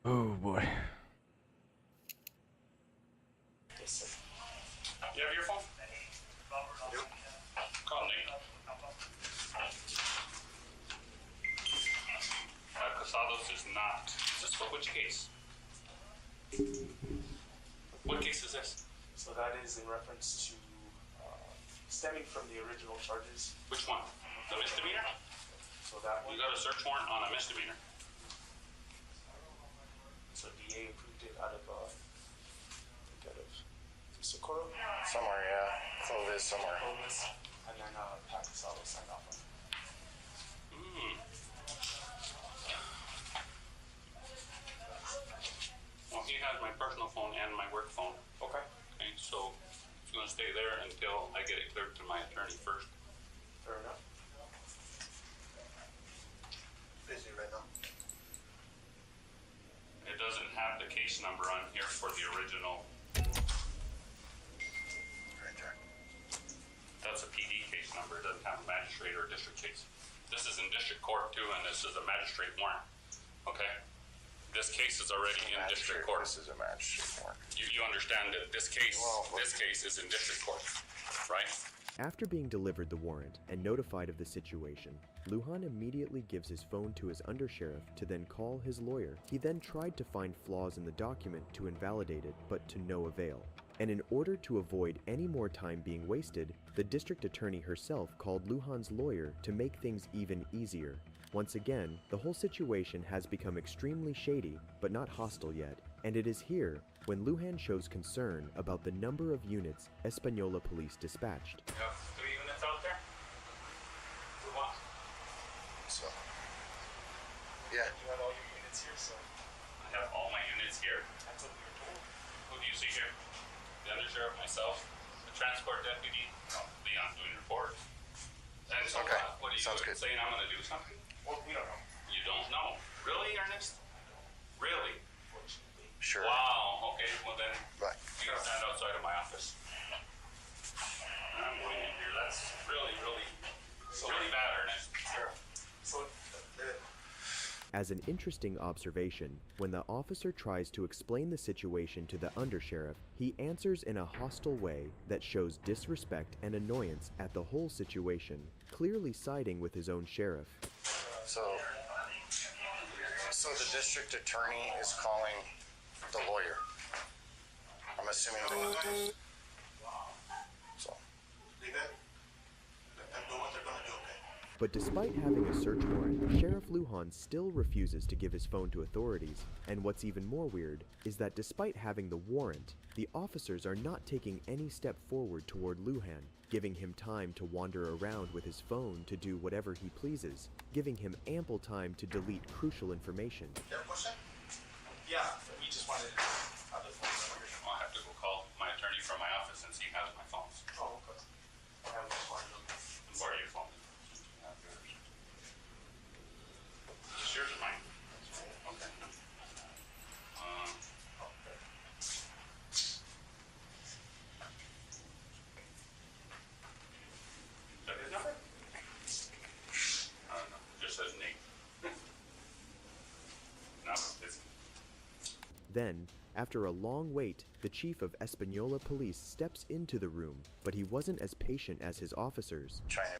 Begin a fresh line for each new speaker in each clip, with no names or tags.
Oh boy.
Yes, sir. You have your phone? Yep. Call Nate. Casados is not. Is this for which case? What case is this?
So that is in reference to stemming from the original charges.
Which one? The misdemeanor?
So that one.
You got a search warrant on a misdemeanor.
So DA approved it out of Socorro.
Somewhere, yeah. Clovis, somewhere.
Clovis, and then Pat Casado signed off on it.
Well, he has my personal phone and my work phone.
Okay.
Okay, so it's going to stay there until I get it cleared to my attorney first.
Fair enough.
Busy right now.
It doesn't have the case number on here for the original.
Right there.
That's a PD case number. It doesn't have a magistrate or a district case. This is in district court too, and this is a magistrate warrant. Okay? This case is already in district court.
This is a magistrate warrant.
You understand that this case is in district court, right?
After being delivered the warrant and notified of the situation, Lujan immediately gives his phone to his undersheriff to then call his lawyer. He then tried to find flaws in the document to invalidate it, but to no avail. And in order to avoid any more time being wasted, the district attorney herself called Lujan's lawyer to make things even easier. Once again, the whole situation has become extremely shady, but not hostile yet, and it is here when Lujan shows concern about the number of units Española police dispatched.
You have 3 units out there? For what?
So, yeah.
You have all your units here, so
I have all my units here.
that's what we were told.
Who do you see here? The undersheriff, myself, the transport deputy, Leon doing reports. And so
Okay.
what are you
Sounds good.
saying I'm going to do something?
Well, we don't know.
You don't know. Really, Ernest? Really?
Fortunately.
Sure.
Wow, okay, well then,
Right.
you gotta stand outside of my office. I'm going in here, that's really, really, really bad, Ernest.
Sure. So
As an interesting observation, when the officer tries to explain the situation to the undersheriff, he answers in a hostile way that shows disrespect and annoyance at the whole situation, clearly siding with his own sheriff.
So the district attorney is calling the lawyer. I'm assuming that. So.
Leave it. Let them do what they're gonna do, okay?
But despite having a search warrant, Sheriff Lujan still refuses to give his phone to authorities, and what's even more weird is that despite having the warrant, the officers are not taking any step forward toward Lujan, giving him time to wander around with his phone to do whatever he pleases, giving him ample time to delete crucial information.
You have a question?
yeah, we just wanted to have the phone number.
I'll have to go call my attorney from my office since he has my phones.
Oh, okay. I was just wanted to
Where are your phones? Is yours or mine? Okay. Is that his number? I don't know. It just says Nate. No, it's busy.
Then, after a long wait, the chief of Española police steps into the room, but he wasn't as patient as his officers.
Trying to.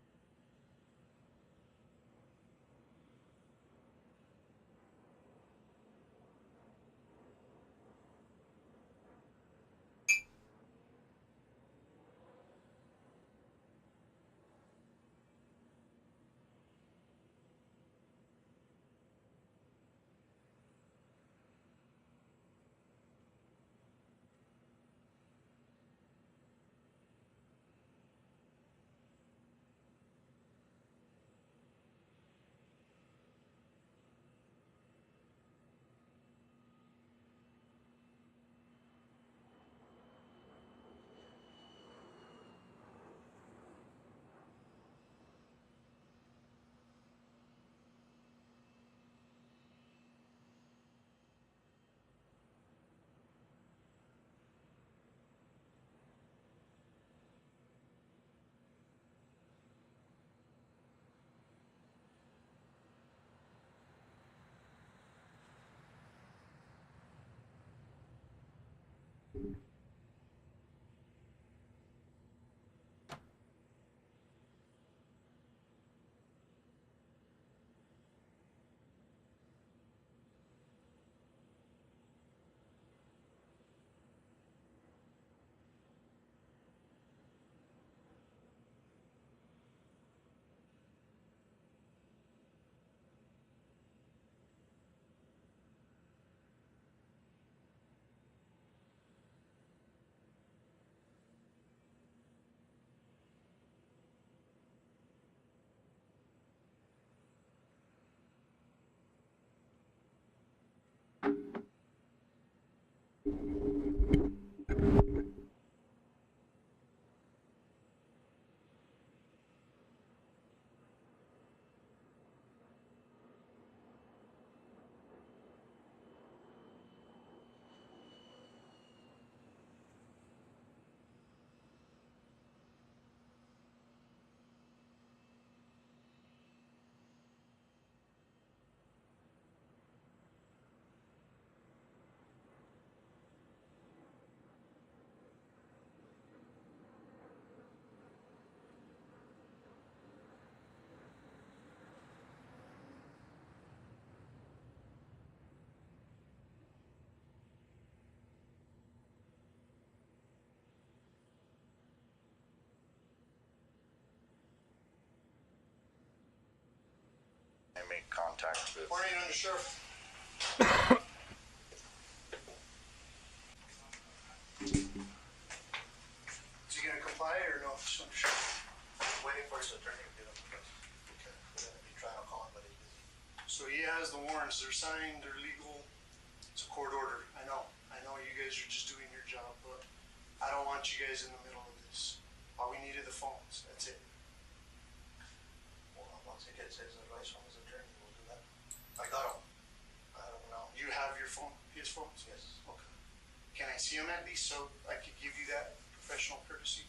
I make contact with.
Morning, Undersheriff. Is he gonna comply or no? Just Undersheriff.
Waiting for his attorney to get him. Okay. We're gonna be trying to call him, but he's busy.
So he has the warrants, they're signed, they're legal, it's a court order, I know you guys are just doing your job, but I don't want you guys in the middle of this. All we need are the phones, that's it.
Well, once he gets his advice from his attorney, we'll do that. I got him. I don't know.
You have your phone, his phones?
Yes.
Okay. Can I see him at least so I could give you that professional courtesy?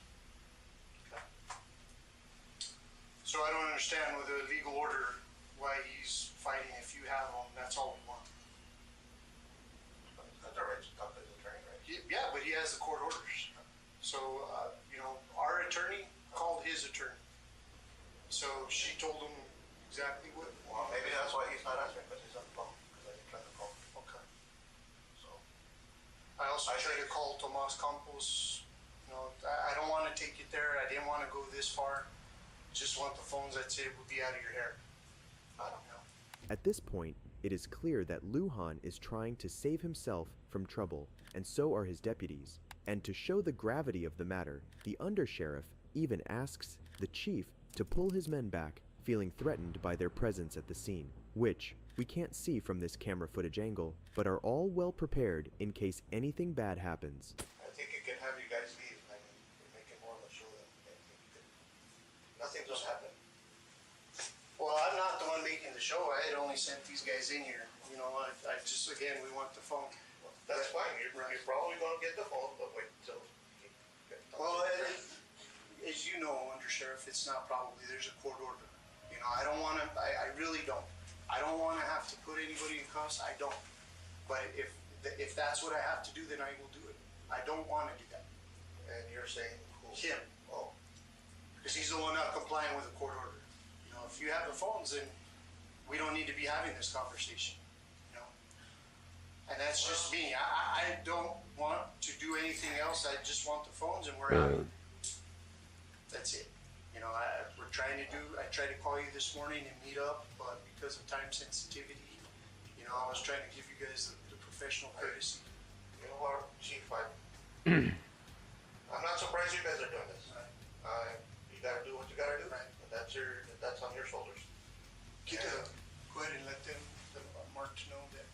Okay. So I don't understand with a legal order why he's fighting if you have them, that's all we want.
That's all right to talk to his attorney, right?
Yeah, but he has the court orders. So, our attorney called his attorney. So she told him exactly what.
Well, maybe that's why he's not answering, because he's on the phone, because I didn't try to call.
Okay.
So,
I also tried to call Tomas Campos. I don't want to take it there. I didn't want to go this far. Just want the phones that say it would be out of your hair. I don't know.
At this point, it is clear that Lujan is trying to save himself from trouble, and so are his deputies. And to show the gravity of the matter, the undersheriff even asks the chief to pull his men back, feeling threatened by their presence at the scene, which we can't see from this camera footage angle, but are all well prepared in case anything bad happens.
I think it can have you guys leave. I mean, we're making more of a show than anything. Nothing just happened.
Well, I'm not the one making the show. I had only sent these guys in here. I just, again, we want the phone.
That's fine. You're probably gonna get the phone, but wait till.
Well, as you know, Undersheriff, it's not probably, there's a court order. I don't want to, I really don't. I don't want to have to put anybody in cuffs, I don't. But if that's what I have to do, then I will do it. I don't want to do that.
And you're saying who?
Him.
Oh,
Because he's the one not complying with the court order. If you have the phones, then we don't need to be having this conversation. And that's just me. I don't want to do anything else. I just want the phones and we're out. That's it. We're trying to do, I tried to call you this morning and meet up, but because of time sensitivity, I was trying to give you guys the professional courtesy.
you know what, Chief, I'm not surprised you guys are doing this. You gotta do what you gotta do.
Right.
And that's on your shoulders.
Go ahead and let them, Mark, know that.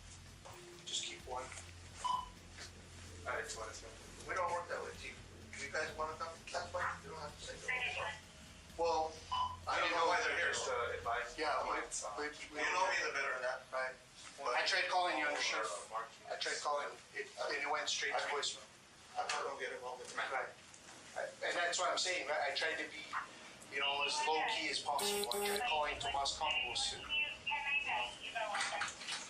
Just keep one.
We don't work that way, Chief. If you guys wanna come, that's fine. You don't have to say so.
Well,
I don't know why they're here, so.
yeah,
You know me the better than that.
Right. I tried calling you, Undersheriff. I tried calling it, and it went straight to voicemail.
I'm not gonna get involved with that.
Right. And that's what I'm saying. I tried to be, as low key as possible. I tried calling Tomas Campos.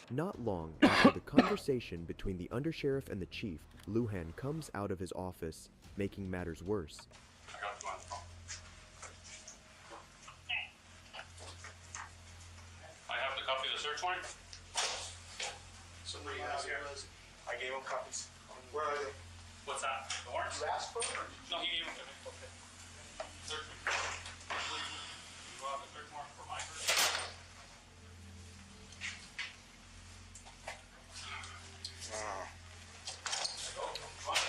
Not long after the conversation between the undersheriff and the chief, Lujan comes out of his office, making matters worse.
I got you on the phone. I have the copy of the search warrant.
Somebody has here.
I gave him copies.
Where are they?
What's that? The warrants?
You asked for them? Or?
No, he gave them to me. Okay. Search me. You have the search warrant for my person?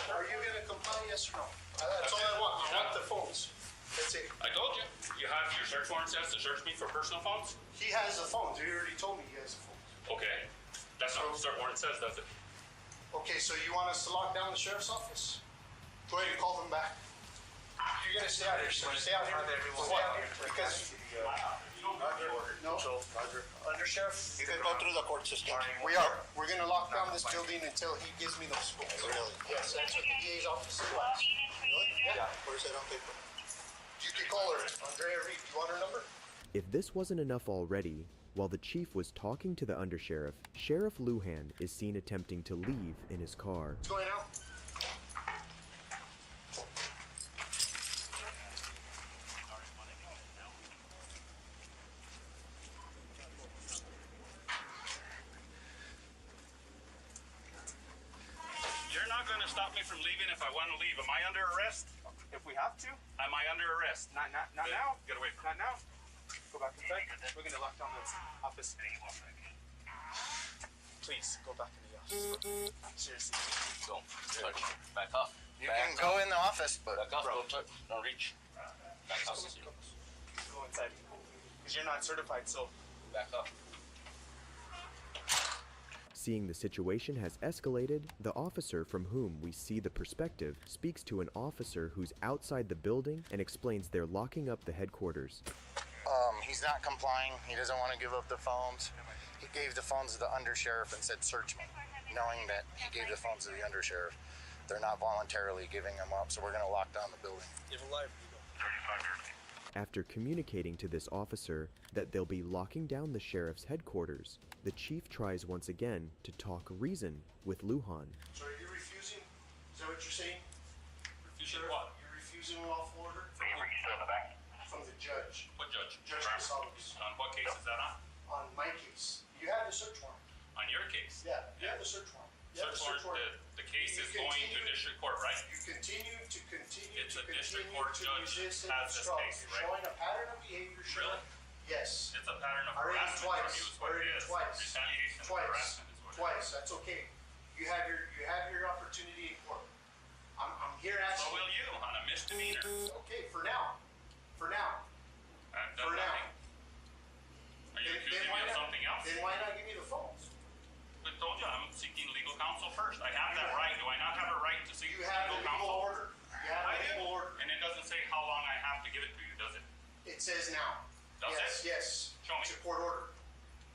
Are you gonna comply, yes or no? That's all I want. I want the phones. That's it.
I told you. You have your search warrant says to search me for personal phones?
He has the phones. He already told me he has the phones.
Okay. That's not what the search warrant says, does it?
Okay, so you want us to lock down the sheriff's office? Go ahead and call them back. You're gonna stay out here, sir. Stay out here. Stay out here. Because no. Undersheriff,
You can go through the court system.
we are. We're gonna lock down this building until he gives me those phones.
Really?
Yes, that's what the DA's office wants.
Really?
Yeah.
Where's that on paper?
You can call her, Andrea Reed. You want her number?
If this wasn't enough already, while the chief was talking to the undersheriff, Sheriff Lujan is seen attempting to leave in his car.
What's going on?
You're not going to stop me from leaving if I want to leave. Am I under arrest?
If we have to,
Am I under arrest?
not
Good.
now.
Get away from me.
Not now. Go back inside. We're gonna lock down the office. Please go back in the office. Seriously.
Don't touch. Back up.
You can go in the office, but
Back up. Don't touch. Don't reach. Back up.
Go inside. Because you're not certified, so
Back up.
Seeing the situation has escalated, the officer from whom we see the perspective speaks to an officer who's outside the building and explains they're locking up the headquarters.
he's not complying. He doesn't want to give up the phones. He gave the phones to the undersheriff and said, search me, knowing that he gave the phones to the undersheriff. They're not voluntarily giving them up, so we're going to lock down the building.
give a live.
After communicating to this officer that they'll be locking down the sheriff's headquarters, the chief tries once again to talk reason with Lujan.
So are you refusing? Is that what you're saying?
Refusing what?
You're refusing a lawful order? From the judge.
What judge?
Judge Gonzalez.
On what case is that on?
On my case. You have the search warrant.
On your case?
Yeah, you have the search warrant. You have
Search warrant, the case
You
is going to
continue-
district court, right?
You continue
It's
to
a district
continue
court
to
judge
resist
has this
and
case,
You're
right?
showing a pattern of behavior,
Really?
Yes.
It's a pattern of
Already
harassment
twice.
from you is what it
Already
is.
twice.
Retaliation and
Twice.
harassment is what it is.
Twice. That's okay. You have your opportunity in court. I'm here
So
asking.
will you on a misdemeanor.
Okay, for now. For now.
I've done
For now.
nothing. Are you accusing me of something else?
Then why not give me the phones?
I told you I'm seeking legal counsel first. I have that right. Do I not have a right to seek
You have a
legal
legal
counsel?
order. You have a
I do.
legal order.
And it doesn't say how long I have to give it to you, does it?
It says now.
Does
Yes,
it?
yes.
Show me.
It's a court order.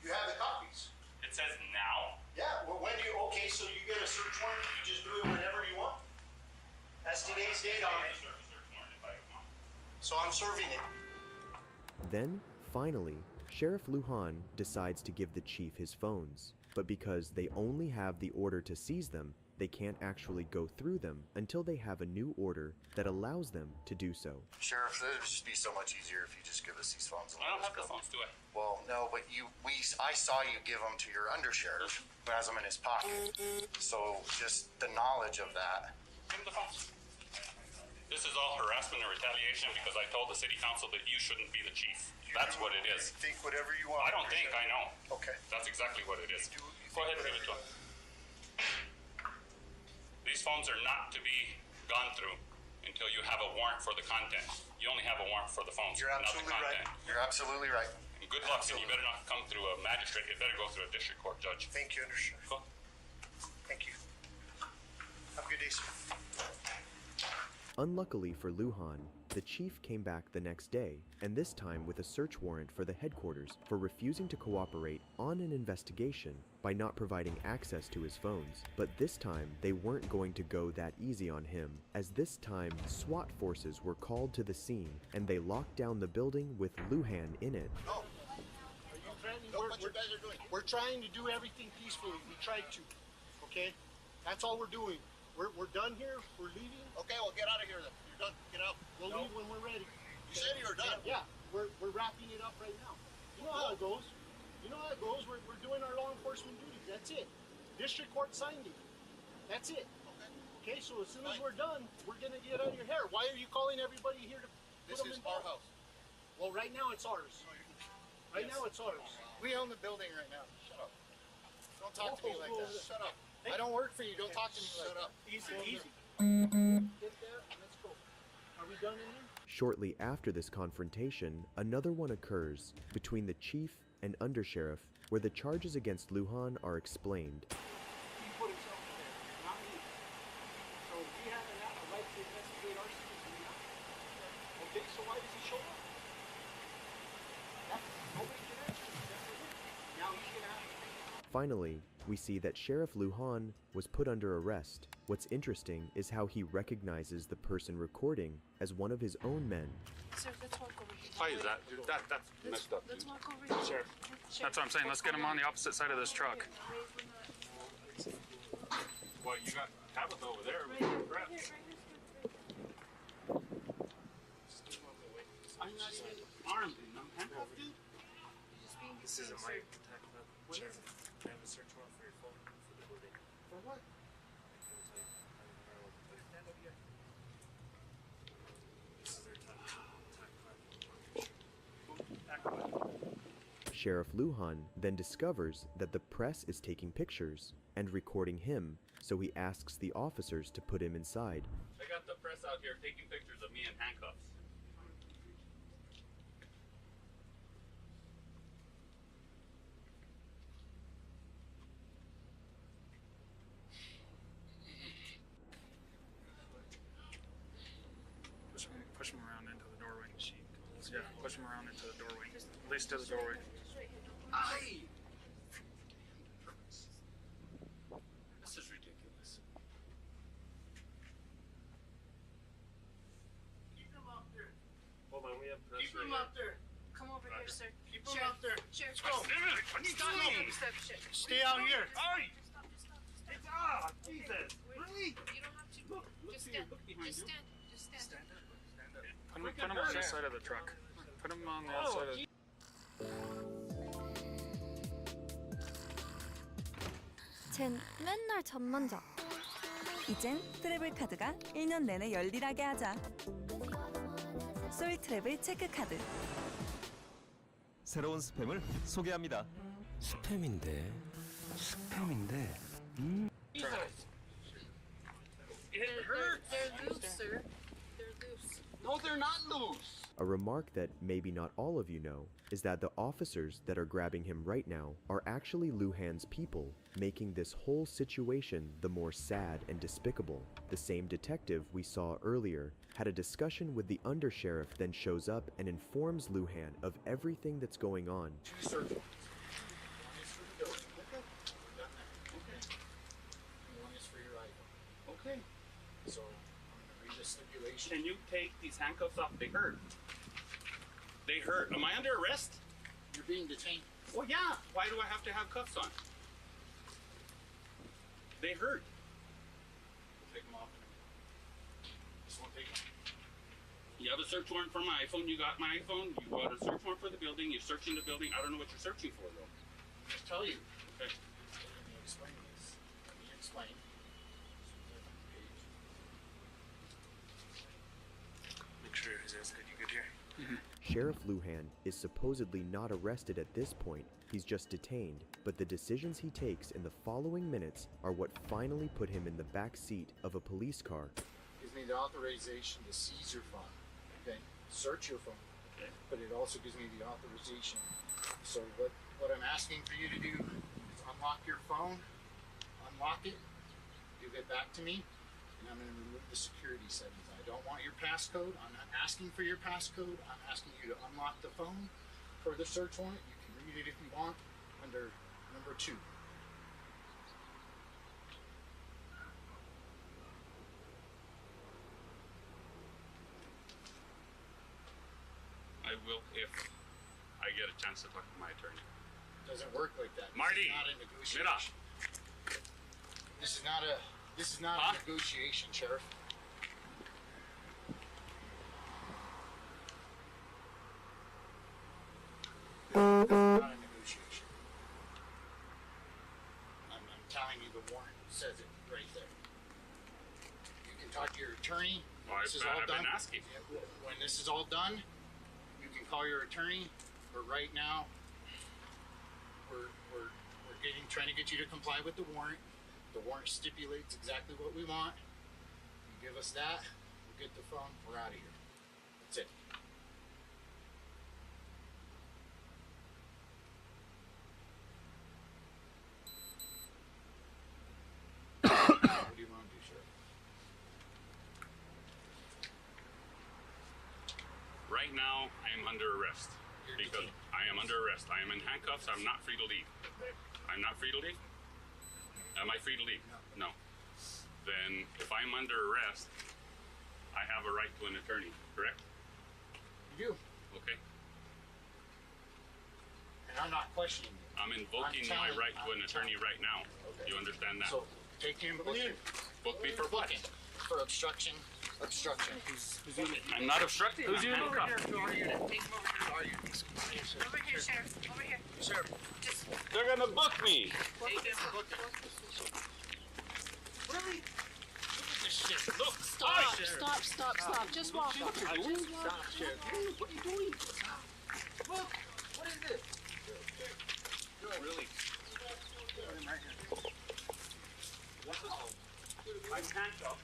You have the copies.
It says now.
Yeah, well, when do you, okay, so you get a search warrant, you just do it whenever you want? That's today's date on it.
Serve a search warrant if I want.
So I'm serving it.
Then, finally, Sheriff Lujan decides to give the chief his phones, but because they only have the order to seize them, they can't actually go through them until they have a new order that allows them to do so.
Sheriff, it would just be so much easier if you just give us these phones. And
I
let
don't
us
have the
go.
phones, do I?
Well, no, but I saw you give them to your undersheriff who has them in his pocket. So just the knowledge of that.
Give me the phones. This is all harassment and retaliation because I told the city council that you shouldn't be the chief. That's what it is.
Think whatever you want.
I don't think, I know.
Okay.
That's exactly what it is.
You
Go ahead and
think
give it to
whatever
him. These phones are not to be gone through until you have a warrant for the content. You only have a warrant for the phones,
You're
not the
absolutely right.
content.
You're absolutely right.
And good luck, and you better not come through a magistrate. You better go through a district court judge.
Thank you, Undersheriff.
Go.
Thank you. Have a good day, sir.
Unluckily for Lujan, the chief came back the next day, and this time with a search warrant for the headquarters for refusing to cooperate on an investigation by not providing access to his phones. But this time, they weren't going to go that easy on him, as this time SWAT forces were called to the scene, and they locked down the building with Lujan in it.
No. Are you threatening what you guys are doing. We're trying to do everything peacefully. We tried to. Okay? That's all we're doing. We're done here. We're leaving. Okay, well, get out of here then. You're done. Get out. We'll leave when we're ready. You said you were done. Yeah, we're wrapping it up right now. You know how it goes. You know how it goes. We're doing our law enforcement duties. That's it. District court signed it. That's it. Okay, so as soon as we're done, we're gonna get out of your hair. Why are you calling everybody here to put them in our house? Well, right now it's ours. Right now it's ours. We own the building right now. Shut up. Don't talk to me like that. Shut up. I don't work for you. Don't talk to me like that. Easy. Get there and let's go. Are we done in here?
Shortly after this confrontation, another one occurs between the chief and undersheriff, where the charges against Lujan are explained.
He put himself in there, not me. So if he had a right to investigate our citizen, okay, so why does he show up? Nobody can answer me. That's it. Now he's gonna have to.
Finally, we see that Sheriff Lujan was put under arrest. What's interesting is how he recognizes the person recording as one of his own men.
Sir, let's walk over here.
Why is that? Dude, that's messed up,
Let's
dude.
walk over here.
Sheriff.
That's what I'm saying. Let's get him on the opposite side of this truck.
Well, you got Tabitha over there. Crap. I'm not even armed, dude. I'm handcuffed, dude.
This isn't my attack map. Sheriff, I have a search warrant for your phone for the building.
For what?
This is their attack map.
Sheriff Lujan then discovers that the press is taking pictures and recording him, so he asks the officers to put him inside.
I got the press out here taking pictures of me in handcuffs.
Push him around into the doorway. Yeah, push him around into the doorway. At least to the doorway.
Aye! This is ridiculous.
Keep him up there.
Hold on, we have press
Keep him up there.
Come over here, sir.
Keep him up there.
Sheriff,
Let's go. Stay out here.
Ah, Jesus!
Wait, you don't have to. Just stand. Just stand. Just stand.
Put him on this side of the truck. Put him on the outside of the...
쟨 맨날 잠만 자.
이젠 트래블 카드가 1년 내내 열일하게 하자. 솔 트래블 체크카드.
새로운 스팸을 소개합니다.
스팸인데.
They're loose, sir. They're loose.
No, they're not loose.
A remark that maybe not all of you know is that the officers that are grabbing him right now are actually Lujan's people, making this whole situation the more sad and despicable. The same detective we saw earlier had a discussion with the undersheriff, then shows up and informs Lujan of everything that's going on.
Okay. So, read the stipulation. Can you take these handcuffs off? They hurt. They hurt. Am I under arrest?
You're being detained.
Well, yeah. Why do I have to have cuffs on? They hurt. Take them off. Just won't take them. You have a search warrant for my iPhone. You got my iPhone. You got a search warrant for the building. You're searching the building. I don't know what you're searching for, though.
Just tell you.
Okay.
Let me explain this. Let me explain.
Make sure his ass good. You good here?
Sheriff Lujan is supposedly not arrested at this point, he's just detained, but the decisions he takes in the following minutes are what finally put him in the back seat of a police car.
Gives me the authorization to seize your phone. Okay? Search your phone.
Okay.
But it also gives me the authorization. So what I'm asking for you to do is unlock your phone, unlock it, give it back to me, and I'm going to remove the security settings. I don't want your passcode. I'm not asking for your passcode. I'm asking you to unlock the phone for the search warrant. You can read it if you want under number 2.
I will if I get a chance to talk to my attorney.
Doesn't work like that.
Marty,
This is not a negotiation. This is not a negotiation, Sheriff. This is not a negotiation. I'm telling you, the warrant says it right there. You can talk to your attorney.
Well,
This is all
I've
done.
been asking.
When this is all done, you can call your attorney. But right now, we're trying to get you to comply with the warrant. The warrant stipulates exactly what we want. You give us that, we'll get the phone. We're out of here. That's it. What do you want to do, Sheriff?
Right now, I am under arrest. Because I am under arrest. I am in handcuffs. I'm not free to leave. I'm not free to leave? Am I free to leave? No. Then, if I'm under arrest, I have a right to an attorney, correct?
You do.
Okay.
And I'm not questioning you.
I'm invoking my right to an attorney right now.
Okay.
You understand that?
So, take him, book him.
Book me for what?
For obstruction. Obstruction.
I'm not obstructing.
Who's
I'm
your number
handcuffed.
here? To our unit.
Take him over here. Over here, Sheriff. Over here.
Sheriff.
Just
They're gonna book me.
take him.
Really? Look at this shit. Look.
Stop. Just walk.
Stop, Sheriff. What are you doing? Look. What is this?
Really? I'm handcuffed.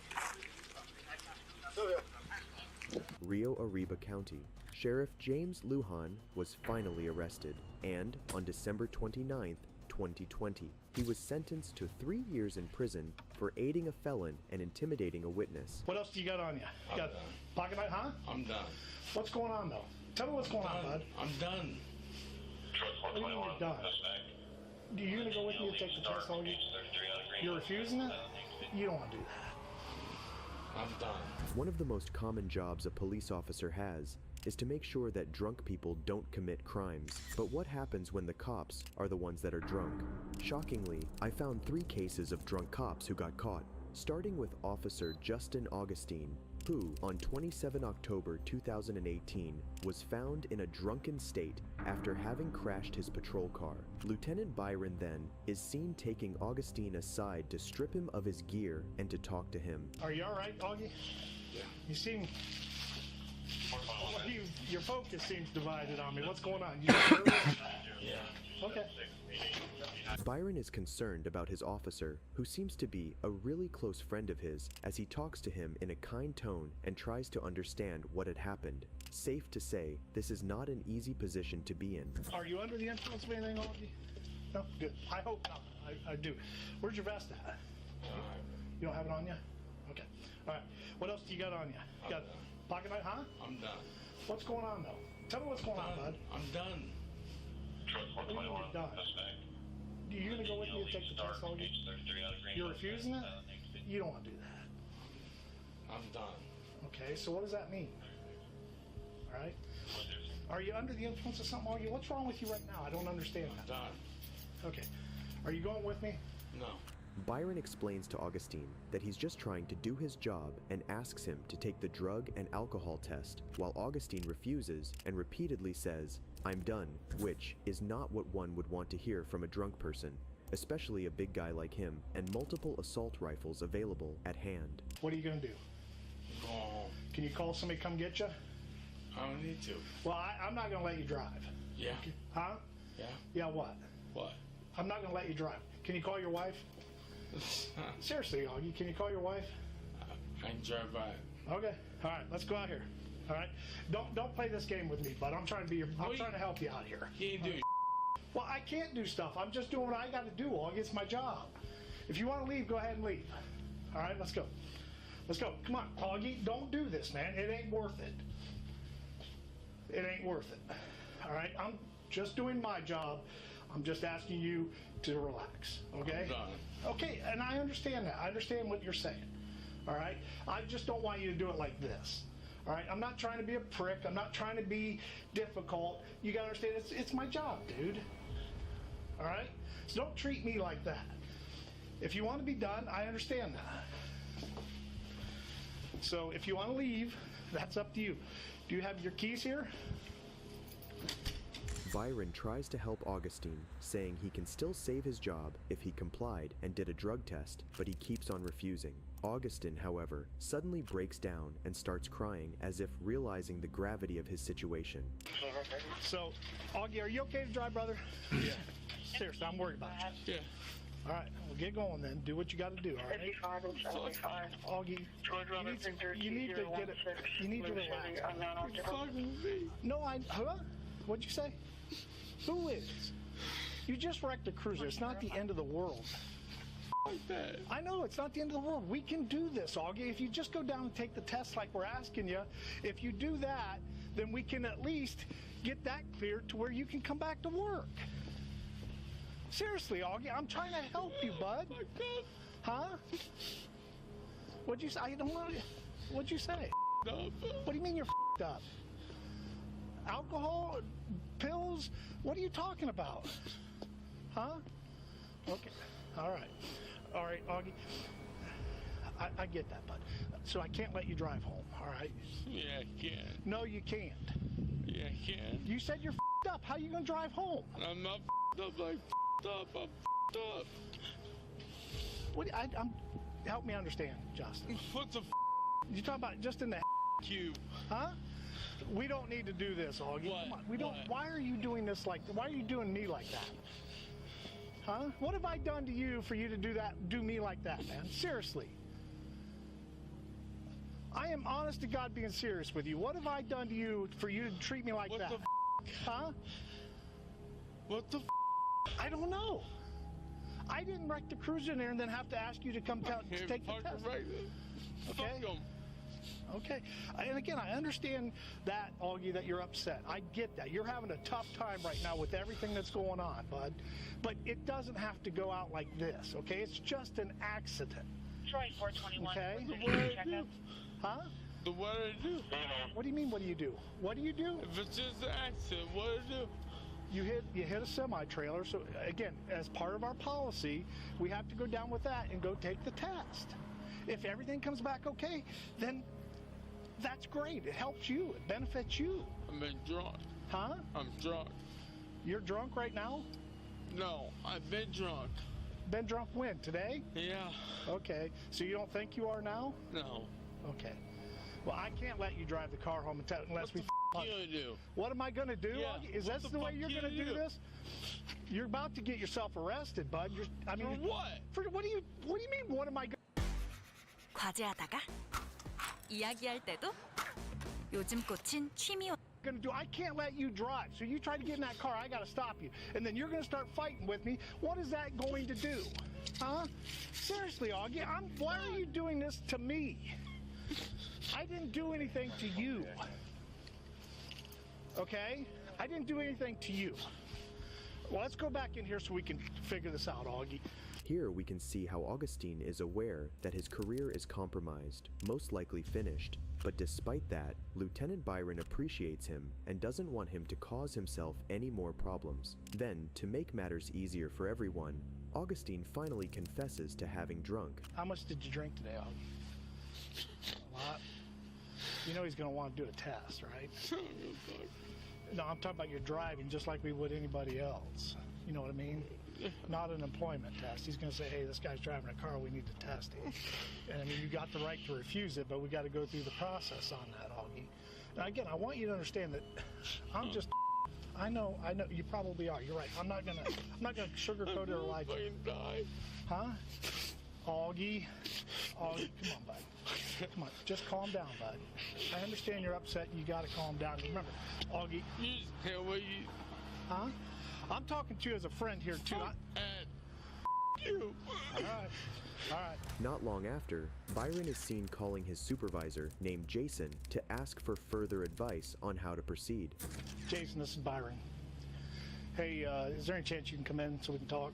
Rio Arriba County, Sheriff James Lujan was finally arrested, and on December 29, 2020, he was sentenced to 3 years in prison for aiding a felon and intimidating a witness.
What else do you got on you? You got pocket knife, huh?
I'm done.
What's going on, though? Tell me what's going on, bud.
I'm done.
What do you mean you're done? You gonna go with me to take the test, Augie? You're refusing it? You don't want to do that.
I'm done.
One of the most common jobs a police officer has is to make sure that drunk people don't commit crimes. But what happens when the cops are the ones that are drunk? Shockingly, I found 3 cases of drunk cops who got caught, starting with Officer Justin Augustine, who, on 27 October 2018, was found in a drunken state after having crashed his patrol car. Lieutenant Byron then is seen taking Augustine aside to strip him of his gear and to talk to him.
Are you all right, Augie?
Yeah.
You seem... your focus seems divided on me. What's going on? You nervous?
Yeah.
Okay.
Byron is concerned about his officer, who seems to be a really close friend of his, as he talks to him in a kind tone and tries to understand what had happened. Safe to say, this is not an easy position to be in.
Are you under the influence of anything, Augie? No? Good. I hope not. I do. Where's your vest at? You don't have it on you? Okay. All right. What else do you got on you? You got pocket knife, huh?
I'm done.
What's going on, though? Tell me what's going on, bud.
I'm done.
What do you mean you're done? You gonna go with me to take the test, Augie? You're refusing it? You don't want to do that.
I'm done.
Okay, so what does that mean? All right? Are you under the influence of something, Augie? What's wrong with you right now? I don't understand
I'm
that.
done.
Okay. Are you going with me?
No.
Byron explains to Augustine that he's just trying to do his job and asks him to take the drug and alcohol test, while Augustine refuses and repeatedly says, "I'm done," which is not what one would want to hear from a drunk person, especially a big guy like him and multiple assault rifles available at hand.
What are you gonna do?
Go home.
Can you call somebody to come get you?
I don't need to.
Well, I'm not gonna let you drive.
Yeah.
Huh?
Yeah.
Yeah, what?
What?
I'm not gonna let you drive. Can you call your wife? Seriously, Augie, can you call your wife?
I can drive by.
Okay. All right, let's go out here. All right. Don't play this game with me, bud. I'm trying to help you out here.
You ain't doing
Well, I can't do stuff. I'm just doing what I got to do, Augie. It's my job. If you want to leave, go ahead and leave. All right, let's go. Let's go. Come on, Augie. Don't do this, man. It ain't worth it. It ain't worth it. All right? I'm just doing my job. I'm just asking you to relax, okay?
I'm done.
Okay, and I understand that. I understand what you're saying, all right? I just don't want you to do it like this, all right? I'm not trying to be a prick. I'm not trying to be difficult. You got to understand, it's my job, dude.
all right? Don't treat me like that. If you want to be done, I understand that. So if you want to leave, that's up to you. Do you have your keys here?
Byron tries to help Augustine, saying he can still save his job if he complied and did a drug test, but he keeps on refusing. Augustine, however, suddenly breaks down and starts crying as if realizing the gravity of his situation.
So, Augie, are you okay to drive, brother?
Yeah.
Seriously, I'm worried about you.
Yeah.
All right, well, get going then. Do what you got to do, all right? Augie, you need to get it. You need to relax. No, huh? What'd you say? Who is? You just wrecked a cruiser. It's not the end of the world. I know, it's not the end of the world. We can do this, Augie. If you just go down and take the test like we're asking you, if you do that, then we can at least get that cleared to where you can come back to work. Seriously, Augie, I'm trying to help you, bud. Huh? What'd you say? I don't want to... What'd you say? What do you mean you're f***ed up? Alcohol? Pills? What are you talking about? Huh? Okay. All right, Augie. I get that, bud. So I can't let you drive home, all right?
Yeah, I can.
No, you can't.
Yeah, I can.
You said you're f***ed up. How are you going to drive home?
I'm not f***ed up. I'm f***ed up. I'm f***ed up.
What? I'm. Help me understand, Justin.
What the f***?
You talking about just in the
cube?
Huh? We don't need to do this, Augie.
What?
Come on. We don't. Why are you doing this like? Why are you doing me like that? Huh? What have I done to you for you to do me like that, man? Seriously. I am honest to God being serious with you. What have I done to you for you to treat me like that?
What the
huh?
What the f?
I don't know. I didn't wreck the cruiser in there and then have to ask you to come to take the test.
Right.
Okay. Okay. And again, I understand that, Augie, that you're upset. I get that. You're having a tough time right now with everything that's going on, bud. But it doesn't have to go out like this, okay? It's just an accident.
Detroit 421.
Okay?
What do I do?
Huh?
What do I do?
What do you mean, what do you do? What do you do?
If it's just an accident, what do I do?
You hit a semi-trailer, so again, as part of our policy, we have to go down with that and go take the test. If everything comes back okay, then that's great. It helps you. It benefits you.
I'm drunk.
Huh?
I'm drunk.
You're drunk right now?
No, I've been drunk.
Been drunk when? Today?
Yeah.
Okay. So you don't think you are now?
No.
Okay. Well, I can't let you drive the car home unless we.
What you gonna do?
What am I gonna do?
Yeah.
Is that the way you're gonna do this? You're about to get yourself arrested, bud.
For what?
What do you mean? What am I gonna?
과제하다가 이야기할 때도 요즘 꽂힌 취미.
Gonna do? I can't let you drive. So you try to get in that car, I gotta stop you, and then you're gonna start fighting with me. What is that going to do? Huh? Seriously, Augie, why are you doing this to me? I didn't do anything to you. Okay? I didn't do anything to you. Well, let's go back in here so we can figure this out, Augie.
Here we can see how Augustine is aware that his career is compromised, most likely finished. But despite that, Lieutenant Byron appreciates him and doesn't want him to cause himself any more problems. Then, to make matters easier for everyone, Augustine finally confesses to having drunk.
How much did you drink today, Augie? A lot. You know he's going to want to do a test, right? No, I'm talking about your driving just like we would anybody else. You know what I mean? Not an employment test. He's going to say, hey, this guy's driving a car, we need to test him. And I mean, you got the right to refuse it, but we got to go through the process on that, Augie. Now, again, I want you to understand that I'm just, I know, you probably are. You're right. I'm not gonna sugarcoat it or lie to you. Huh? Augie, come on, bud. Come on, just calm down, bud. I understand you're upset. You got to calm down. Remember, Augie. Huh? I'm talking to you as a friend here, too. You. All right.
Not long after, Byron is seen calling his supervisor, named Jason, to ask for further advice on how to proceed.
Jason, this is Byron. Hey, is there any chance you can come in so we can talk?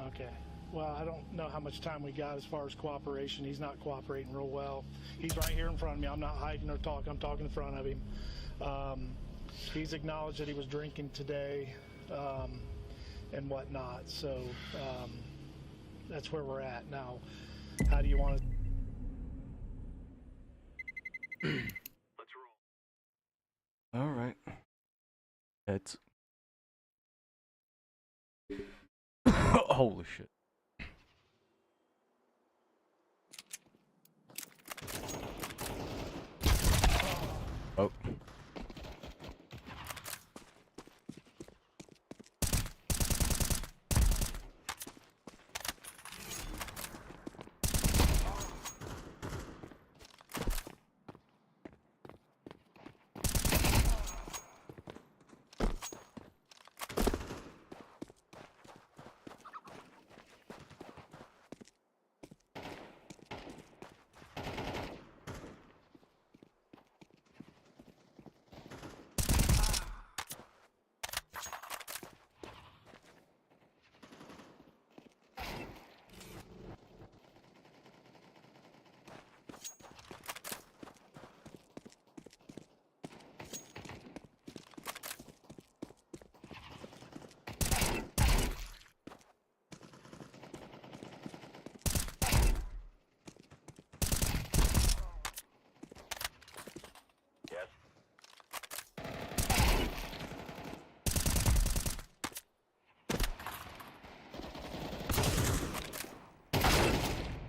Okay. Well, I don't know how much time we got as far as cooperation. He's not cooperating real well. He's right here in front of me. I'm not hiding or talking. I'm talking in front of him. He's acknowledged that he was drinking today and whatnot. So that's where we're at now. How do you want to?
Let's roll. All right. Heads. Holy shit. Oh.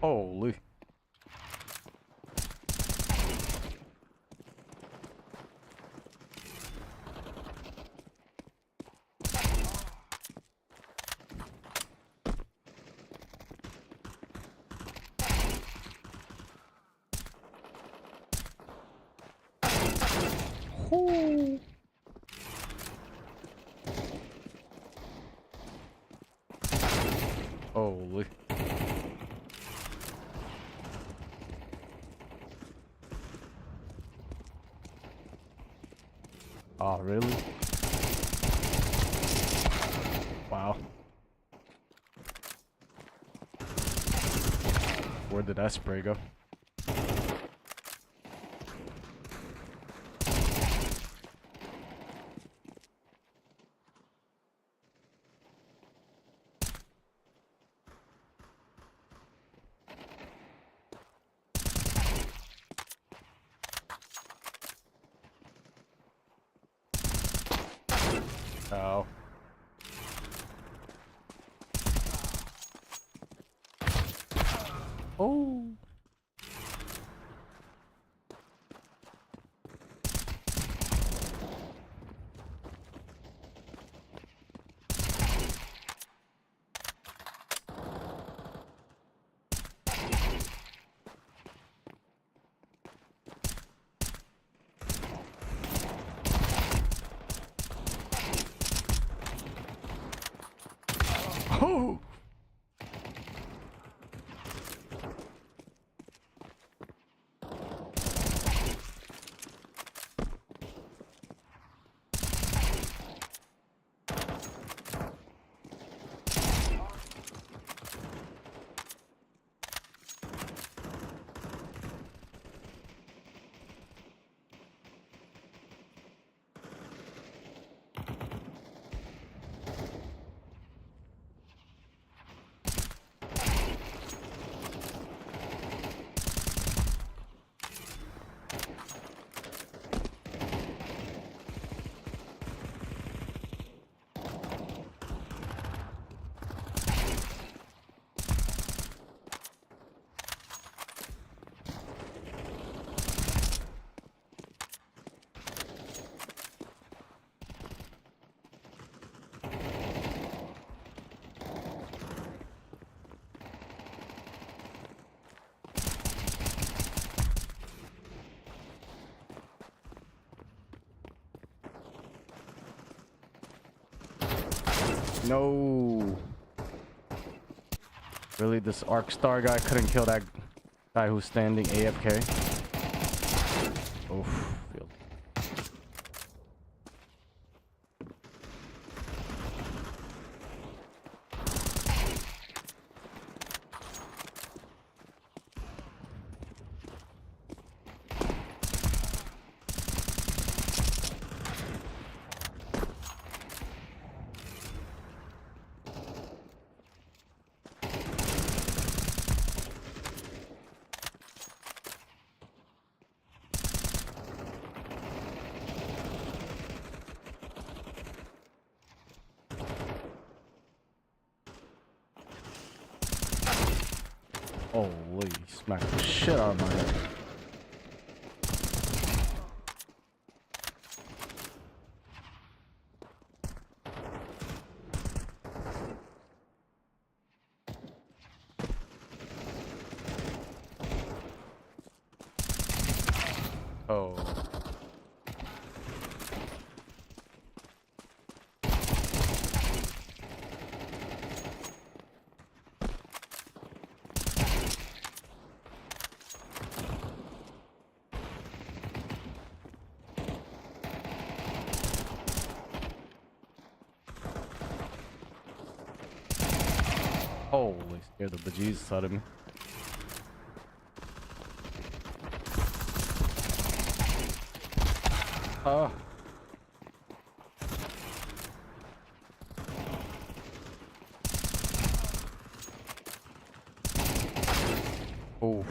Holy. Ooh. Holy. Oh, really? Wow. Where did that spray go? Oh. Oh. Oh. No. Really, this Arcstar guy couldn't kill that guy who's standing AFK? Oof. Field. Holy, smacked the shit out of my head. Oh. Holy, scared the bejesus out of me. Oh. Oh.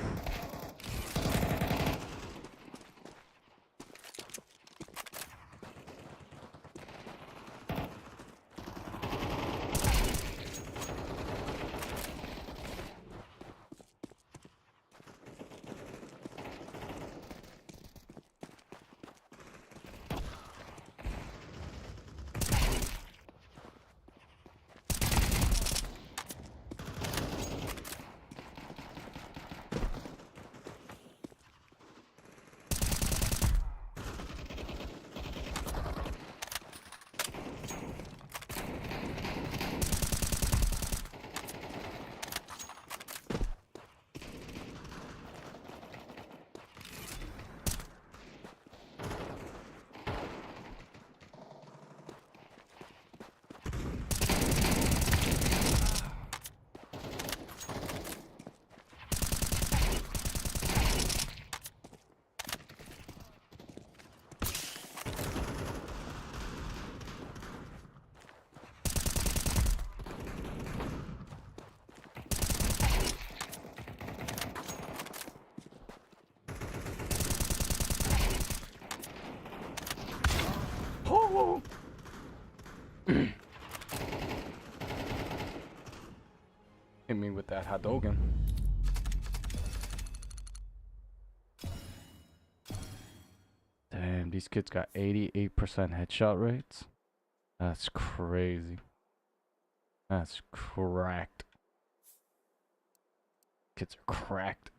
Hit me with that Hadogen. Damn, these kids got 88% headshot rates. That's crazy. That's cracked. Kids are cracked.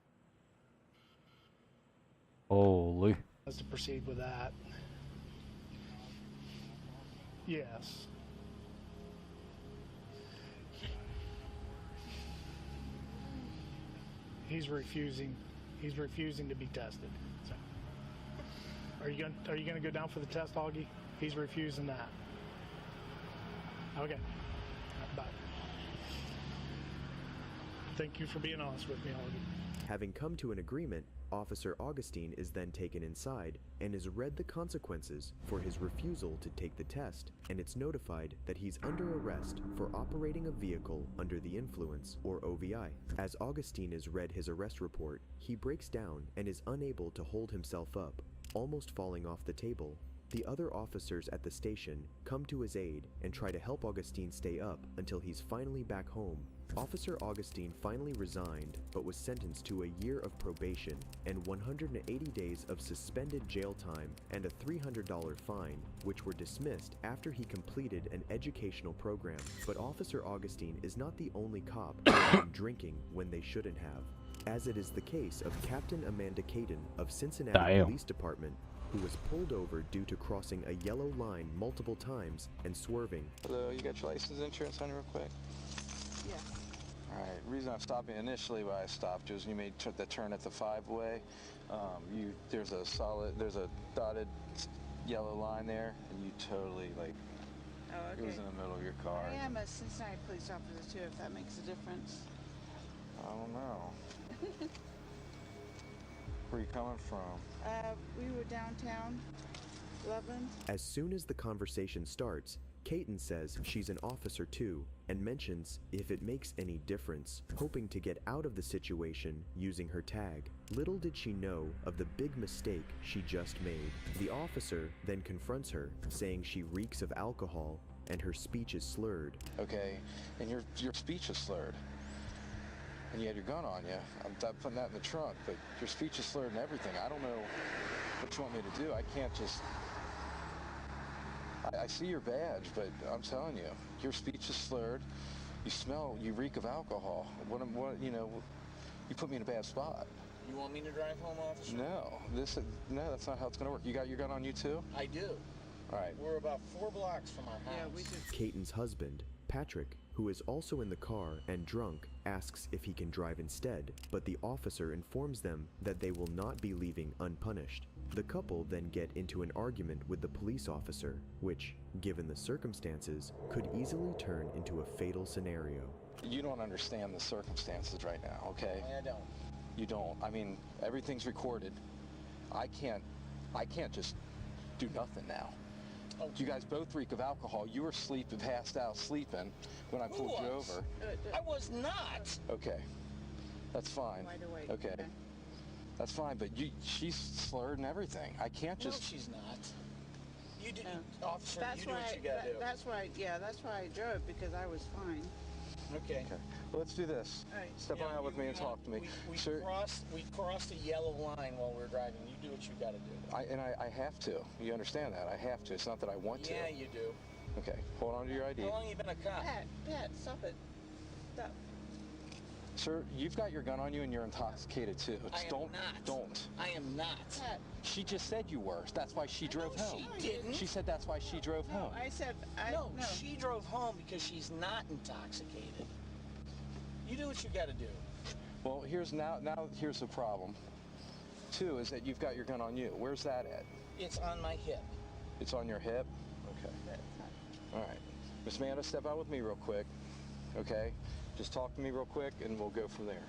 Holy.
Let's to proceed with that. Yes. He's refusing to be tested. So, are you gonna go down for the test, Augie? He's refusing that. Okay. Bye. Thank you for being honest with me, Augie.
Having come to an agreement, Officer Augustine is then taken inside and is read the consequences for his refusal to take the test, and it's notified that he's under arrest for operating a vehicle under the influence, or OVI. As Augustine is read his arrest report, he breaks down and is unable to hold himself up, almost falling off the table. The other officers at the station come to his aid and try to help Augustine stay up until he's finally back home. Officer Augustine finally resigned, but was sentenced to a year of probation and 180 days of suspended jail time and a $300 fine, which were dismissed after he completed an educational program. But Officer Augustine is not the only cop who has been drinking when they shouldn't have, as it is the case of Captain Amanda Caden of Cincinnati Police Department, who was pulled over due to crossing a yellow line multiple times and swerving.
Hello, you got your license insurance on you real quick?
Yeah.
Alright, reason I'm stopping initially why I stopped was you made the turn at the 5-way. There's a dotted yellow line there, and you totally, like,
Oh, okay.
it was in the middle of your car.
I am a Cincinnati police officer too, if that makes a difference.
I don't know. Where are you coming from?
We were downtown, Loveland.
As soon as the conversation starts, Caden says she's an officer too, and mentions if it makes any difference, hoping to get out of the situation using her tag. Little did she know of the big mistake she just made. The officer then confronts her, saying she reeks of alcohol and her speech is slurred.
Okay, and your speech is slurred. and you had your gun on you. I'm putting that in the trunk, but your speech is slurred and everything. I don't know what you want me to do. I can't just... I see your badge, but I'm telling you, your speech is slurred. You reek of alcohol. You put me in a bad spot.
You want me to drive home, officer?
No, that's not how it's gonna work. You got your gun on you too?
I do.
All right.
We're about 4 blocks from our house.
Yeah, we just...
Caton's husband, Patrick, who is also in the car and drunk, asks if he can drive instead, but the officer informs them that they will not be leaving unpunished. The couple then get into an argument with the police officer, which, given the circumstances, could easily turn into a fatal scenario.
You don't understand the circumstances right now, okay?
I don't.
You don't. I mean, everything's recorded. I can't just do nothing now.
Oh.
You guys both reek of alcohol. You were passed out sleeping when I pulled you over.
I was not.
Okay, that's fine.
Wide awake.
Okay, that's fine. But she's slurred and everything. I can't just.
No, she's not. You do, officer.
That's
you do
why.
what you gotta do.
That's why. Yeah, that's why I drove, because I was fine.
Okay.
Okay.
Well, let's do this.
All right.
Step on out with me and talk to me.
We
Sir,
crossed a yellow line while we were driving. You do what you gotta do.
I have to. You understand that? I have to. It's not that I want to.
Yeah, you do.
Okay. Hold on to your ID.
How long you been a cop?
Pat, stop it. Stop.
Sir, you've got your gun on you and you're intoxicated too.
I am not.
Don't.
I am not.
Pat.
She just said you were. That's why she drove home.
She didn't.
She said that's why she drove home.
I said
No, she drove home because she's not intoxicated. You do what you gotta do.
Well, here's the problem. Two is that you've got your gun on you. Where's that at?
It's on my hip.
It's on your hip? Okay. All right. Miss Amanda, step out with me real quick. Okay? Just talk to me real quick and we'll go from there.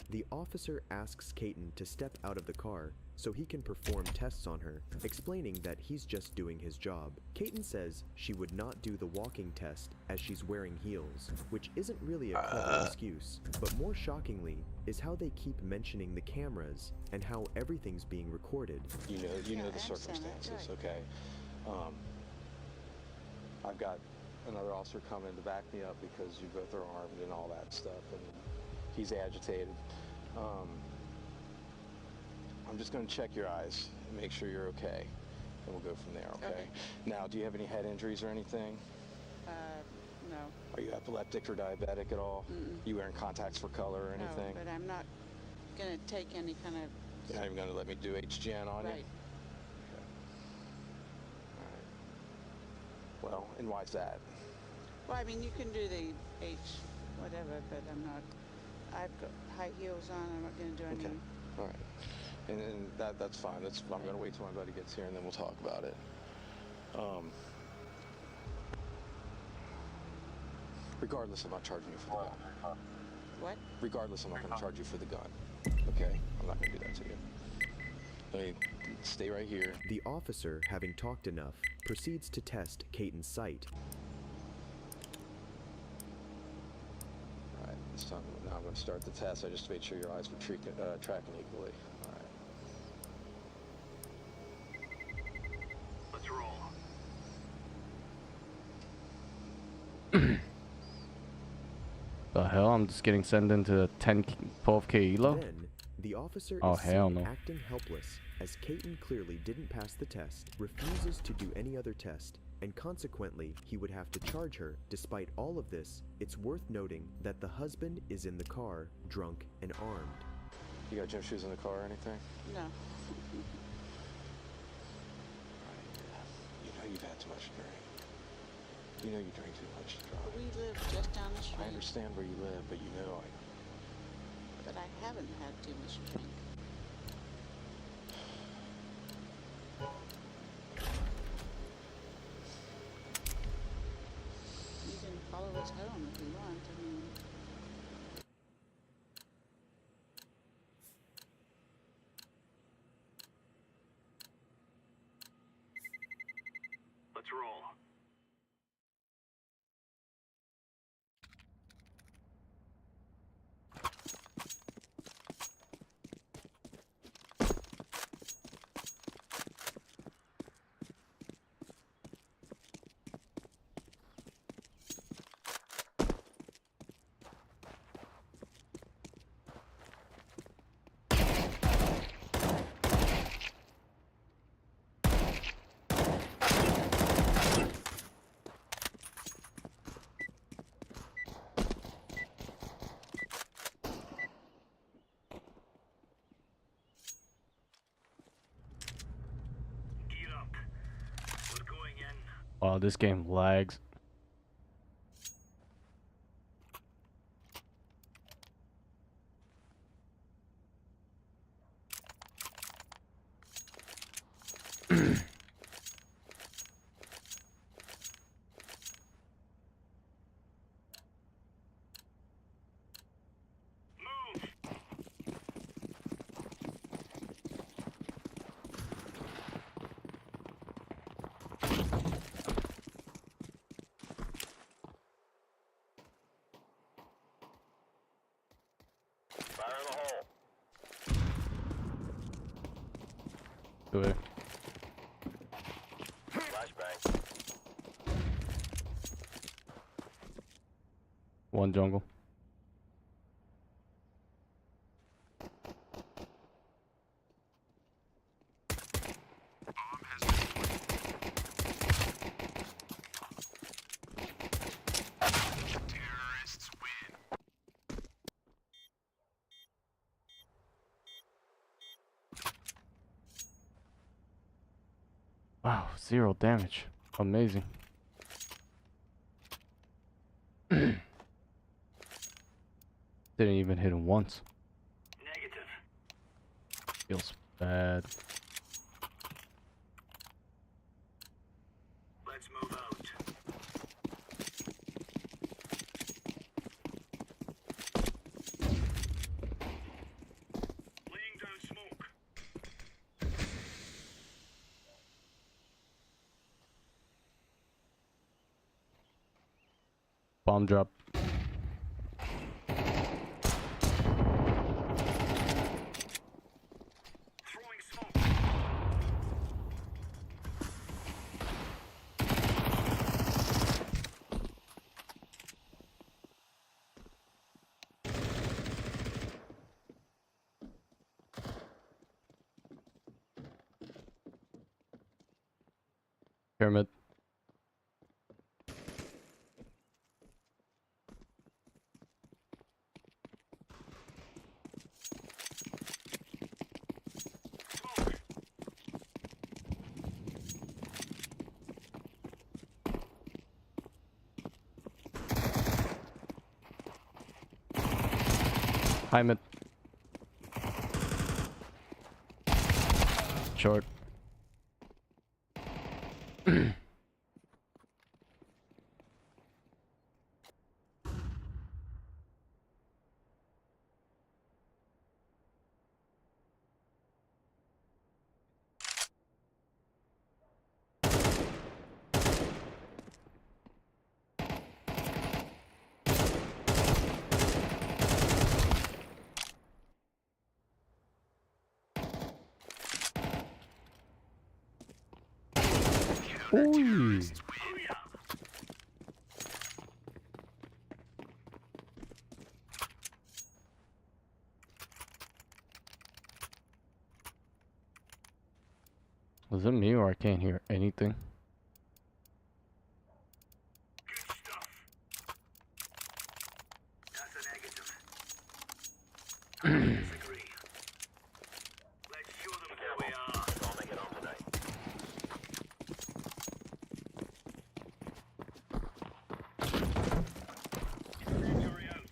The officer asks Caton to step out of the car so he can perform tests on her, explaining that he's just doing his job. Caton says she would not do the walking test as she's wearing heels, which isn't really a clever excuse, but more shockingly is how they keep mentioning the cameras and how everything's being recorded.
You know the circumstances, okay? I've got another officer coming to back me up because you both are armed and all that stuff, and he's agitated. I'm just going to check your eyes and make sure you're okay, and we'll go from there, okay? Now, do you have any head injuries or anything?
No.
Are you epileptic or diabetic at all? You wearing contacts for color or anything?
No, but I'm not going to take any kind of...
You're not even going to let me do HGN on you?
Right.
Okay. All right. Well, and why's that?
Well, I mean, you can do the H whatever, but I'm not... I've got high heels on. I'm not going to do any...
Okay. All right. And that's fine. I'm going to wait till my buddy gets here and then we'll talk about it. Regardless, I'm not charging you for the gun.
What?
Regardless, I'm not going to charge you for the gun. Okay? I'm not going to do that to you. Let me stay right here.
The officer, having talked enough, proceeds to test Caton's sight.
All right. Now I'm going to start the test. I just made sure your eyes were tracking equally. All right.
Let's roll.
The hell? I'm just getting sent into 12K ELO?
Then, the officer
Oh,
is
hell
seen
no.
acting helpless as Caton clearly didn't pass the test, refuses to do any other test, and consequently, he would have to charge her. Despite all of this, it's worth noting that the husband is in the car, drunk and armed.
You got gym shoes in the car or anything?
No.
You know you've had too much to drink. You know you drink too much to drive.
We live just down the street.
I understand where you live, but you know
But I haven't had too much to drink. You can follow us home if you want. I mean...
Let's roll.
Wow, this game lags. Do it. One jungle. Wow, 0 damage. Amazing. Didn't even hit him once.
Negative.
Feels bad.
Let's move out. Laying down smoke.
Bomb drop.
Throwing smoke.
Pyramid. High mid. Short. Ooh. Was it me or I can't hear anything?
Good stuff. That's a negative. I disagree. Let's show them where we are. Don't make it on tonight. Incendiary out.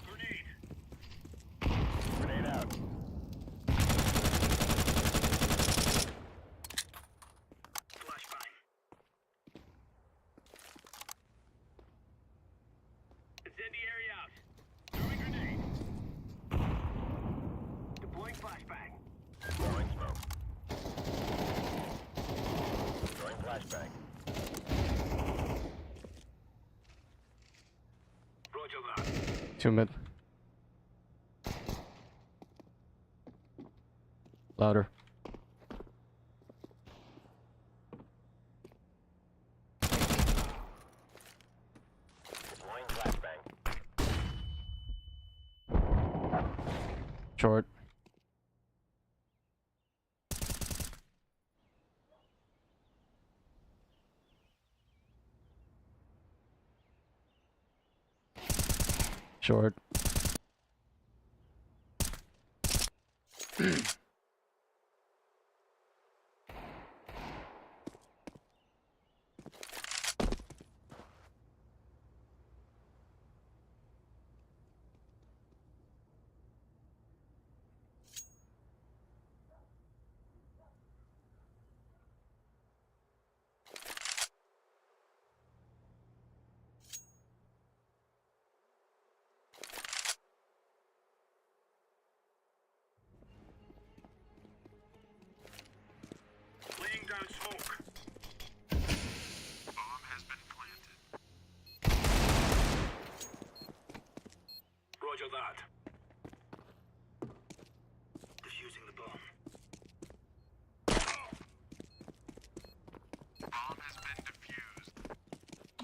Grenade. Grenade out. Flashbang. Incendiary out. Throwing grenade. Deploying flashbang. Throwing smoke. Throwing flashbang. Roger that.
2 mid. Louder.
Deploying flashbang.
Short. Short.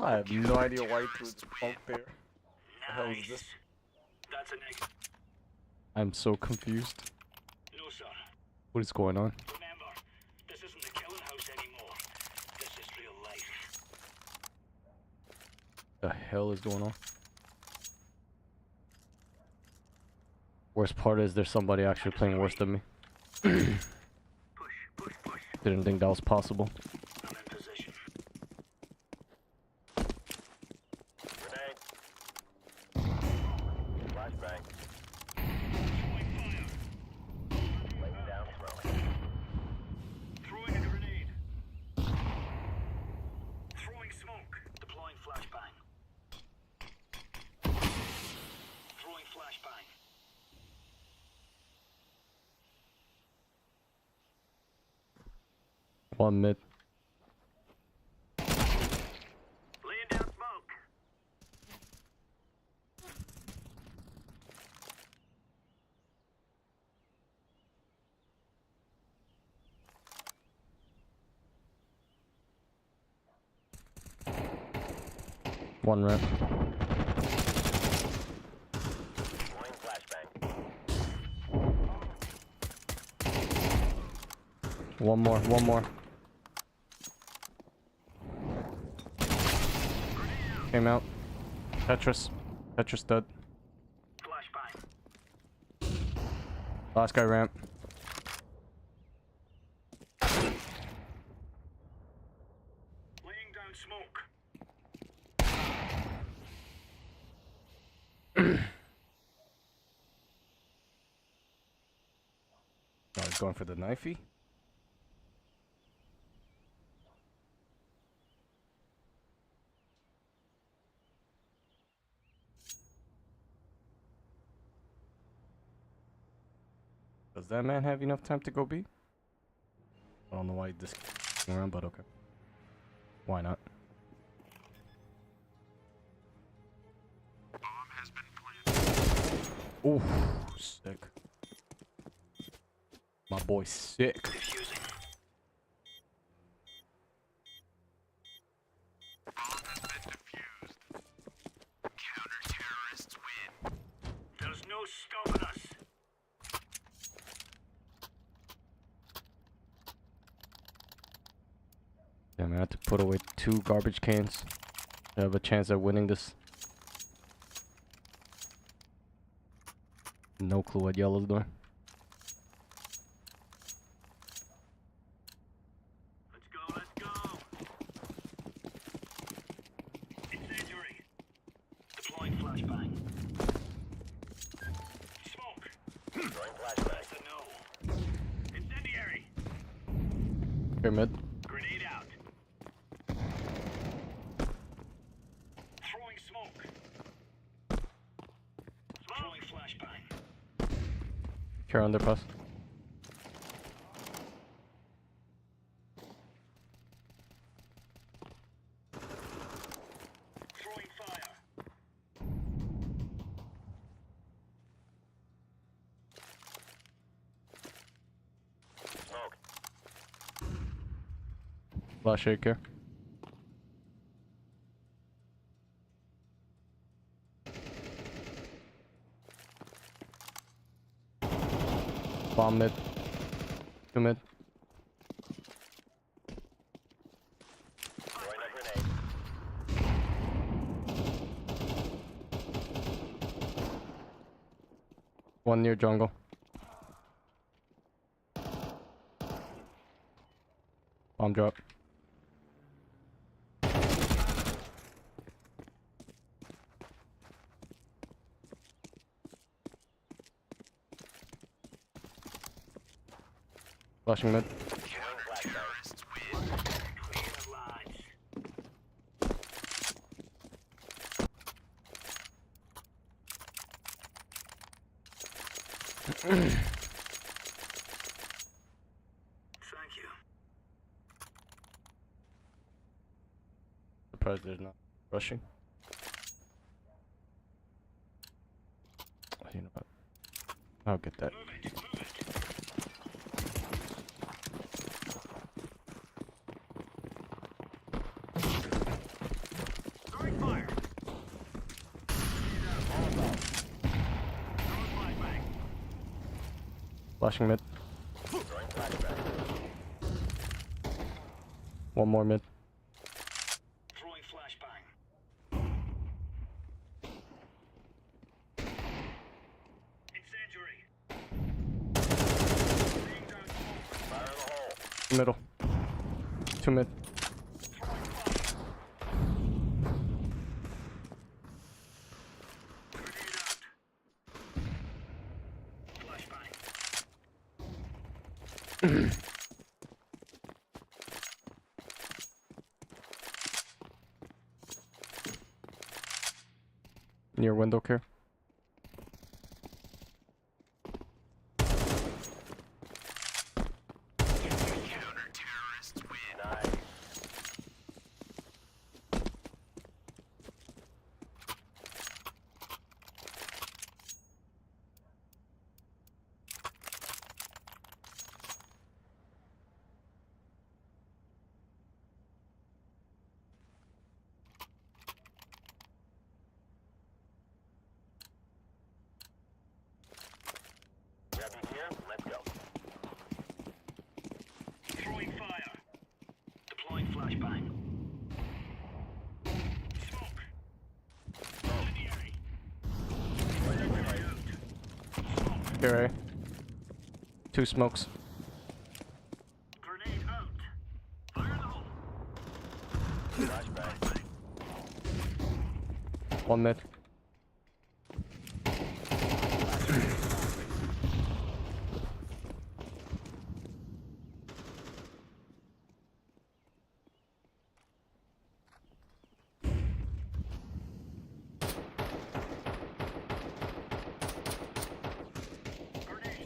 I have no idea why he threw the smoke there. What the hell is this?
That's a negative.
I'm so confused.
No, sir.
What is going on?
Remember, this isn't the killing house anymore. This is real life.
The hell is going on? Worst part is there's somebody actually playing worse than me. Didn't think that was possible.
I'm in position.
Grenade. Flashbang. Laying down smoke.
Throwing a grenade. Throwing smoke. Deploying flashbang. Throwing flashbang.
One mid.
Laying down smoke.
One ramp.
Deploying flashbang.
One more. One more. Came out. Tetris. Tetris dead.
Flashbang.
Last guy ramp.
Laying down smoke.
Oh, he's going for the knifey. Does that man have enough time to go B? I don't know why this around, but okay. Why not?
Bomb has been planted.
Ooh, sick. My boy sick.
Defusing. Bomb has been defused. Counter-terrorists win. There's no stopping us.
Damn, I had to put away 2 garbage cans. I have a chance at winning this. No clue what yellow's doing.
Let's go, let's go. Incendiary. Deploying flashbang. Smoke.
Throwing flashbang.
That's a no. Incendiary.
Pyramid.
Grenade out. Throwing smoke. Throwing flashbang.
Care underpass.
Throwing fire.
Smoke.
Flash shaker. Bomb mid. 2 mid.
Throwing a grenade.
One near jungle. Bomb drop. Flashing mid.
Terrorists win. Clear the lines. Thank you.
Surprised there's not rushing. You know what? I'll get that.
Move it, move it.
Flashing mid.
Throwing flashbang.
One more mid.
Throwing flashbang. Incendiary. Laying down smoke.
Fire in the hole.
Middle. 2 mid.
Throwing fire. Grenade out. Flashbang.
Near window care.
Counter-terrorists win.
Nice. Grab your gear, let's go.
Throwing fire. Deploying flashbang. Smoke. Incendiary. Grenade out. Smoke.
Here, A. 2 smokes.
Grenade out. Fire in the hole.
Flashbang.
1 mid.
Grenade.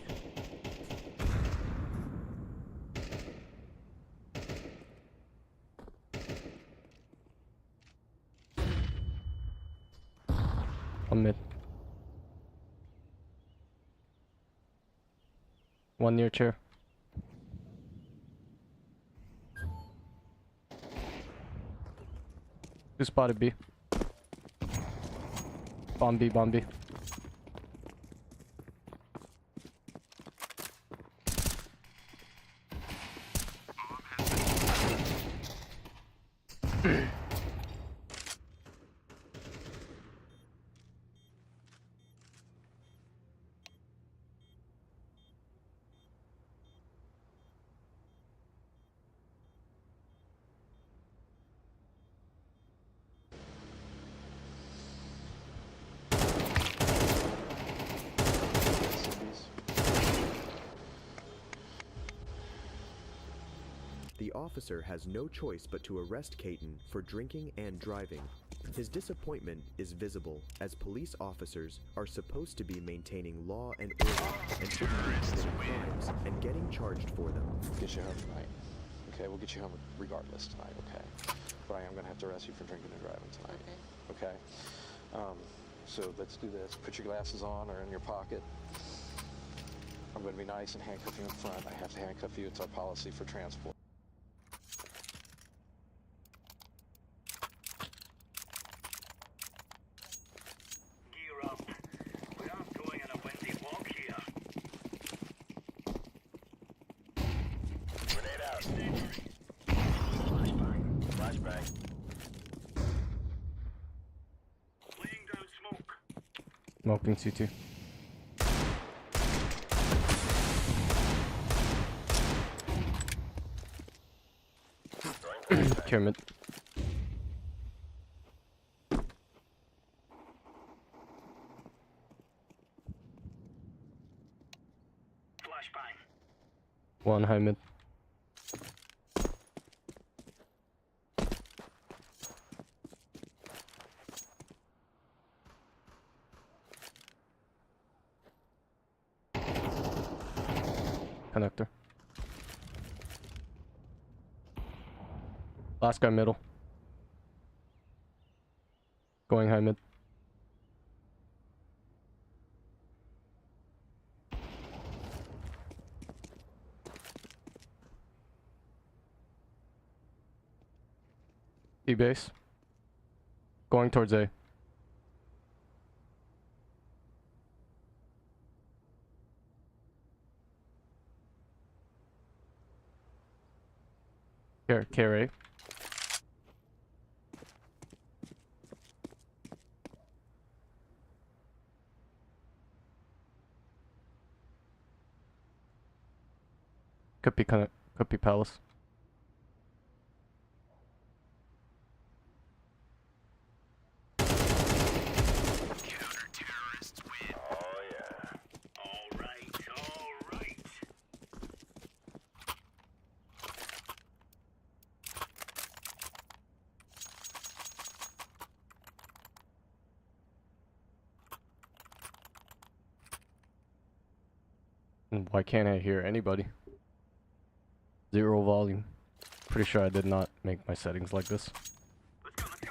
One mid. 1 near chair. Two spotted B. Bomb B, bomb B.
The officer has no choice but to arrest Caton for drinking and driving. His disappointment is visible, as police officers are supposed to be maintaining law and order and shouldn't be committing crimes and getting charged for them.
Get you home tonight. Okay, we'll get you home regardless tonight, okay? But I am gonna have to arrest you for drinking and driving tonight. Okay? So let's do this. Put your glasses on or in your pocket. I'm gonna be nice and handcuff you in front. I have to handcuff you. It's our policy for transport.
Gear up. We aren't going on a windy walk here.
Grenade out.
Incendiary. Flashbang.
Flashbang.
Laying down smoke.
Smoking CT.
Throwing flashbang.
Care mid.
Flashbang.
1 high mid. Connector. Last guy middle. Going high mid. E base. Going towards A. Here, carry. Could be palace.
Counter-terrorists win. Oh yeah. All right, all right.
And why can't I hear anybody? 0 volume. Pretty sure I did not make my settings like this.
Grenade.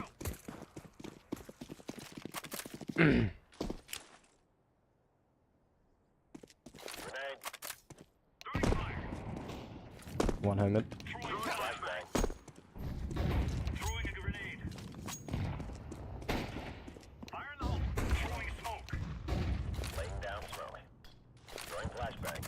Throwing fire.
One-handed.
Throwing flashbang. Throwing a grenade. Fire in the hole. Throwing smoke.
Laying down slowly. Throwing flashbang.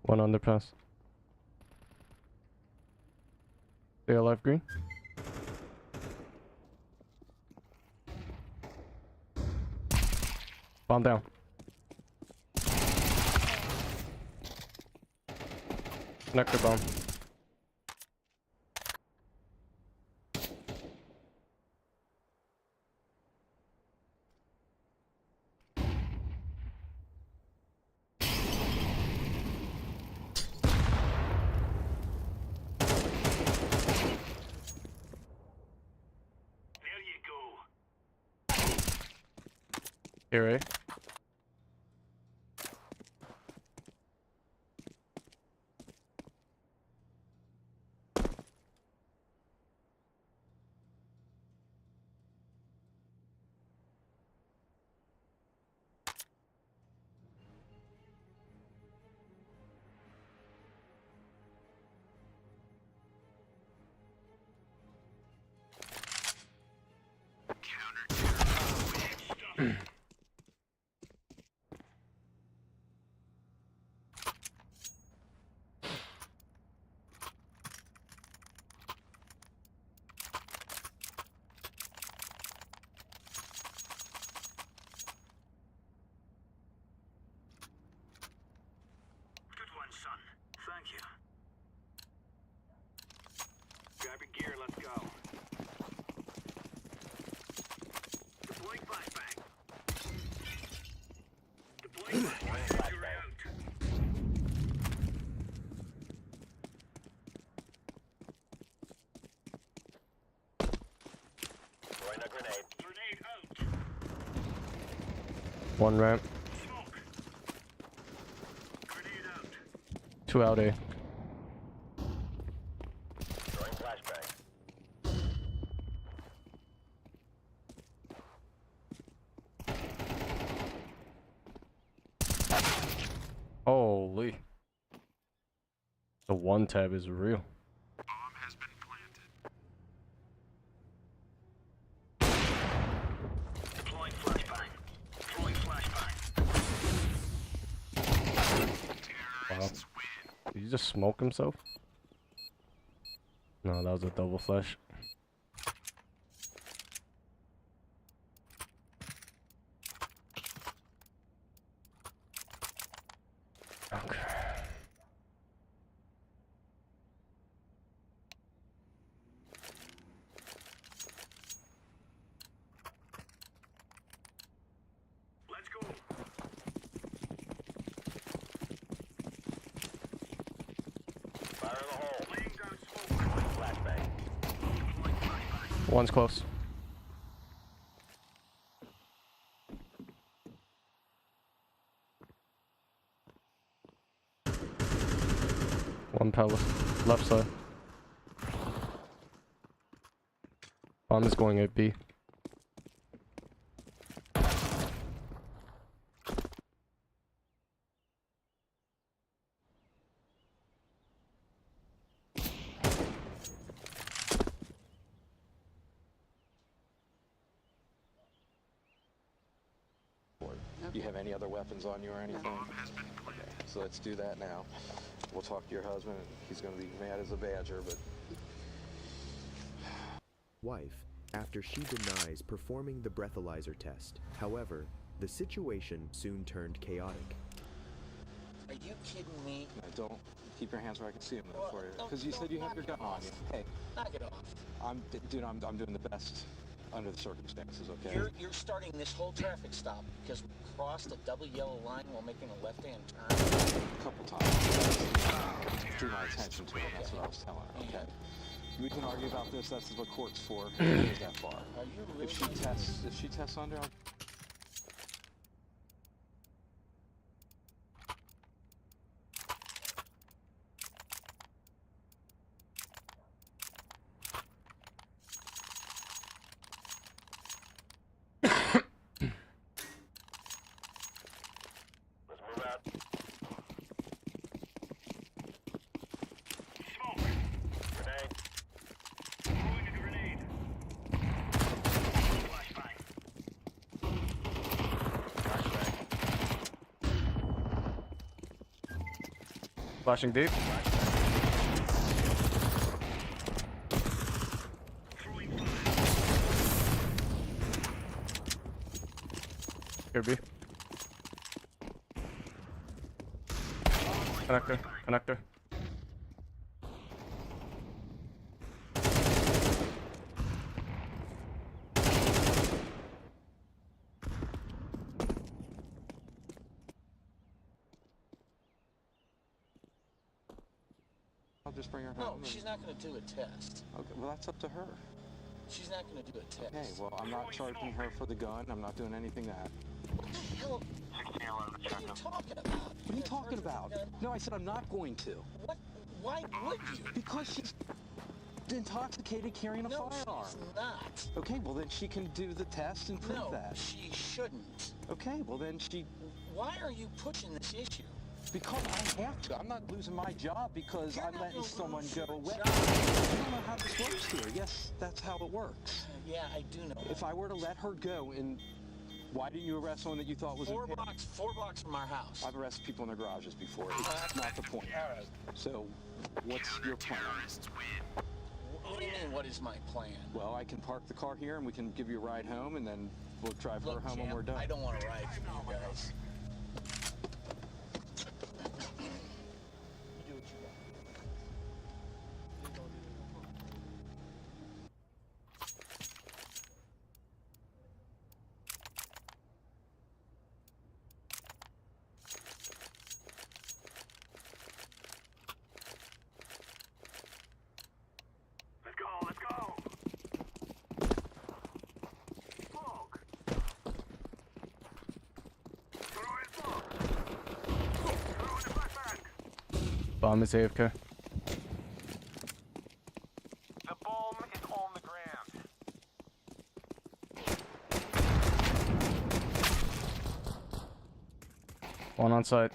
One underpass. Stay alive, green. Bomb down. Connector bomb.
There you go.
Here, eh?
Counter-terrorists win. Good one, son. Thank you. Grab your gear, let's go. Deploying flashbang. Deploying flashbang. You're out.
Throwing a grenade.
Grenade out.
One ramp.
Smoke. Grenade out.
2 out A.
Throwing flashbang.
Holy. The one tab is real.
Bomb has been planted. Deploying flashbang. Throwing flashbang.
Wow.
Terrorists win.
Did he just smoke himself? No, that was a double flash. Okay.
Let's go.
Fire in the hole.
Laying down smoke.
Throwing flashbang.
Deploying flashbang.
One's close. One palace. Left side. Bomb is going at B.
You have any other weapons on you or anything? Okay, so let's do that now. We'll talk to your husband. He's going to be mad as a badger, but...
Wife, after she denies performing the breathalyzer test. However, the situation soon turned chaotic.
Are you kidding me?
No, don't. Keep your hands where I can see them for you. Because you said you have your gun on you. Hey.
Knock it off.
I'm doing the best under the circumstances, okay?
You're starting this whole traffic stop because we crossed a double yellow line while making a left-hand turn.
A couple times. Drew my attention to it. That's what I was telling her, okay? We can argue about this. That's what court's for. It goes that far.
Are you really?
If she tests under, I'll...
Flashing deep. Here B. Connector.
I'll just bring her
No,
home.
she's not going to do a test.
Okay, well, that's up to her.
She's not going to do a test.
Okay, well, I'm not charging her for the gun. I'm not doing anything that.
What the hell? What are you talking about?
What are you talking about? No, I said I'm not going to.
What? Why would you?
Because she's intoxicated carrying a firearm.
She's not.
Okay, well then she can do the test and prove
No,
that.
she shouldn't.
Okay, well then she...
Why are you pushing this issue?
Because I have to. I'm not losing my job because I'm letting someone go away. I
job.
don't know how this works here. Yes, that's how it works.
Yeah, I do know.
If I were to let her go, and why didn't you arrest someone that you thought was
Four blocks from our house.
I've arrested people in their garages before. It's not the point.
All right.
So, what's your plan?
What do you mean, what is my plan?
Well, I can park the car here and we can give you a ride home and then we'll drive her
Look,
home
champ,
when we're done.
I don't want to ride from you guys. You do what you got.
Let's go. Smoke. Throw in smoke. Throw in the flashbang.
Bomb is AFK.
The bomb is on the ground.
One on site.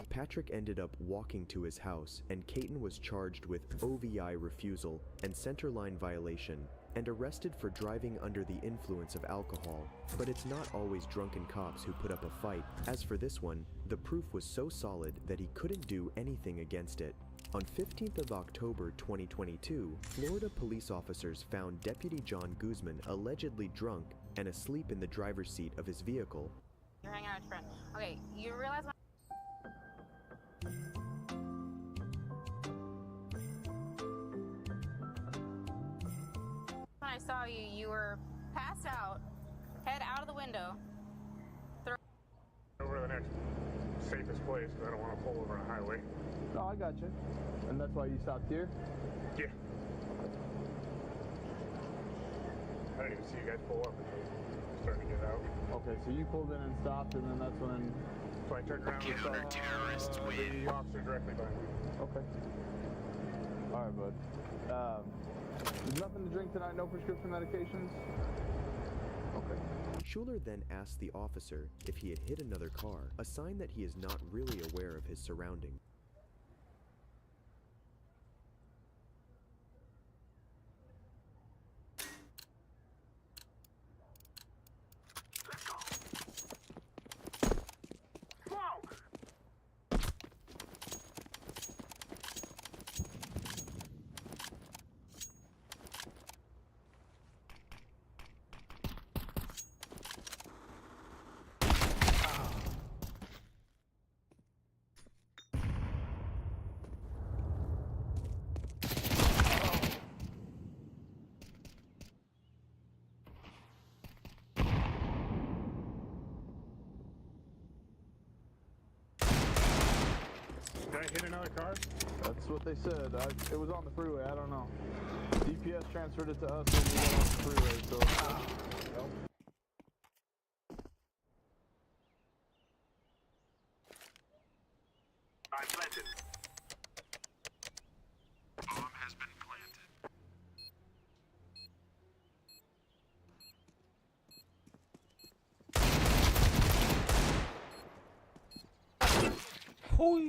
Patrick ended up walking to his house, and Caton was charged with OVI refusal and centerline violation, and arrested for driving under the influence of alcohol. But it's not always drunken cops who put up a fight. As for this one, the proof was so solid that he couldn't do anything against it. On 15th of October 2022, Florida police officers found Deputy John Guzman allegedly drunk and asleep in the driver's seat of his vehicle.
You're hanging out with your friend. Okay, you realize when I saw you, you were passed out, head out of the window.
Over to the next safest place because I don't want to pull over on a highway.
No, I got you. And that's why you stopped here?
Yeah. I didn't even see you guys pull up until you started to get out.
Okay, so you pulled in and stopped, and then that's when.
So I turned around and saw the officer directly behind me.
Okay. All right, bud. There's nothing to drink tonight. No prescription medications. Okay.
Schuler then asks the officer if he had hit another car, a sign that he is not really aware of his surroundings.
Did I hit another car?
That's what they said. It was on the freeway. I don't know. DPS transferred it to us when we went on the freeway, so. Nope.
I'm planted. Bomb has been planted.
Hoi.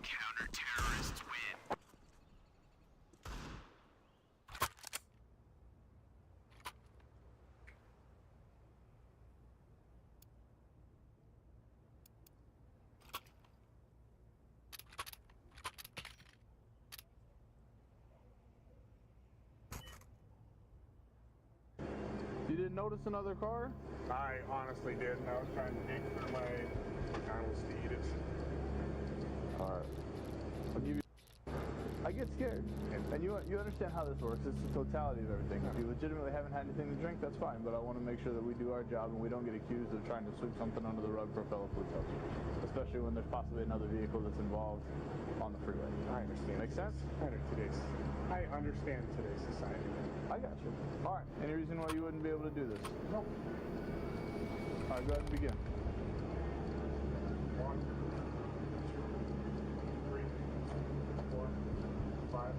Counter-terrorists win.
You didn't notice another car?
I honestly did, and I was trying to dig through my animal steed.
Alright. I'll give you. I get scared. And you understand how this works. It's the totality of everything. If you legitimately haven't had anything to drink, that's fine. But I want to make sure that we do our job and we don't get accused of trying to sweep something under the rug for a fellow police officer. Especially when there's possibly another vehicle that's involved on the freeway.
I understand.
Make sense?
I understand today's society.
I got you. Alright. Any reason why you wouldn't be able to do this?
Nope.
Alright, go ahead and begin.
1, 2, 3, 4, 5.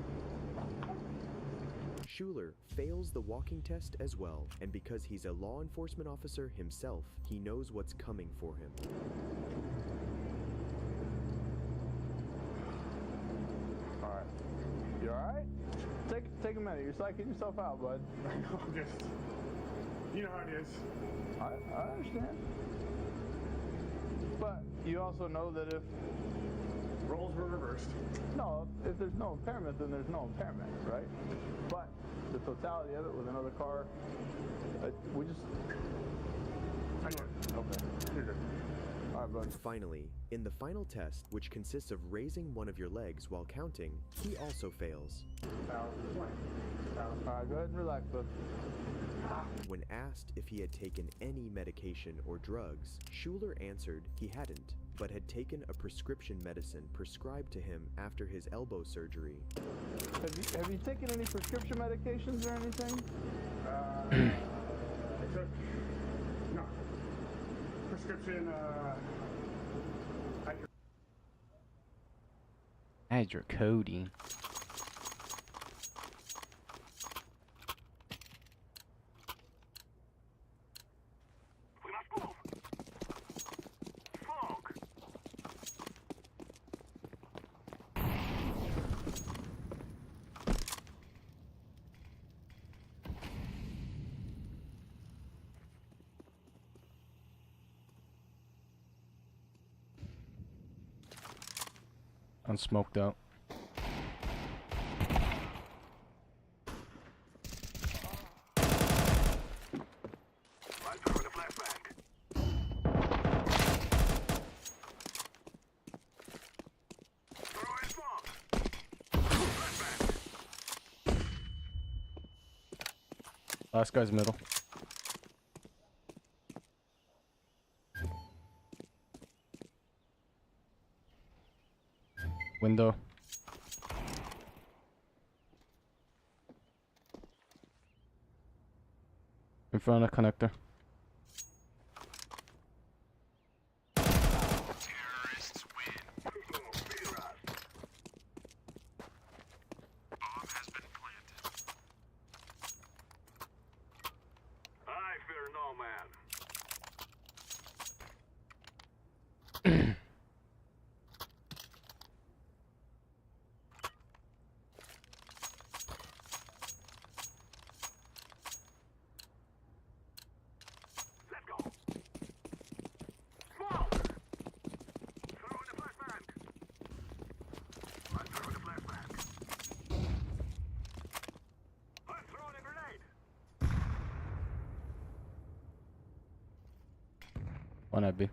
Schuler fails the walking test as well, and because he's a law enforcement officer himself, he knows what's coming for him.
Alright. You alright? Take a minute. You're psyching yourself out, bud.
I'm just... You know how it is.
I understand. But you also know that if...
Roles were reversed.
No, if there's no impairment, then there's no impairment, right? But the totality of it with another car, we just...
I know.
Okay.
You're good.
Alright, bud.
Finally, in the final test, which consists of raising one of your legs while counting, he also fails.
Alright, go ahead and relax, bud.
When asked if he had taken any medication or drugs, Schuler answered he hadn't, but had taken a prescription medicine prescribed to him after his elbow surgery.
Have you taken any prescription medications or anything?
I took... No. Prescription,
Hydrocodone.
We must move. Fog.
Unsmoked out.
I'm throwing a flashbang. Throwing smoke. Flashbang.
Last guy's middle. Window. In front of the connector.
Terrorists win. Bomb has been planted. I fear no man. Let's go. Smoke! Throw in the flashbang. I'm throwing the flashbang. I'm throwing a grenade.
One at B.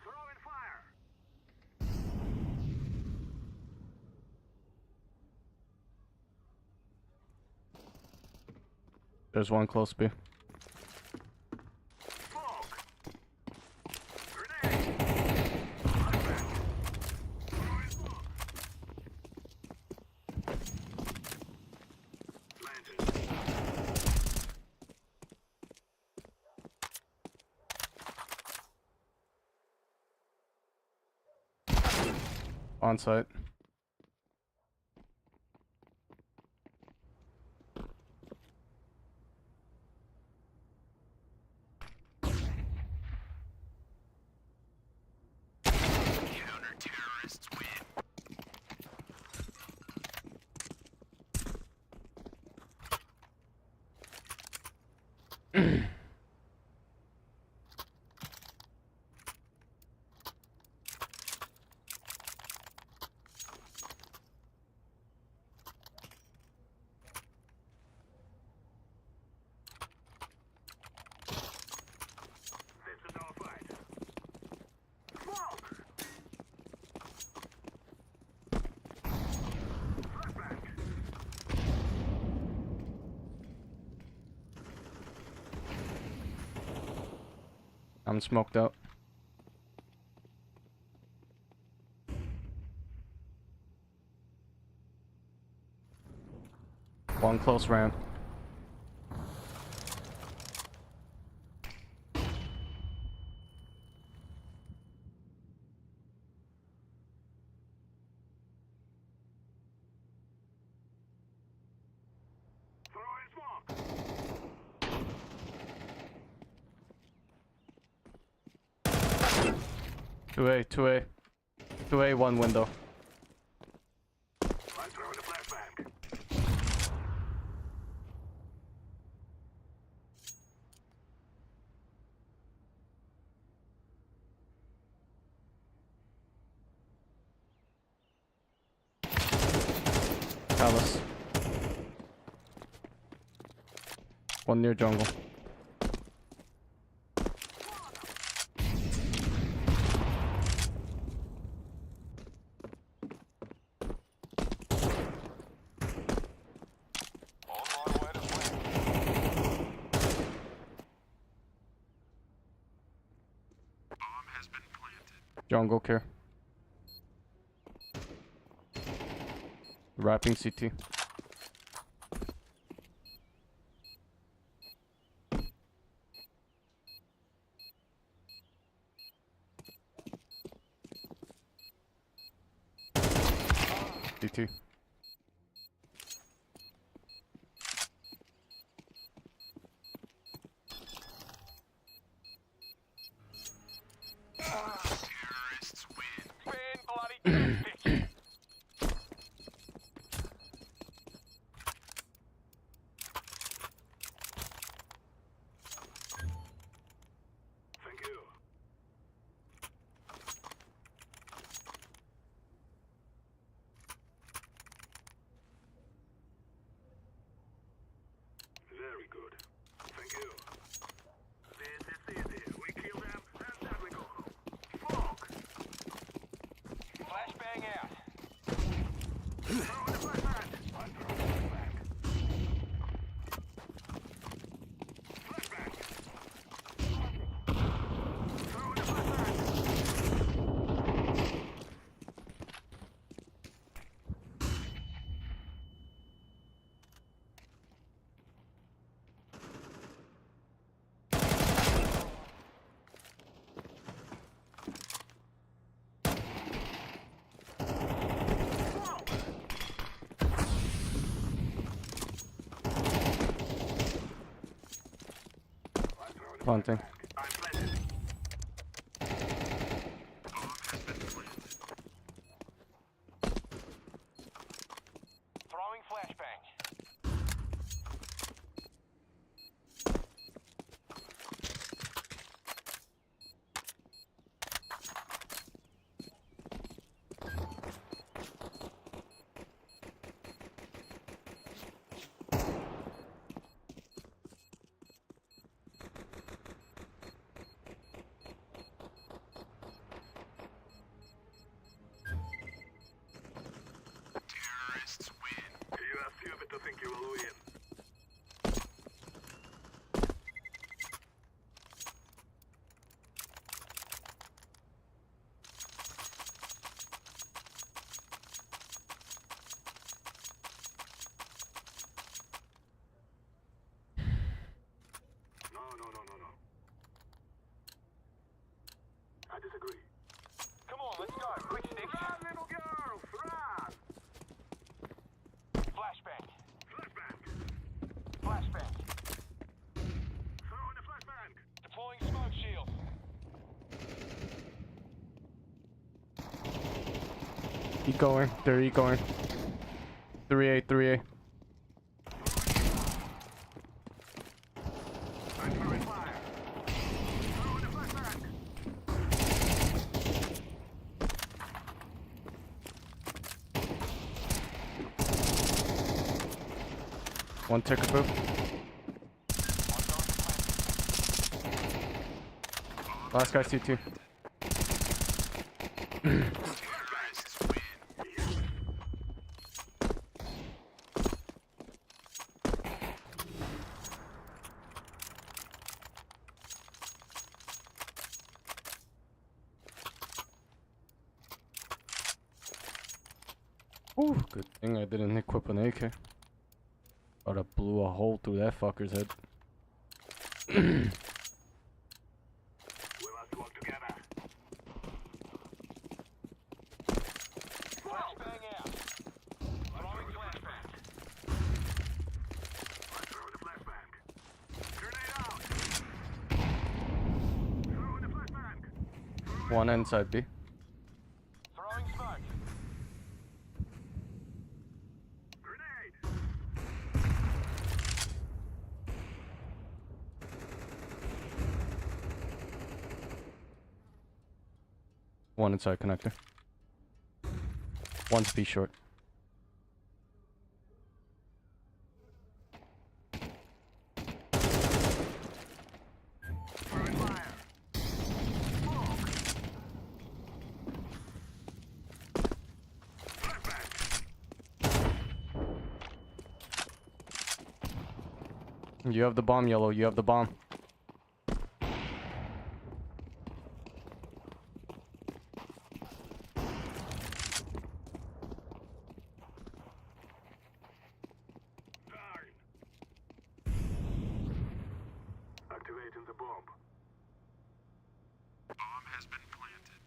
Throwing fire.
There's one close B.
Smoke. Grenade. Flashbang. Throwing smoke. Planted.
On site.
Counter-terrorists win. This is our fight. Smoke! Flashbang!
I'm smoked out. One close round.
Throwing smoke!
2A, 2A. 2A, one window.
I'm throwing a flashbang.
Palace. One near jungle.
Bomb has been planted.
Jungle care. Wrapping CT. CT.
Terrorists win. Win, bloody tasty. Thank you.
Planting.
Throwing flashbang. Terrorists win. You are stupid to think you will win. No. I disagree. Come on, let's go. Quick sticks. Run, little girl, run! Flashbang. Flashbang. Throwing a flashbang. Deploying smoke shield.
Ecoing. They're ecoing. 3A, 3A. One ticker boop. Last guy CT. Ooh, good thing I didn't equip an AK. Or I blew a hole through that fucker's head.
We must work together. Flashbang out. Throwing flashbang. I'm throwing a flashbang. Grenade out. Throwing a flashbang.
One inside B.
Throwing smoke.
One inside connector. One's B short. You have the bomb, Yellow. You have the bomb.
Activating the bomb. Bomb has been planted.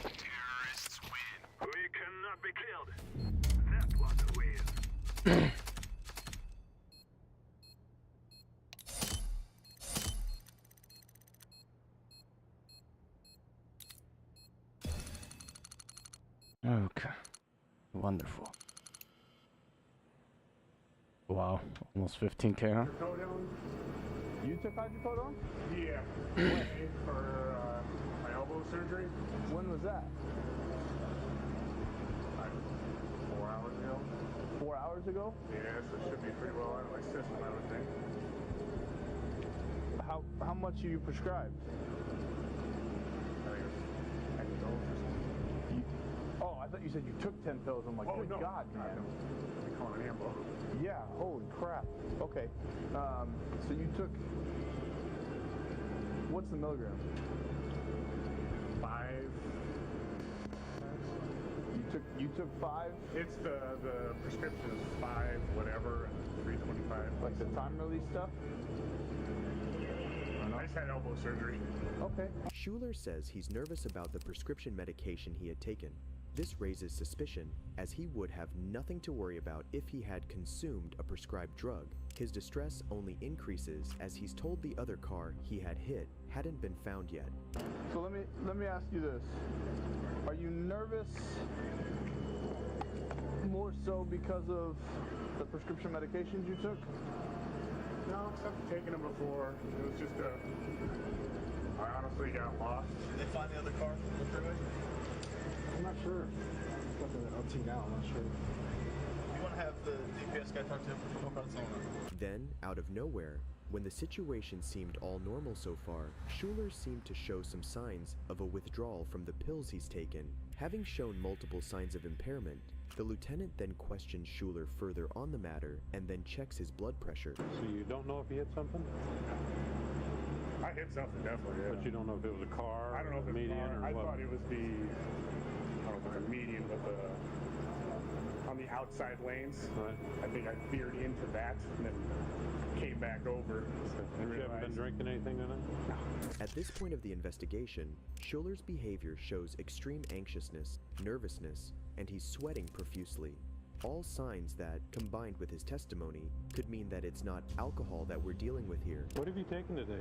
Terrorists win. We cannot be killed. That was a win.
Okay. Wonderful. Wow. Almost 15K, huh?
You took hydrocodone?
Yeah. When? For my elbow surgery.
When was that?
Like 4 hours ago.
4 hours ago?
Yeah, so it should be pretty well out of my system, I would think.
How much are you prescribed?
I think it's 10 pills or something.
Oh, I thought you said you took 10 pills. I'm like, good
no.
God, man.
They call it an ambo.
Yeah, holy crap. Okay. So you took... What's the milligrams?
5.
You took 5?
It's the prescription is 5 whatever and 325.
Like the time release stuff?
I just had elbow surgery.
Okay.
Schuler says he's nervous about the prescription medication he had taken, This raises suspicion, as he would have nothing to worry about if he had consumed a prescribed drug. His distress only increases as he's told the other car he had hit hadn't been found yet.
So let me ask you this. Are you nervous more so because of the prescription medications you took?
No, I've taken them before. It was just I honestly got lost.
Did they find the other car on the freeway?
I'm not sure. I'll see now, I'm not sure.
You want to have the DPS guy talk to him? No problem.
Then, out of nowhere, when the situation seemed all normal so far, Schuler seemed to show some signs of a withdrawal from the pills he's taken. Having shown multiple signs of impairment, the lieutenant then questions Schuler further on the matter and then checks his blood pressure.
So you don't know if he hit something?
I hit something, definitely, yeah.
But you don't know if it was a car,
I don't know if it was
median,
a car.
or
I
what?
thought it was I don't know if it's a median, but on the outside lanes.
Right.
I think I veered into that and then came back over. And
You haven't been drinking anything tonight?
No.
At this point of the investigation, Schuler's behavior shows extreme anxiousness, nervousness, and he's sweating profusely. All signs that, combined with his testimony, could mean that it's not alcohol that we're dealing with here.
What have you taken today?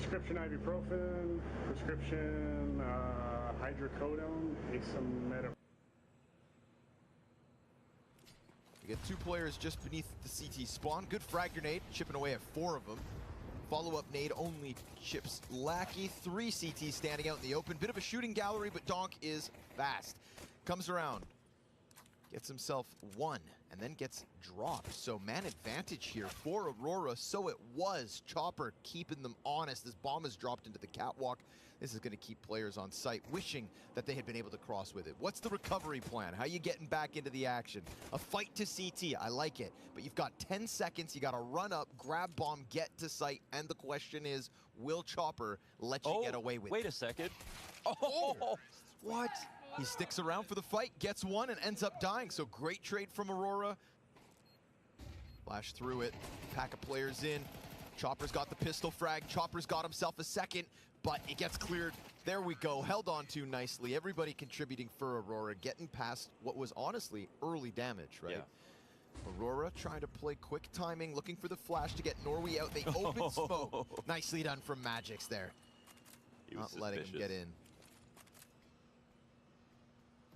prescription ibuprofen, prescription hydrocodone, acetaminophen.
We get 2 players just beneath the CT spawn. Good frag grenade, chipping away at 4 of them. Follow-up nade only chips Lackey. 3 CT standing out in the open. Bit of a shooting gallery, but Donk is fast. Comes around, gets himself 1, and then gets dropped. So man advantage here for Aurora. So it was. Chopper keeping them honest as bomb is dropped into the catwalk. This is going to keep players on site, wishing that they had been able to cross with it. What's the recovery plan? How you getting back into the action? A fight to CT, I like it. But you've got 10 seconds, you got to run up, grab bomb, get to site, and the question is, will Chopper let you get away with it?
Wait a second.
Oh, what? He sticks around for the fight, gets 1, and ends up dying. So great trade from Aurora. Flash through it, pack of players in. Chopper's got the pistol frag. Chopper's got himself a second, but it gets cleared. There we go, held on to nicely. Everybody contributing for Aurora, getting past what was honestly early damage, right? Yeah. Aurora trying to play quick timing, looking for the flash to get Norway out. They open smoke. Nicely done from Magix there. Not letting him get in.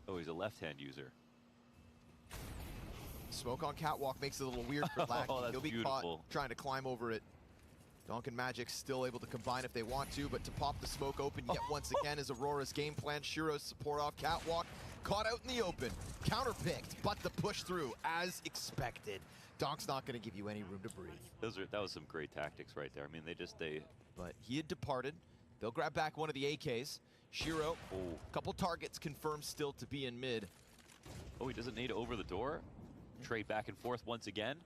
Oh, he's a left-hand user.
Smoke on catwalk makes it a little weird for Lackey. He'll be caught trying to climb over it. Donk and Magix still able to combine if they want to, but to pop the smoke open yet once again is Aurora's game plan. Shiro's support off catwalk, caught out in the open, counter-picked, but the push through as expected. Donk's not going to give you any room to breathe.
That was some great tactics right there. I mean,
But he had departed. They'll grab back one of the AKs. Shiro, couple targets confirmed still to be in mid.
Oh, he doesn't need over the door. Trade back and forth once again.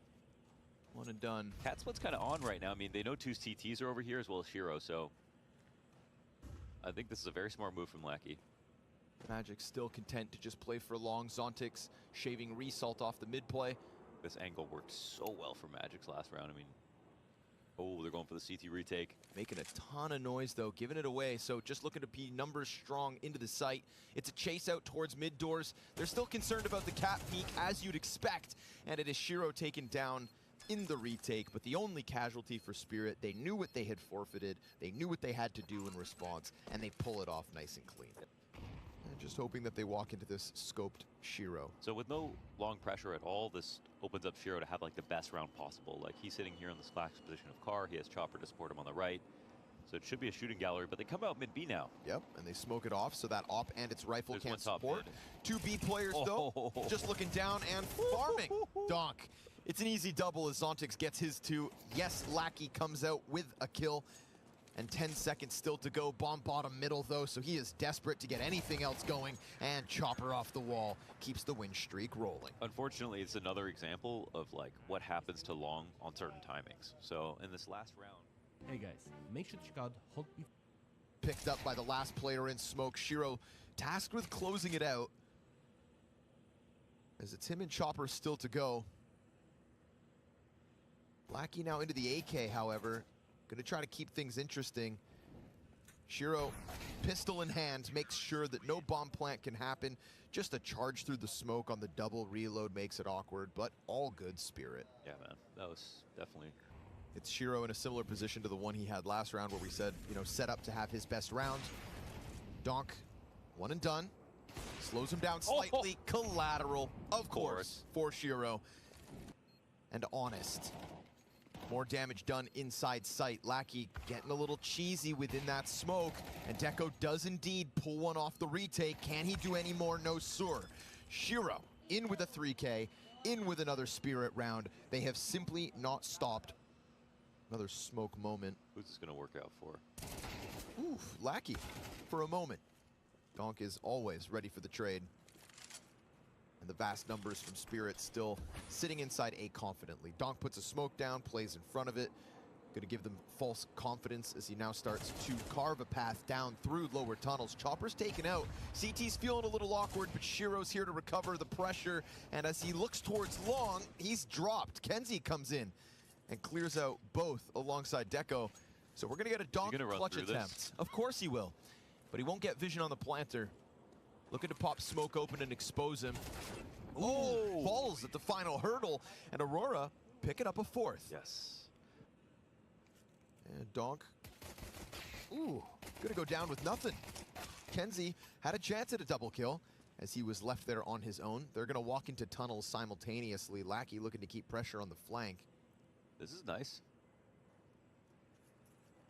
1 and done.
Catswood's kind of on right now. I mean, they know 2 CTs are over here as well as Shiro, so I think this is a very smart move from Lackey.
Magix still content to just play for long. Zontix shaving Resalt off the mid play.
This angle worked so well for Magix last round. I mean, oh, they're going for the CT retake.
Making a ton of noise, though, giving it away. So just looking to be numbers strong into the site. It's a chase out towards mid doors. They're still concerned about the cat peak, as you'd expect. And it is Shiro taken down in the retake, but the only casualty for Spirit. They knew what they had forfeited. They knew what they had to do in response, and they pull it off nice and clean. And just hoping that they walk into this scoped Shiro.
So with no long pressure at all, this opens up Shiro to have like the best round possible. Like he's sitting here in the slack position of Car. He has Chopper to support him on the right. So it should be a shooting gallery, but they come out mid B now.
Yep, and they smoke it off so that op and its rifle can't support. 2 B players though, just looking down and farming. Donk. It's an easy double as Zontix gets his 2. Yes, Lackey comes out with a kill. And 10 seconds still to go. Bomb bottom middle though, so he is desperate to get anything else going. And Chopper off the wall keeps the win streak rolling.
Unfortunately, it's another example of like what happens to long on certain timings. So in this last round.
Hey guys, make sure to check out Hot.
Picked up by the last player in smoke. Shiro tasked with closing it out. As it's him and Chopper still to go. Lackey now into the AK, however. Gonna try to keep things interesting. Shiro, pistol in hand, makes sure that no bomb plant can happen. Just a charge through the smoke on the double reload makes it awkward, but all good Spirit.
Yeah, man, that was definitely...
It's Shiro in a similar position to the one he had last round where we said, you know, set up to have his best round. Donk, 1 and done. Slows him down slightly. Collateral, of course, for Shiro. And honest. More damage done inside sight. Lackey getting a little cheesy within that smoke. And Deco does indeed pull one off the retake. Can he do any more? No, sir. Shiro in with a 3K, in with another Spirit round. They have simply not stopped. Another smoke moment.
Who's this going to work out for?
Oof, Lackey for a moment. Donk is always ready for the trade. And the vast numbers from Spirit still sitting inside A confidently. Donk puts a smoke down, plays in front of it. Going to give them false confidence as he now starts to carve a path down through lower tunnels. Chopper's taken out. CT's feeling a little awkward, but Shiro's here to recover the pressure. And as he looks towards long, he's dropped. Kenzie comes in and clears out both alongside Deco. So we're going to get a Donk clutch attempt. Of course he will. But he won't get vision on the planter. Looking to pop smoke open and expose him. Oh, falls at the final hurdle. And Aurora picking up a 4th.
Yes.
And Donk gonna go down with nothing. Kenzie had a chance at a double kill as he was left there on his own. They're gonna walk into tunnels simultaneously. Lackey looking to keep pressure on the flank.
This is nice.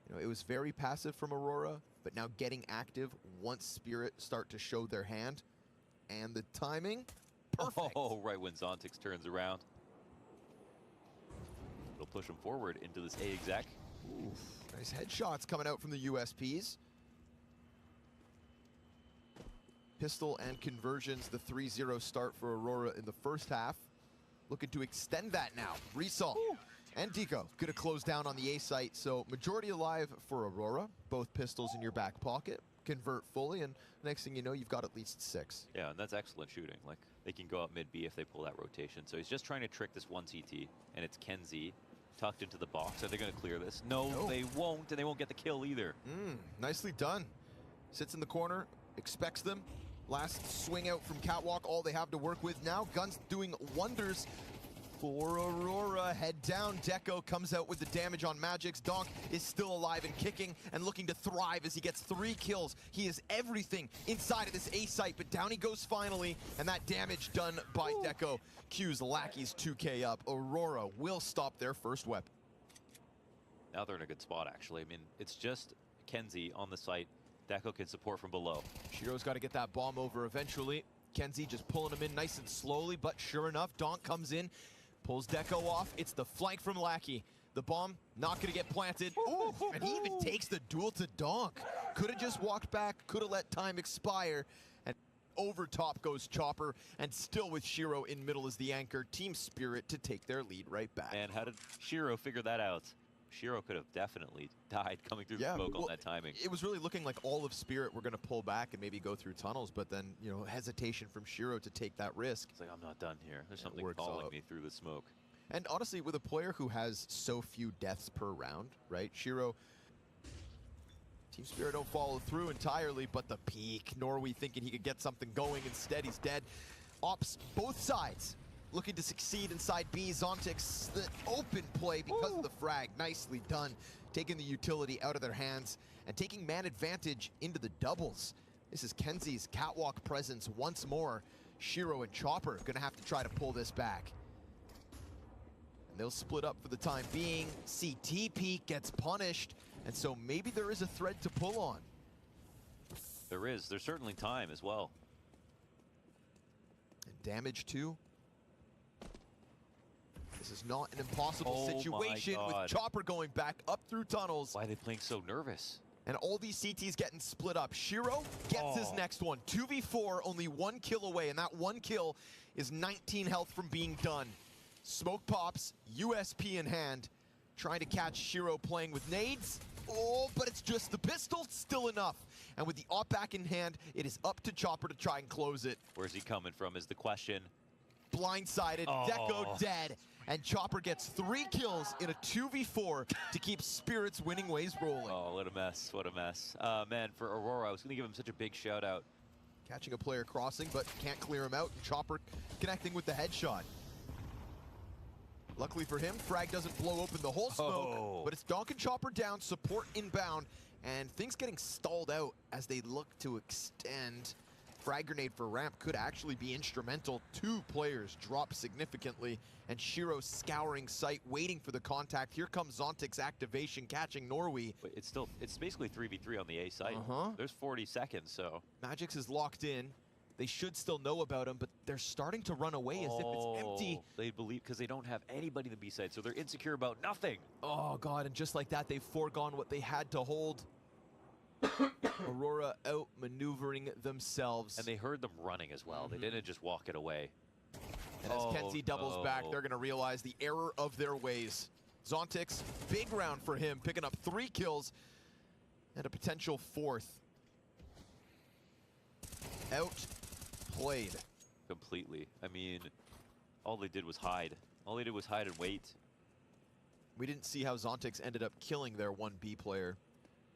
You know, it was very passive from Aurora, but now getting active once Spirit start to show their hand. And the timing, perfect.
Oh, right when Zontix turns around. It'll push him forward into this A exec.
Oof, nice headshots coming out from the USPs. Pistol and conversions, the 3-0 start for Aurora in the first half. Looking to extend that now. Resol and Deco gonna close down on the A site, so majority alive for Aurora. Both pistols in your back pocket. Convert fully, and next thing you know, you've got at least 6.
Yeah, and that's excellent shooting. Like, they can go up mid B if they pull that rotation. So he's just trying to trick this one CT, and it's Kenzie tucked into the box. Are they going to clear this? No, they won't, and they won't get the kill either.
Nicely done. Sits in the corner, expects them. Last swing out from Catwalk, all they have to work with now. Guns doing wonders for Aurora. Head down, Deco comes out with the damage on Magix. Donk is still alive and kicking and looking to thrive as he gets 3 kills. He is everything inside of this A site, but down he goes finally, and that damage done by Deco cues Lackey's 2K up. Aurora will stop their first weapon.
Now they're in a good spot, actually. I mean, it's just Kenzie on the site. Deco can support from below.
Shiro's got to get that bomb over eventually. Kenzie just pulling him in nice and slowly, but sure enough, Donk comes in, pulls Deco off. It's the flank from Lackey. The bomb not going to get planted. Ooh, and he even takes the duel to Donk. Could have just walked back, could have let time expire. And over top goes Chopper, and still with Shiro in middle as the anchor. Team Spirit to take their lead right back.
And how did Shiro figure that out? Shiro could have definitely died coming through the smoke on that timing.
It was really looking like all of Spirit were going to pull back and maybe go through tunnels, but then, you know, hesitation from Shiro to take that risk.
It's like, I'm not done here. There's something calling me through the smoke.
And honestly, with a player who has so few deaths per round, right? Shiro, Team Spirit don't follow through entirely, but the peak. Norway thinking he could get something going. Instead, he's dead. Ops, both sides looking to succeed inside B. Zontix, the open play because of the frag. Nicely done. Taking the utility out of their hands and taking man advantage into the doubles. This is Kenzie's catwalk presence once more. Shiro and Chopper gonna have to try to pull this back. And they'll split up for the time being. CT peak gets punished, and so maybe there is a thread to pull on.
There is. There's certainly time as well.
And damage too. This is not an impossible situation with Chopper going back up through tunnels.
Why are they playing so nervous?
And all these CTs getting split up. Shiro gets his next one. 2v4, only 1 kill away, and that 1 kill is 19 health from being done. Smoke pops, USP in hand, trying to catch Shiro playing with nades. Oh, but it's just the pistol, still enough. And with the op back in hand, it is up to Chopper to try and close it.
Where's he coming from is the question.
Blindsided, Deco dead, and Chopper gets 3 kills in a 2v4 to keep Spirit's winning ways rolling.
Oh, what a mess, what a mess. Man, for Aurora, I was gonna give him such a big shout out.
Catching a player crossing, but can't clear him out, and Chopper connecting with the headshot. Luckily for him, frag doesn't blow open the whole smoke, but it's Donk and Chopper down, support inbound, and things getting stalled out as they look to extend. Frag grenade for ramp could actually be instrumental. 2 players drop significantly, and Shiro scouring site, waiting for the contact. Here comes Zontix activation, catching Norway.
But it's basically 3v3 on the A site. There's 40 seconds, so.
Magix is locked in. They should still know about him, but they're starting to run away as if it's empty.
They believe, because they don't have anybody in the B side, so they're insecure about nothing.
Oh God, and just like that, they've foregone what they had to hold. Aurora outmaneuvering themselves.
And they heard them running as well. They didn't just walk it away.
And as Kenzie doubles back, they're going to realize the error of their ways. Zontix, big round for him, picking up 3 kills and a potential 4th. Outplayed.
Completely. I mean, all they did was hide. All they did was hide and wait.
We didn't see how Zontix ended up killing their 1B player,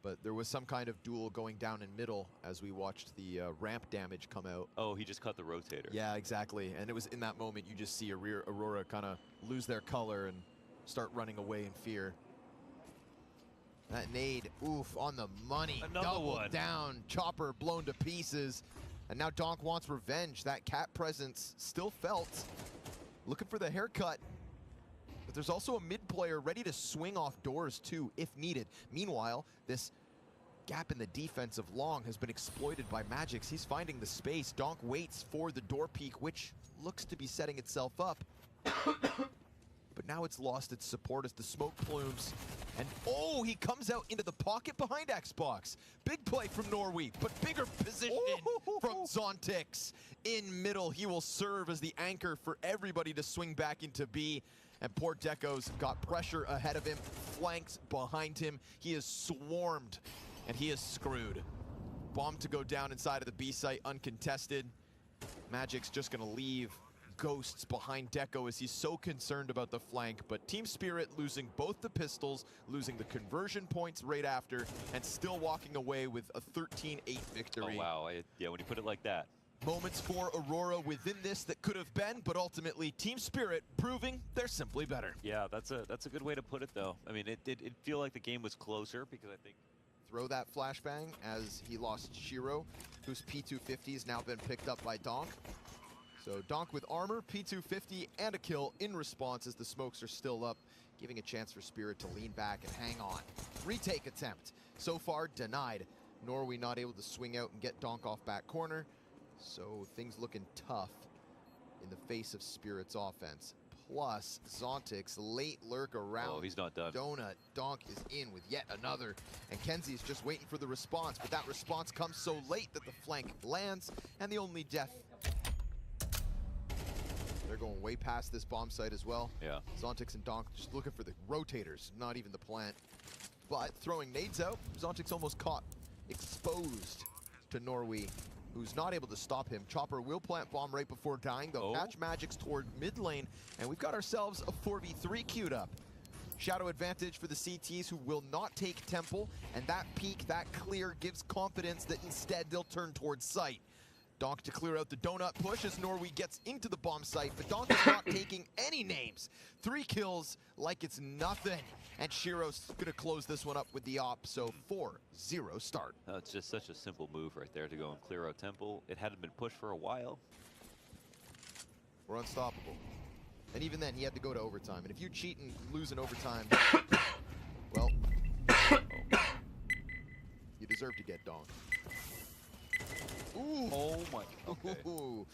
but there was some kind of duel going down in middle as we watched the ramp damage come out.
Oh, he just cut the rotator.
Yeah, exactly. And it was in that moment you just see Aurora kind of lose their color and start running away in fear. That nade, oof, on the money.
Another
Double
one.
down, Chopper blown to pieces. And now Donk wants revenge. That cat presence still felt. Looking for the haircut. But there's also a mid player ready to swing off doors too, if needed. Meanwhile, this gap in the defense of Long has been exploited by Magix. He's finding the space. Donk waits for the door peek, which looks to be setting itself up. But now it's lost its support as the smoke plumes. And oh, he comes out into the pocket behind Xbox. Big play from Norway, but bigger position from Zontix. In middle, he will serve as the anchor for everybody to swing back into B. And poor Deco's got pressure ahead of him, flanks behind him. He is swarmed, and he is screwed. Bomb to go down inside of the B site, uncontested. Magic's just gonna leave ghosts behind Deco as he's so concerned about the flank, but Team Spirit losing both the pistols, losing the conversion points right after, and still walking away with a 13-8 victory.
Oh, wow. Yeah, when you put it like that.
Moments for Aurora within this that could have been, but ultimately Team Spirit proving they're simply better.
Yeah, that's a good way to put it, though. I mean, it feel like the game was closer because I think...
Throw that flashbang as he lost Shiro, whose P250 has now been picked up by Donk. So Donk with armor, P250, and a kill in response as the smokes are still up, giving a chance for Spirit to lean back and hang on. Retake attempt, so far denied. Norway not able to swing out and get Donk off back corner, so things looking tough in the face of Spirit's offense. Plus, Zontix late lurk around.
Oh, he's not done.
Donut. Donk is in with yet another, and Kenzie's just waiting for the response, but that response comes so late that the flank lands, and the only death. They're going way past this bomb site as well.
Yeah.
Zontix and Donk just looking for the rotators, not even the plant. But throwing nades out, Zontix almost caught, exposed to Norway, who's not able to stop him. Chopper will plant bomb right before dying, though. Catch Magix toward mid lane, and we've got ourselves a 4v3 queued up. Shadow advantage for the CTs, who will not take Temple, and that peek, that clear, gives confidence that instead they'll turn towards site. Donk to clear out the donut push as Norway gets into the bomb site, but Donk is not taking any names. 3 kills like it's nothing. And Shiro's gonna close this one up with the op, so 4-0 start.
It's just such a simple move right there to go and clear out Temple. It hadn't been pushed for a while.
We're unstoppable. And even then, he had to go to overtime. And if you cheat and lose in overtime, well, you deserve to get Donk. Ooh.
Oh my, okay.
Ooh.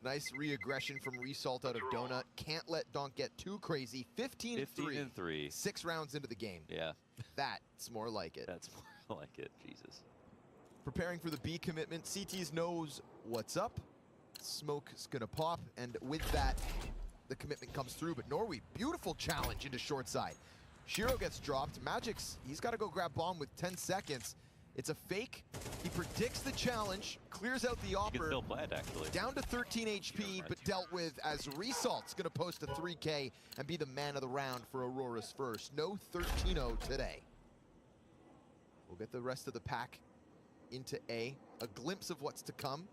Nice re-aggression from Resalt out of Donut. Can't let Donk get too crazy. 15-3. 6 rounds into the game.
Yeah.
That's more like it.
That's more like it, Jesus.
Preparing for the B commitment. CTs knows what's up. Smoke is gonna pop, and with that, the commitment comes through. But Norway, beautiful challenge into short side. Shiro gets dropped. Magix, he's gotta go grab bomb with 10 seconds. It's a fake. He predicts the challenge, clears out the offer.
He can still plant, actually.
Down to 13 HP, but dealt with as Resalt's gonna post a 3K and be the man of the round for Aurora's first. No 13-0 today. We'll get the rest of the pack into A. A glimpse of what's to come.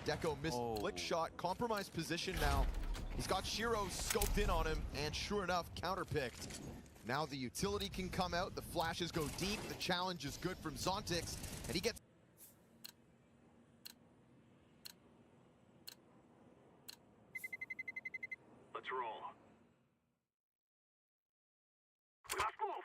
Deco missed flick shot, compromised position now. He's got Shiro scoped in on him, and sure enough, counterpicked. Now the utility can come out, the flashes go deep, the challenge is good from Zontix, and he gets...
Let's roll. Let's move.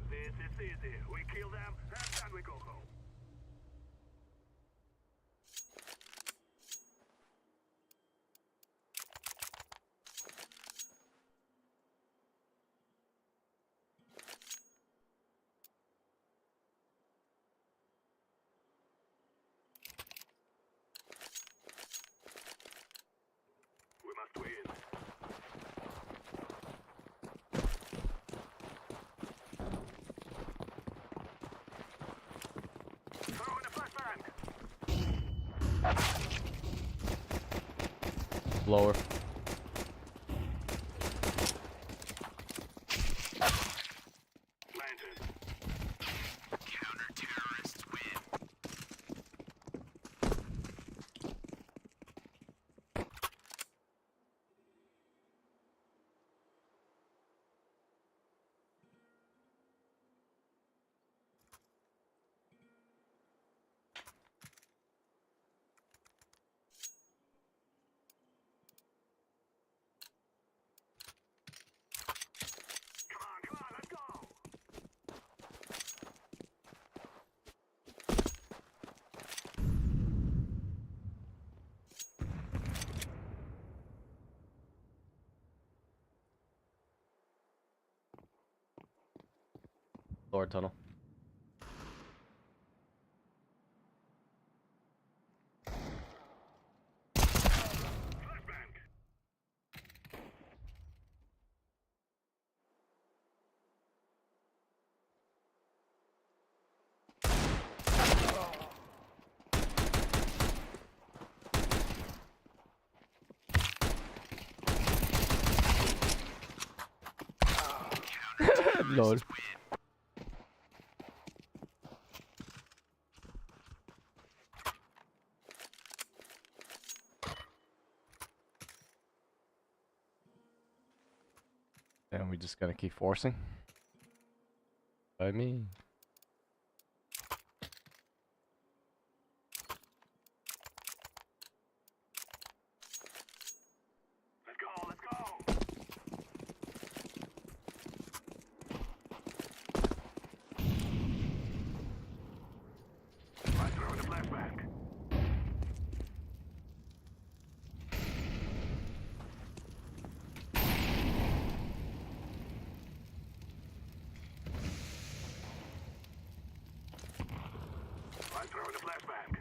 This is easy. We kill them, and then we go home.
Lower.
Counter-terrorists win.
Lower tunnel. Lol. And we just gotta keep forcing. By me.
Let's go, let's go. Right through the flashbang. Right through the flashbang.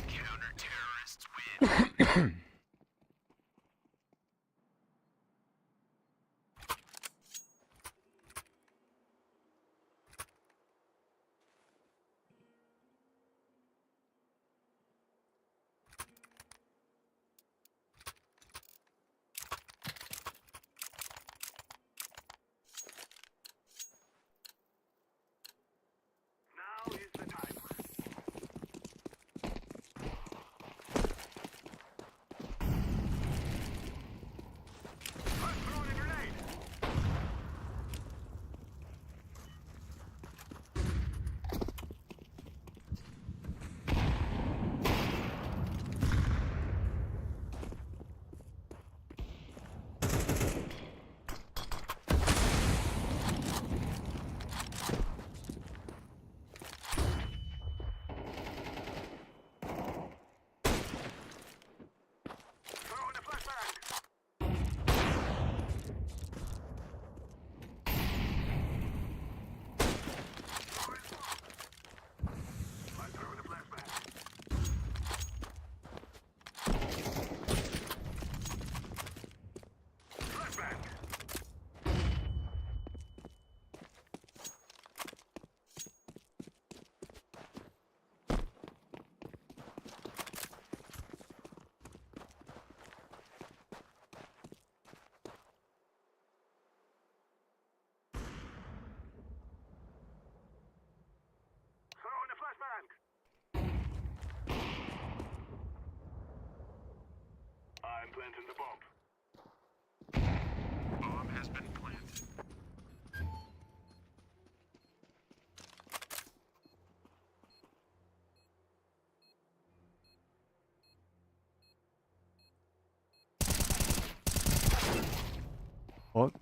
Counter-terrorists win. Now is the time.
Fuck.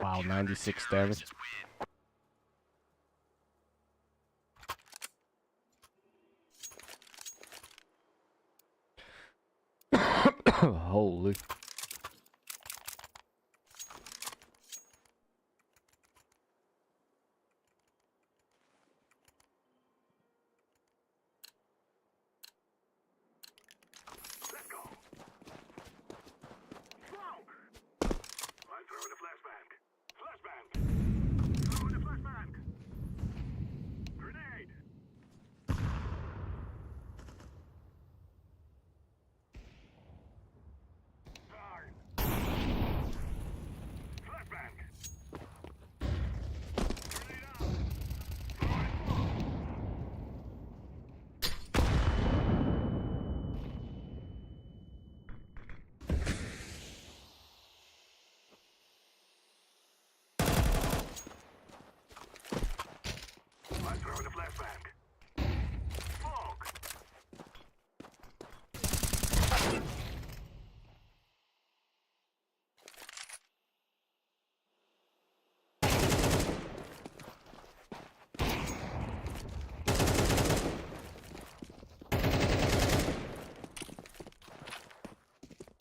Wow, 96 damage. Holy.
Let's go. Smoke. I'm throwing a flashbang. Flashbang. Throwing a flashbang. Grenade. Flashbang. Grenade out. Throwing smoke. I'm throwing a flashbang. Smoke.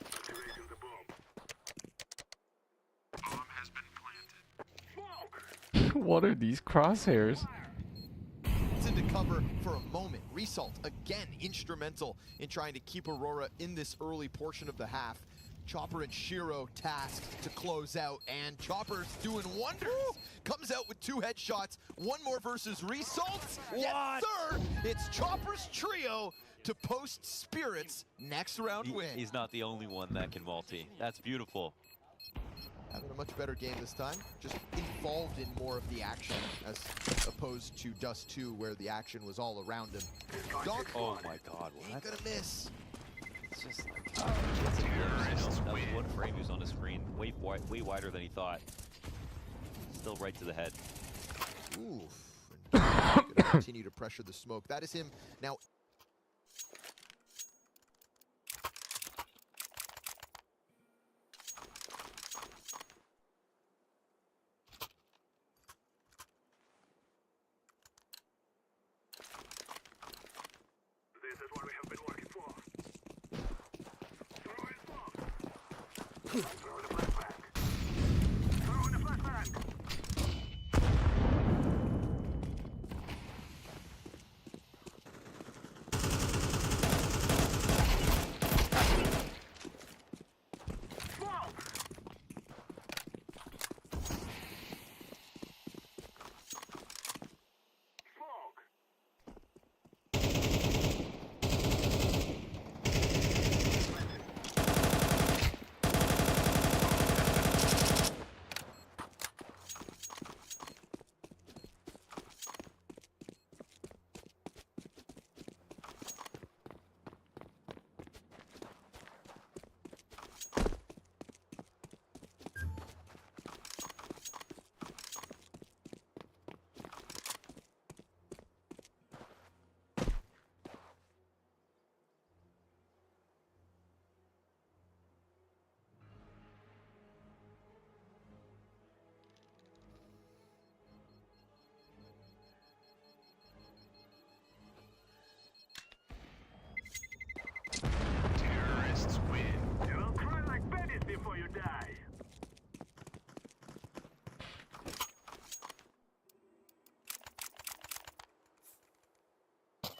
Activating the bomb. Bomb has been planted. Smoke.
What are these crosshairs?
It's into cover for a moment. Result, again, instrumental in trying to keep Aurora in this early portion of the half. Chopper and Shiro tasked to close out, and Chopper's doing wonders. Comes out with 2 headshots, 1 more versus Result. Yes, sir! It's Chopper's trio to post Spirits next round win.
He's not the only one that can multi. That's beautiful.
Having a much better game this time, just involved in more of the action as opposed to Dust 2 where the action was all around him. Donk,
Oh my god,
ain't
what?
gonna miss.
It's just like, it's a glimpse, you know? That was 1 frame he was on the screen, way wider than he thought. Still right to the head.
Oof. Gonna continue to pressure the smoke. That is him now.
This is what we have been working for. Throwing smoke. Throwing a flashbang. Throwing a flashbang. Smoke. Smoke. Terrorists win. You'll cry like bandits before you die.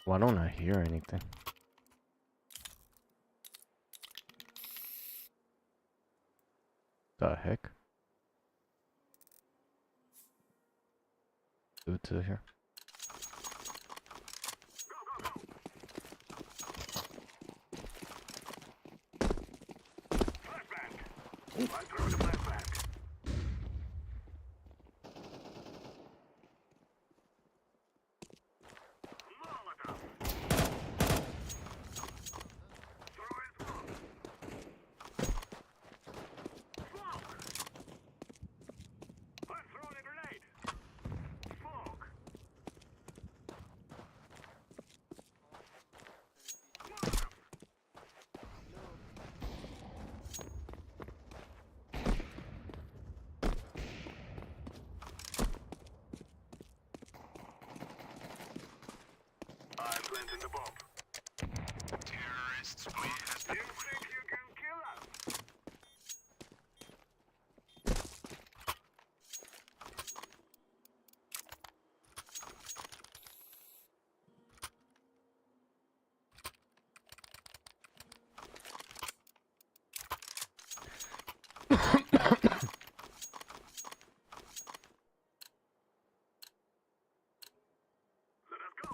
Why don't I hear anything? The heck? Do it to here.
Flashbang. I'm throwing a flashbang. Molotov. Activating the bomb. Terrorists win. You think you can kill us? Let us go.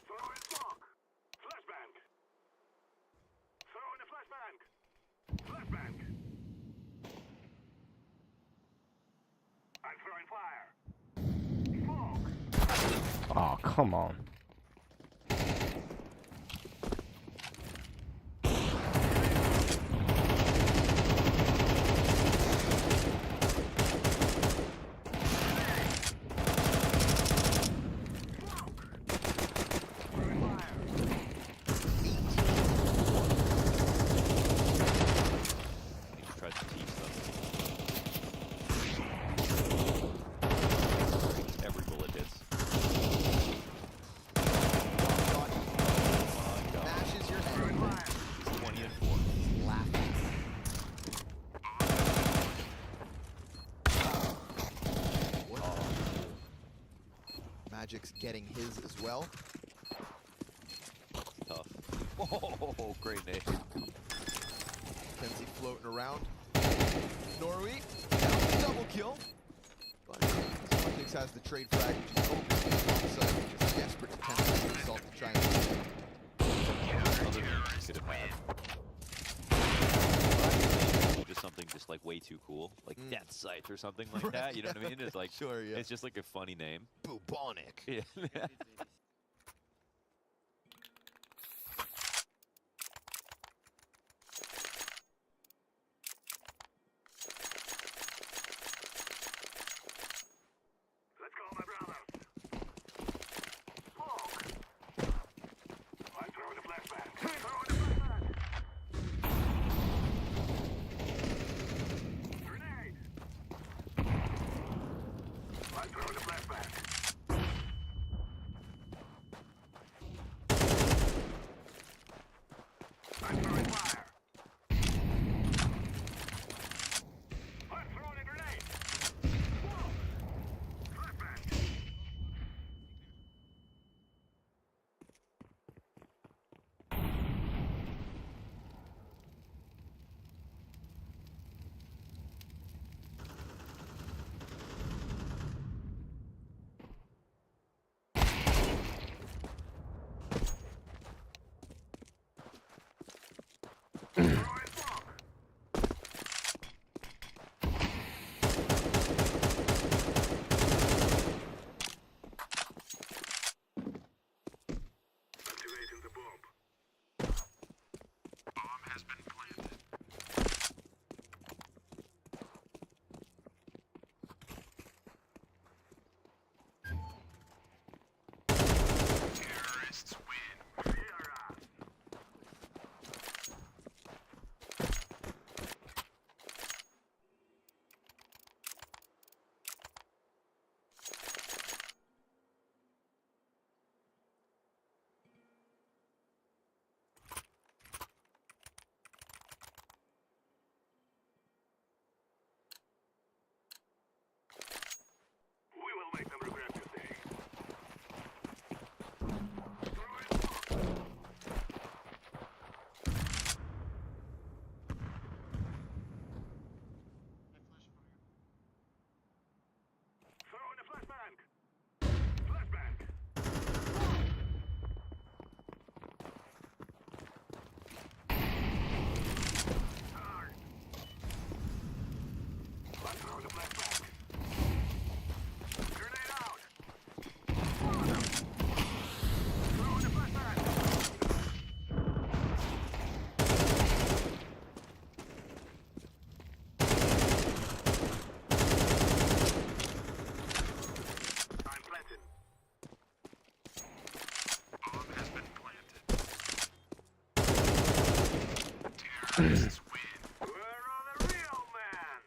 Throw in smoke. Flashbang. Throw in a flashbang. Flashbang. I'm throwing fire. Smoke.
Oh, come on.
He tries to teach them. Every bullet hits.
Mashes your head.
20 and 4.
Laughing. Magic's getting his as well.
Tough. Oh, great nade.
Kenzie floating around. Norway, double kill. But Celtics has the trade frag, which is open to the side, which is desperate to counter the assault to try and
Other than could have had. Just something just like way too cool, like Death Scythe or something like
Right,
that. You know what I mean? It's like
sure, yeah.
It's just like a funny name.
Bubonic.
Yeah.
Let's go, my brothers. Smoke. I'm throwing a flashbang. Throwing a flashbang. Grenade. I'm throwing a flashbang. I'm throwing fire. I'm throwing a grenade. Smoke. Flashbang. Activating the bomb. Bomb has been planted. Terrorists win. Sierra. We will make them regret this day. Throw in a flashbang. Flashbang. I'm throwing a flashbang. Grenade out. Throw in a flashbang. I'm planted. Bomb has been planted. Terrorists win. Where are the real men?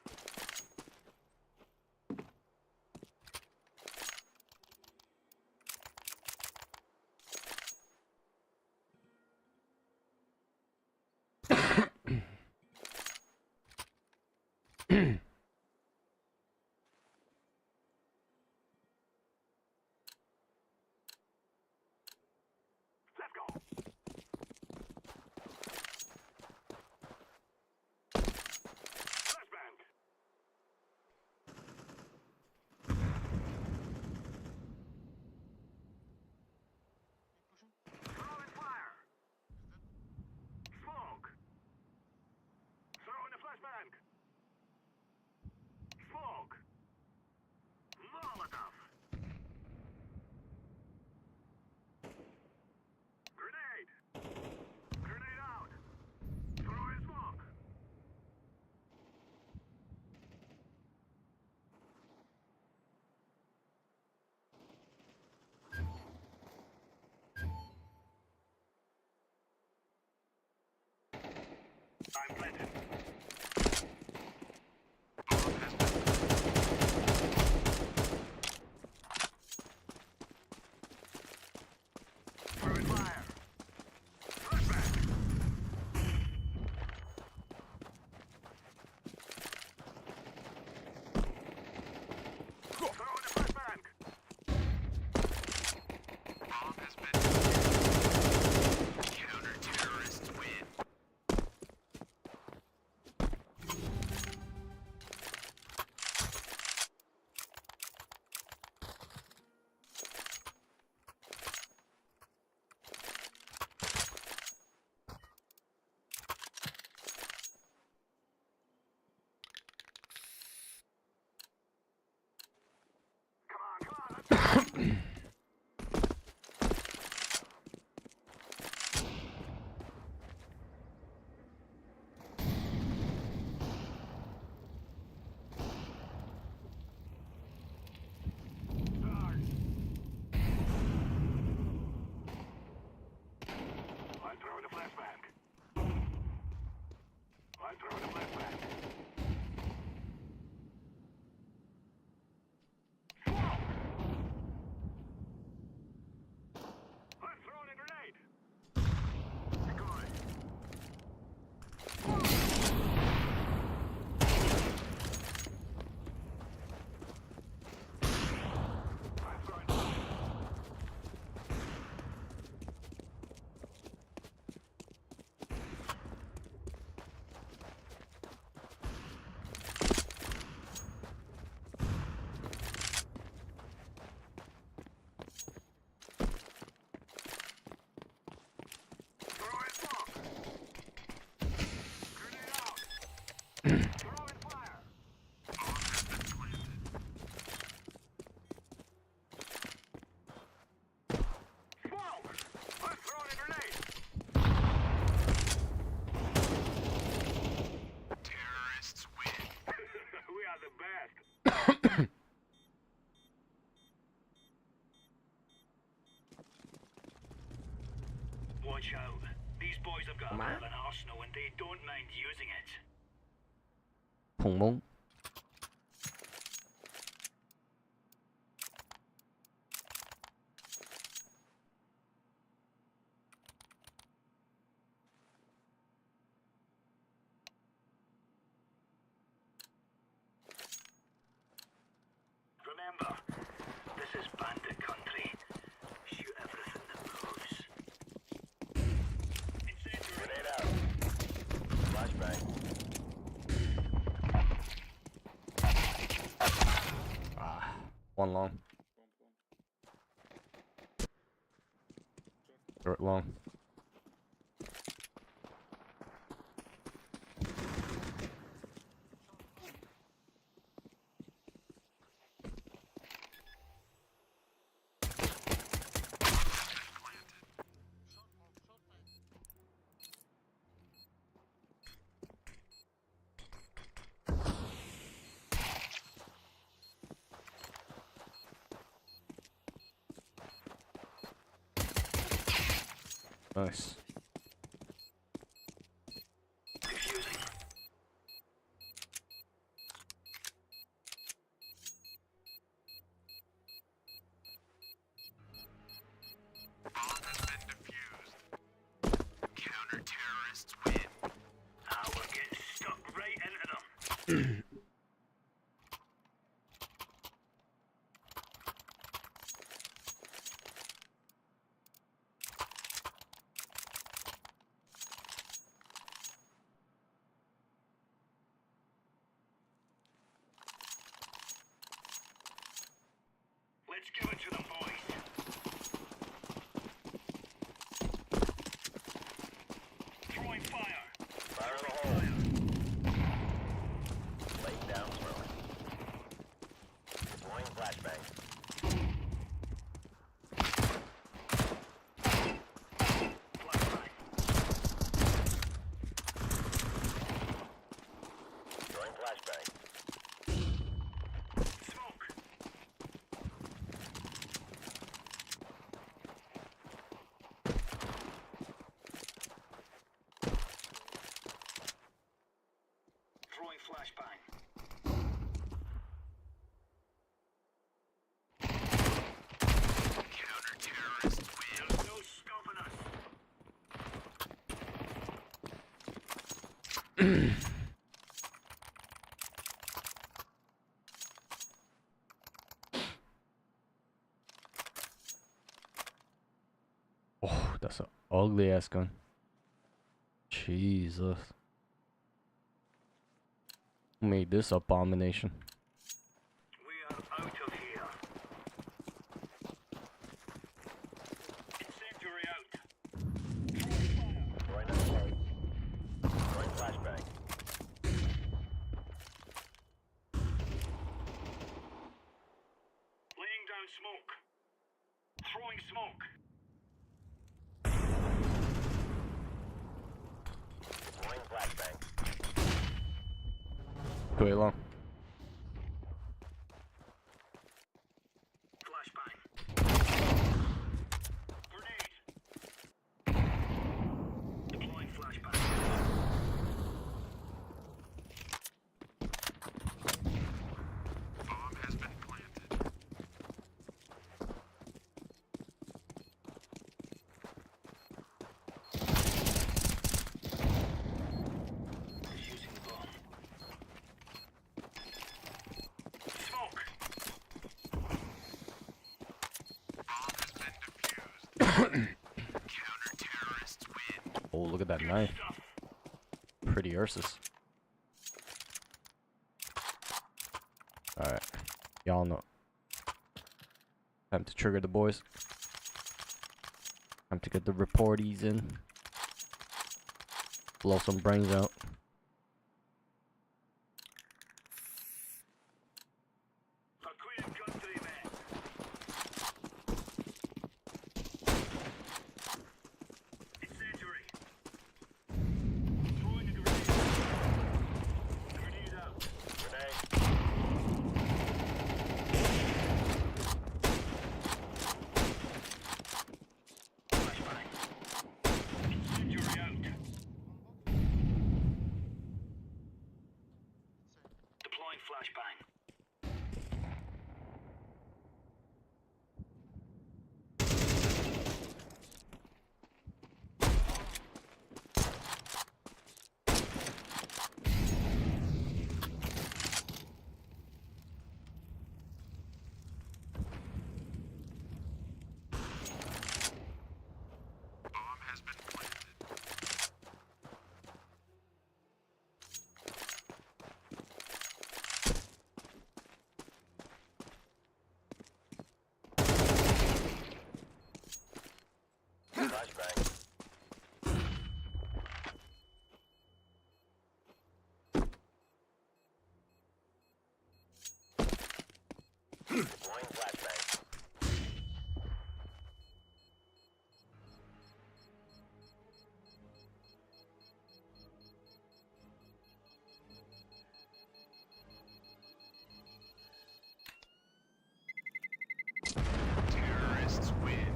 I'm throwing a flashbang. I'm throwing a flashbang. I'm throwing a grenade. Decoy. I'm throwing fire. Throwing smoke. Grenade out. Throwing fire. Bomb has been planted. Smoke! I'm throwing a grenade. Terrorists win. We are the best. Watch out. These boys have got a bit of an arsenal and they don't mind using it.
碰蒙
Remember, this is bandit country. Shoot everything that moves.
Grenade out. Flashbang.
One long. Short long. Nice.
Defusing. Bomb has been defused. Counter-terrorists win. Ah, we're getting stuck right into them. Let's give it to them, boys. Throwing fire.
Fire in the hole. Laying down smoke. Deploying flashbang. Throwing flashbang.
Smoke. Throwing flashbang. Counter-terrorists win. There's no stopping us.
Oh, that's an ugly ass gun. Jesus. Who made this abomination?
We are out of here. Incendiary out.
Throwing a grenade. Throwing flashbang.
Laying down smoke. Throwing smoke. Deploying flashbang.
Too long.
Flashbang. Grenade. Deploying flashbang. Bomb has been planted. Defusing the bomb. Smoke. Bomb has been defused. Counter-terrorists win.
Oh, look at that knife. Pretty Ursus. Alright. Y'all know. Time to trigger the boys. Time to get the reporties in. Blow some brains out.
Acquitted country man. Incendiary. Throwing a grenade. Grenade out. Grenade. Flashbang. Incendiary out. Deploying flashbang. Bomb has been planted. Flashbang. Deploying flashbang. Terrorists win.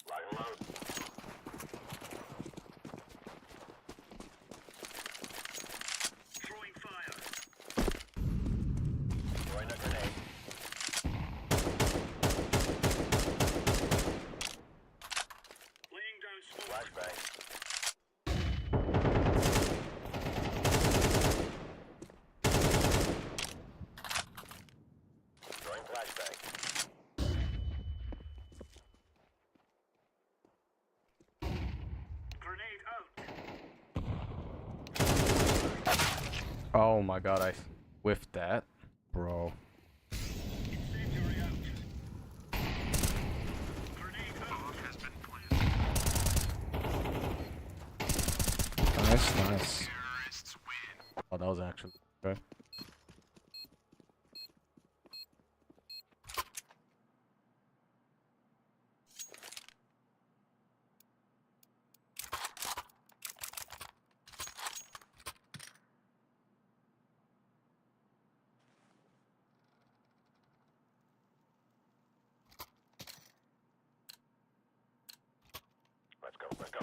Lock and load. Throwing fire. Throwing a grenade. Laying down smoke. Flashbang. Throwing flashbang. Grenade out.
Oh my god, I whiffed that. Bro.
Incendiary out. Grenade out. Bomb has been planted.
Nice, nice.
Terrorists win.
Oh, that was actually okay.
Let's go, let's go.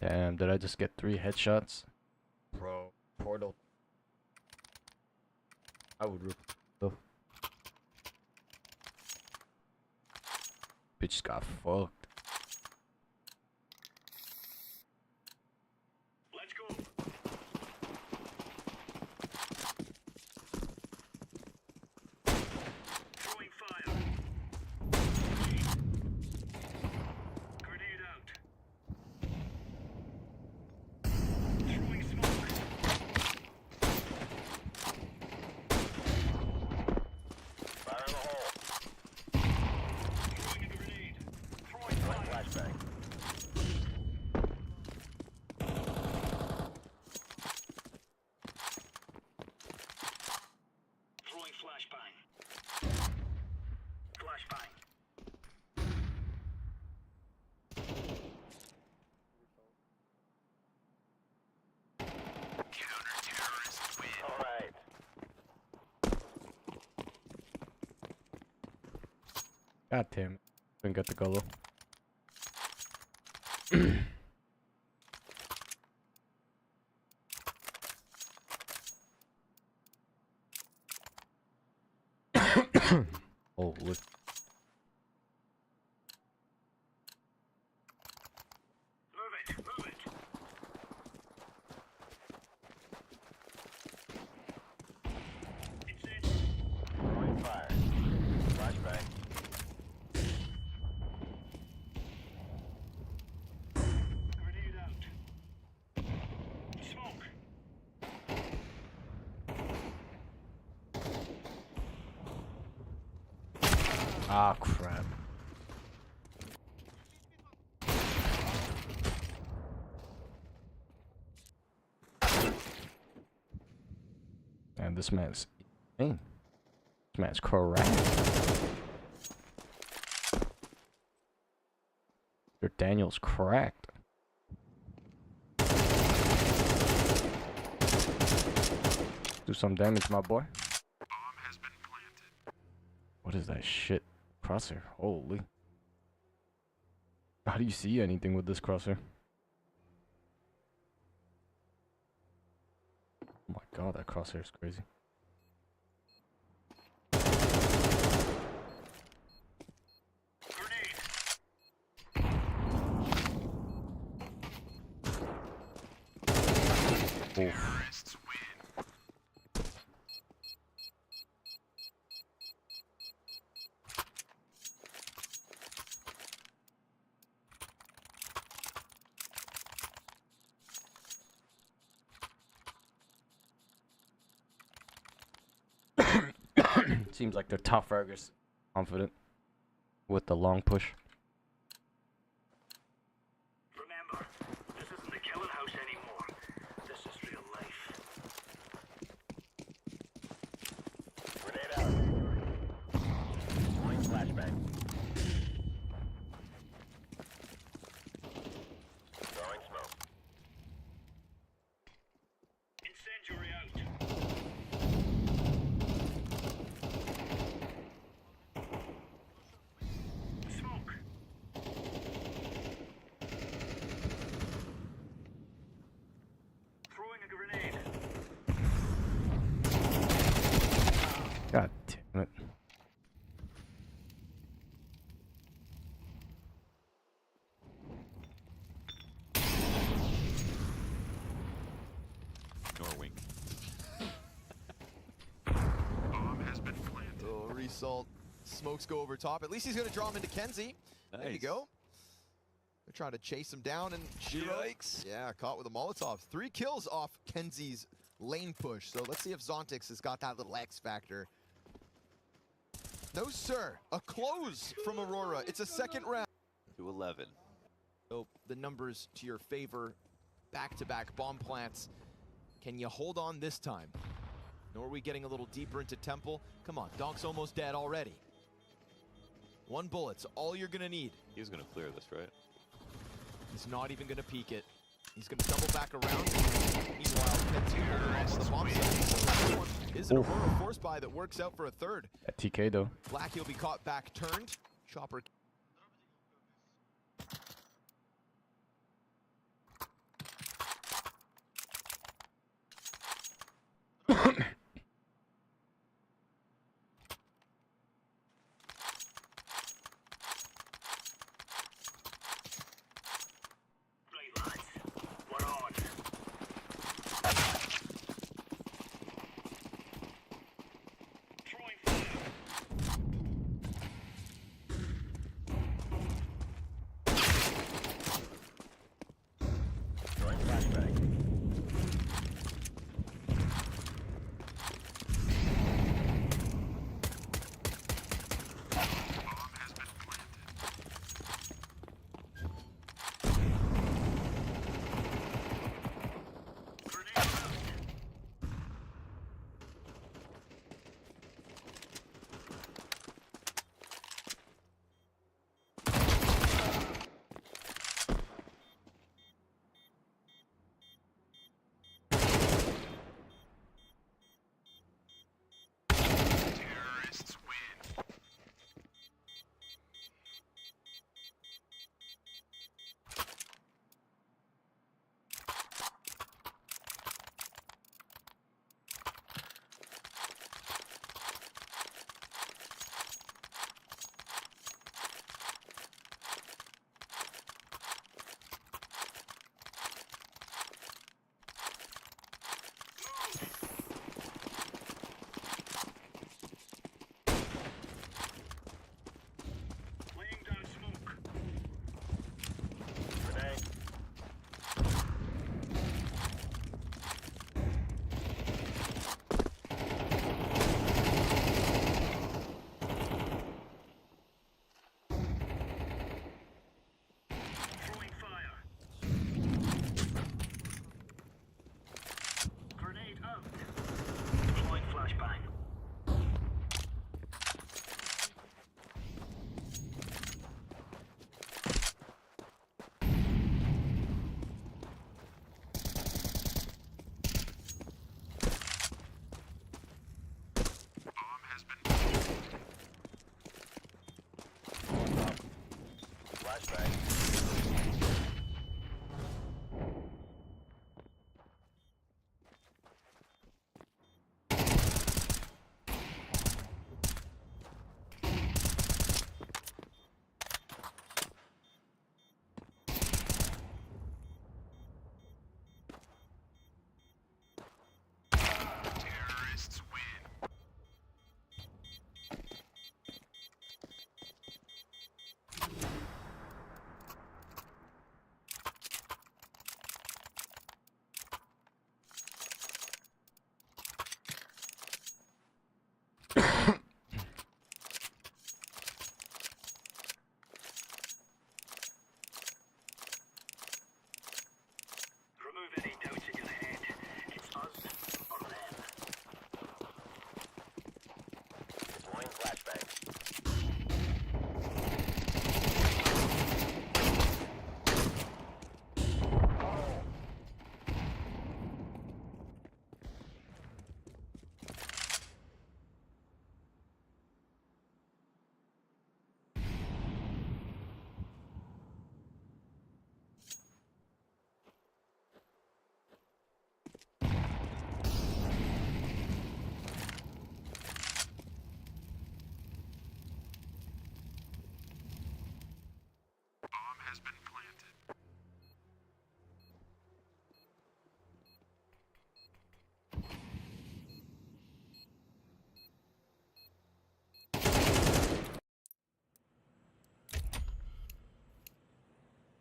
Damn, did I just get 3 headshots? Bro, Portal. I would rip though. Bitch got fucked.
Let's go. Throwing fire. Grenade out. Throwing smoke.
Fire in the hole.
Throwing a grenade. Throwing fire.
Flashbang.
Throwing flashbang. Flashbang. Counter-terrorist win.
All right.
God damn it. Didn't get the goal. Oh, look.
Move it. Move it. It's in.
Throwing fire. Flashbang.
Grenade out. Smoke.
Ah, crap. And this man's insane. This man's correct. Your Daniel's cracked. Do some damage, my boy. What is that shit? Crosshair. Holy. How do you see anything with this crosshair? Oh my god, that crosshair is crazy. Oof. Seems like they're top fraggers. Confident with the long push.
Remember, this isn't the killing house anymore. This is real life.
Grenade out. Throwing flashbang. Throwing smoke.
Incendiary out. Smoke. Throwing a grenade.
God damn it.
Norwing.
Oh, result. Smokes go over top. At least he's going to draw him into Kenzie. There you
Nice.
go. They're trying to chase him down, and
Yikes.
yeah, caught with a Molotov. 3 kills off Kenzie's lane push. So let's see if Zontix has got that little X factor. No, sir. A close from Aurora. It's a second round.
To 11.
So the numbers to your favor. Back-to-back bomb plants. Can you hold on this time? Nor are we getting a little deeper into Temple? Come on, Donk's almost dead already. 1 bullet's all you're gonna need.
He's gonna clear this, right?
He's not even gonna peek it. He's gonna double back around. Meanwhile, Kenzie holding on to the bomb site. So this one is an
Oof.
Aurora force buy that works out for a third.
That TK though.
Blackie will be caught back turned. Chopper.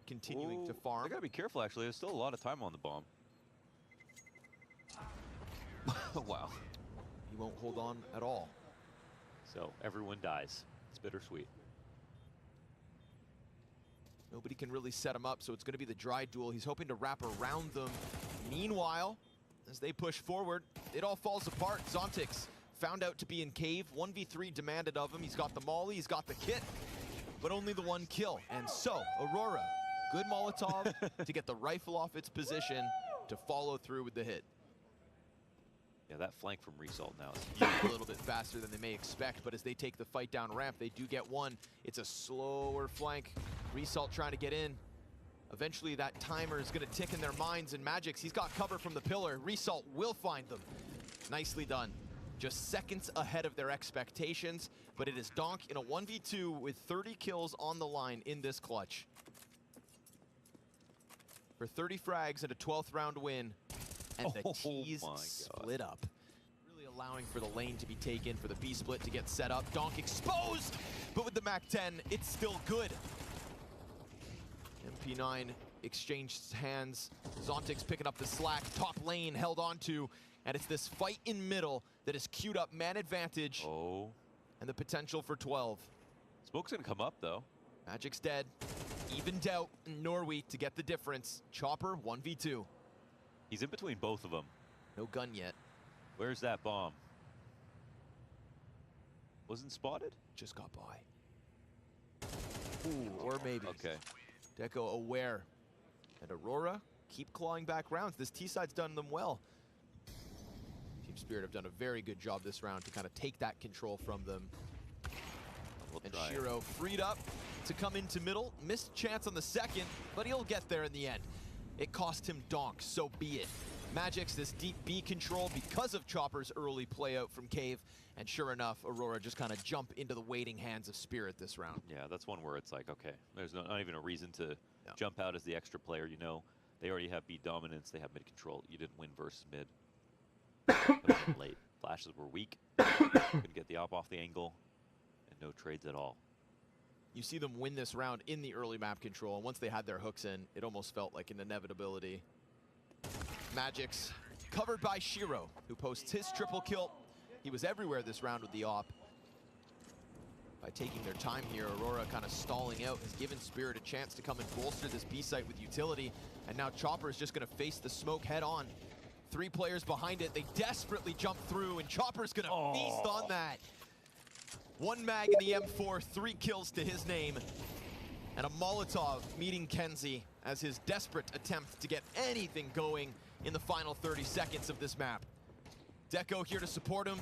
continuing to farm.
They gotta be careful, actually. There's still a lot of time on the bomb. Wow.
He won't hold on at all.
So everyone dies. It's bittersweet.
Nobody can really set him up, so it's going to be the dry duel. He's hoping to wrap around them. Meanwhile, as they push forward, it all falls apart. Zontix found out to be in cave. 1v3 demanded of him. He's got the molly, he's got the kit, but only the one kill. And so, Aurora, good Molotov to get the rifle off its position to follow through with the hit.
Yeah, that flank from Result now is
A little bit faster than they may expect, but as they take the fight down ramp, they do get one. It's a slower flank. Result trying to get in. Eventually that timer is going to tick in their minds, and Magix, he's got cover from the pillar. Result will find them. Nicely done. Just seconds ahead of their expectations, but it is Donk in a 1v2 with 30 kills on the line in this clutch. For 30 frags and a 12th round win, and the T's split up. Really allowing for the lane to be taken, for the B split to get set up. Donk exposed, but with the MAC-10, it's still good. MP9 exchanged hands. Zontix picking up the slack. Top lane held on to, and it's this fight in middle that has queued up man advantage.
Oh.
And the potential for 12.
Smoke's gonna come up though.
Magic's dead. Evened out Norway to get the difference. Chopper 1v2.
He's in between both of them.
No gun yet.
Where's that bomb? Wasn't spotted?
Just got by. Ooh, or maybe.
Okay.
Deco aware. And Aurora keep clawing back rounds. This T-side's done them well. Team Spirit have done a very good job this round to kind of take that control from them. And Shiro freed up to come into middle. Missed chance on the second, but he'll get there in the end. It cost him Donk, so be it. Magix, this deep B control because of Chopper's early play out from Cave. And sure enough, Aurora just kind of jump into the waiting hands of Spirit this round.
Yeah, that's one where it's like, okay, there's not even a reason to jump out as the extra player. You know, they already have B dominance, they have mid control. You didn't win versus mid. Late. Flashes were weak. Couldn't get the op off the angle. And no trades at all.
You see them win this round in the early map control, and once they had their hooks in, it almost felt like an inevitability. Magix covered by Shiro, who posts his triple kill. He was everywhere this round with the op. By taking their time here, Aurora kind of stalling out has given Spirit a chance to come and bolster this B site with utility, and now Chopper is just going to face the smoke head on. 3 players behind it, they desperately jump through, and Chopper's going to feast on that. 1 mag in the M4, 3 kills to his name, and a Molotov meeting Kenzie as his desperate attempt to get anything going in the final 30 seconds of this map. Deco here to support him,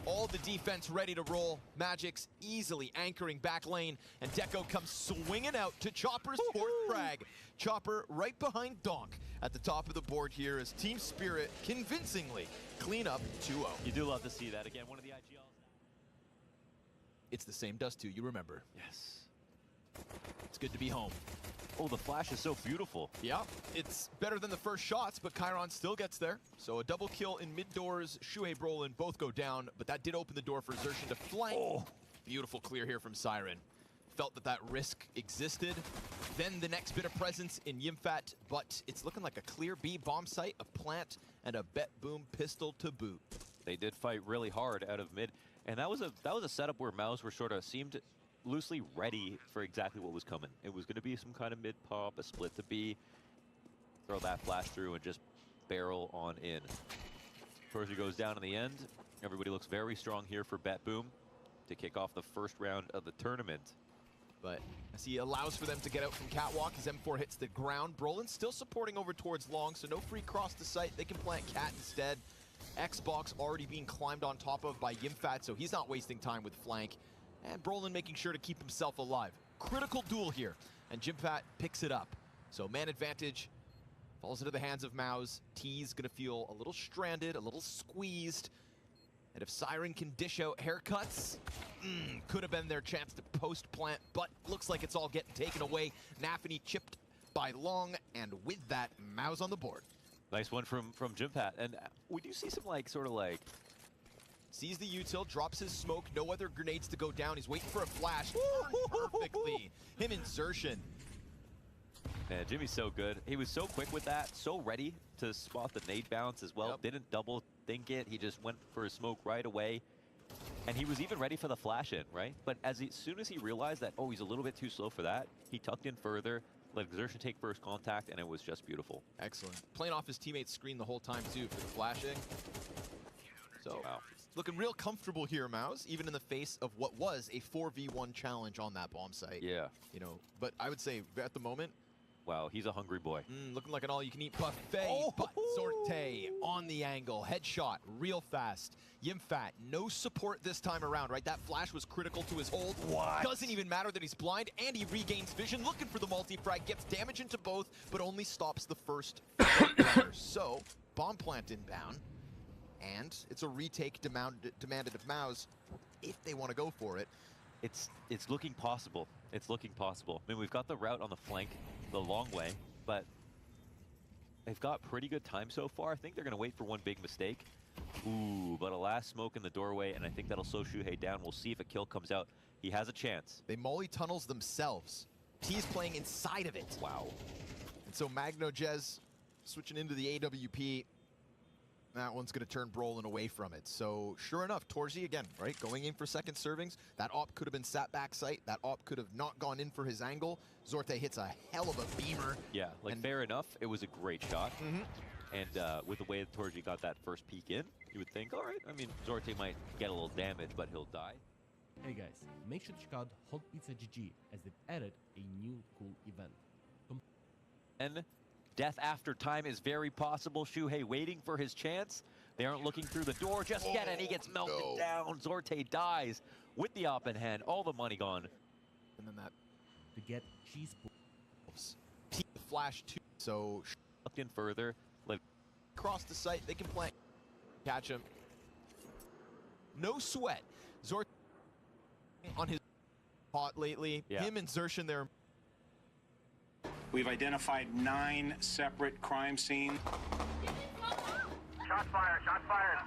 all the defense ready to roll. Magix easily anchoring back lane, and Deco comes swinging out to Chopper's 4th frag. Chopper right behind Donk at the top of the board here as Team Spirit convincingly clean up 2-0.
You do love to see that. Again, one of the IGLs.
It's the same Dust 2, you remember.
Yes.
It's good to be home.
Oh, the flash is so beautiful.
Yeah, it's better than the first shots, but Chiron still gets there. So a double kill in mid doors. Shuhei Brolin both go down, but that did open the door for Xerxin to flank. Oh. Beautiful clear here from Siren. Felt that that risk existed. Then the next bit of presence in Yimfat, but it's looking like a clear B bomb site, a plant, and a Bet Boom pistol to boot.
They did fight really hard out of mid, and that was a setup where Mouse were sort of seemed loosely ready for exactly what was coming. It was going to be some kind of mid pop, a split to B, throw that flash through and just barrel on in. Torsi goes down in the end. Everybody looks very strong here for Bet Boom to kick off the first round of the tournament.
But as he allows for them to get out from Catwalk, his M4 hits the ground. Brolin still supporting over towards Long, so no free cross to sight. They can plant Cat instead. Xbox already being climbed on top of by Yimfat, so he's not wasting time with flank. And Brolin making sure to keep himself alive. Critical duel here, and Yimfat picks it up. So man advantage falls into the hands of Mouse. T's gonna feel a little stranded, a little squeezed. And if Siren can dish out haircuts, could have been their chance to post-plant, but looks like it's all getting taken away. Nafany chipped by Long, and with that, Mouse on the board.
Nice one from Jimpat, and we do see some
sees the util, drops his smoke, no other grenades to go down. He's waiting for a flash. Perfectly. Him and Xerxin.
Man, Jimmy's so good. He was so quick with that, so ready to spot the nade bounce as well. Didn't double think it. He just went for a smoke right away. And he was even ready for the flash in, right? But as soon as he realized that, oh, he's a little bit too slow for that, he tucked in further, let Exertion take first contact, and it was just beautiful.
Excellent. Playing off his teammate's screen the whole time, too, for the flashing. So, looking real comfortable here, Mouse, even in the face of what was a 4v1 challenge on that bomb site.
Yeah.
You know, but I would say at the moment,
wow, he's a hungry boy.
Looking like an all-you-can-eat buffet, but Zorte on the angle. Headshot, real fast. Yimfat, no support this time around, right? That flash was critical to his hold.
What?
Doesn't even matter that he's blind, and he regains vision, looking for the multi-frag, gets damage into both, but only stops the first runner. So, bomb plant inbound, and it's a retake demanded of Maus if they want to go for it.
It's looking possible. It's looking possible. I mean, we've got the route on the flank the long way, but they've got pretty good time so far. I think they're going to wait for one big mistake. Ooh, but a last smoke in the doorway, and I think that'll slow Shuhei down. We'll see if a kill comes out. He has a chance.
They molly tunnels themselves. T's playing inside of it.
Wow.
And so Magno Jez switching into the AWP. That one's going to turn Brolin away from it. So sure enough, Torzi again, right? Going in for second servings. That op could have been sat back sight. That op could have not gone in for his angle. Zorte hits a hell of a beamer.
Yeah, like fair enough. It was a great shot. And with the way that Torji got that first peek in, you would think, all right, I mean, Zorte might get a little damage, but he'll die.
Hey guys, make sure to check out Hot Pizza GG as they've added a new cool event.
And death after time is very possible. Shuhei waiting for his chance. They aren't looking through the door just yet, and he gets melted down. Zorte dies with the op in hand. All the money gone.
And then that
to get cheese
the flash too. So
looked in further. Let
cross the site. They can play. Catch him. No sweat. Zorte on his hot lately. Him and Zershin there.
We've identified 9 separate crime scenes.
Shots fired, shots fired.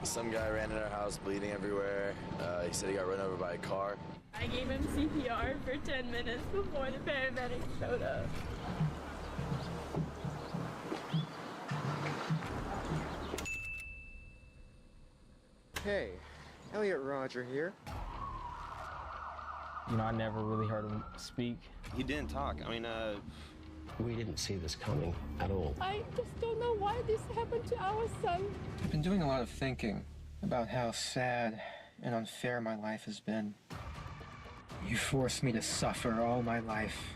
Some guy ran in our house bleeding everywhere. He said he got run over by a car.
I gave him CPR for 10 minutes before the paramedics showed up.
Hey, Elliot Roger here.
You know, I never really heard him speak.
He didn't talk. I mean,
we didn't see this coming at all.
I just don't know why this happened to our son.
I've been doing a lot of thinking about how sad and unfair my life has been. You forced me to suffer all my life,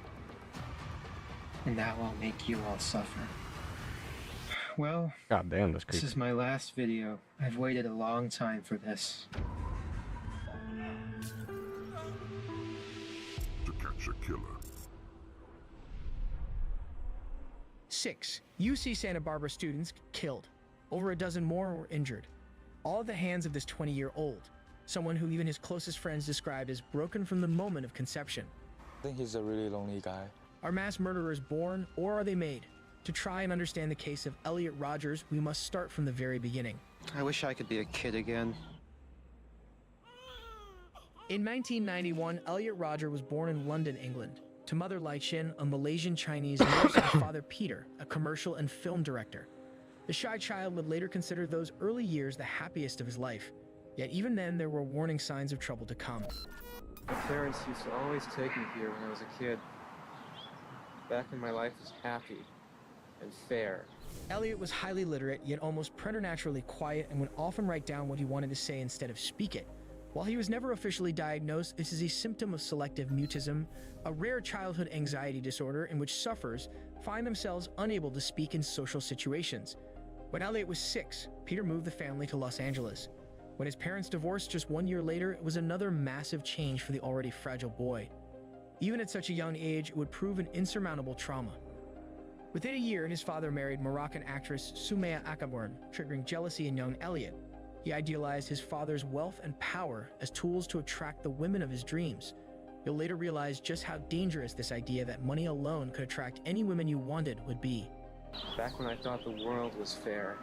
and now I'll make you all suffer. Well,
God damn, that's
this
creepy.
is my last video. I've waited a long time for this.
To catch a killer.
6 UC Santa Barbara students killed. Over a dozen more were injured. All at the hands of this 20-year-old, someone who even his closest friends described as broken from the moment of conception.
I think he's a really lonely guy.
Are mass murderers born, or are they made? To try and understand the case of Elliot Rogers, we must start from the very beginning.
I wish I could be a kid again.
In 1991, Elliot Roger was born in London, England, to mother Lai Chin, a Malaysian Chinese nurse, and father Peter, a commercial and film director. The shy child would later consider those early years the happiest of his life. Yet even then, there were warning signs of trouble to come.
My parents used to always take me here when I was a kid. Back when my life was happy and fair.
Elliot was highly literate, yet almost preternaturally quiet, and would often write down what he wanted to say instead of speak it. While he was never officially diagnosed, this is a symptom of selective mutism, a rare childhood anxiety disorder in which sufferers find themselves unable to speak in social situations. When Elliot was 6, Peter moved the family to Los Angeles. When his parents divorced just 1 year later, it was another massive change for the already fragile boy. Even at such a young age, it would prove an insurmountable trauma. Within a year, his father married Moroccan actress Sumaya Akaborn, triggering jealousy in young Elliot. He idealized his father's wealth and power as tools to attract the women of his dreams. You'll later realize just how dangerous this idea that money alone could attract any women you wanted would be.
Back when I thought the world was fair.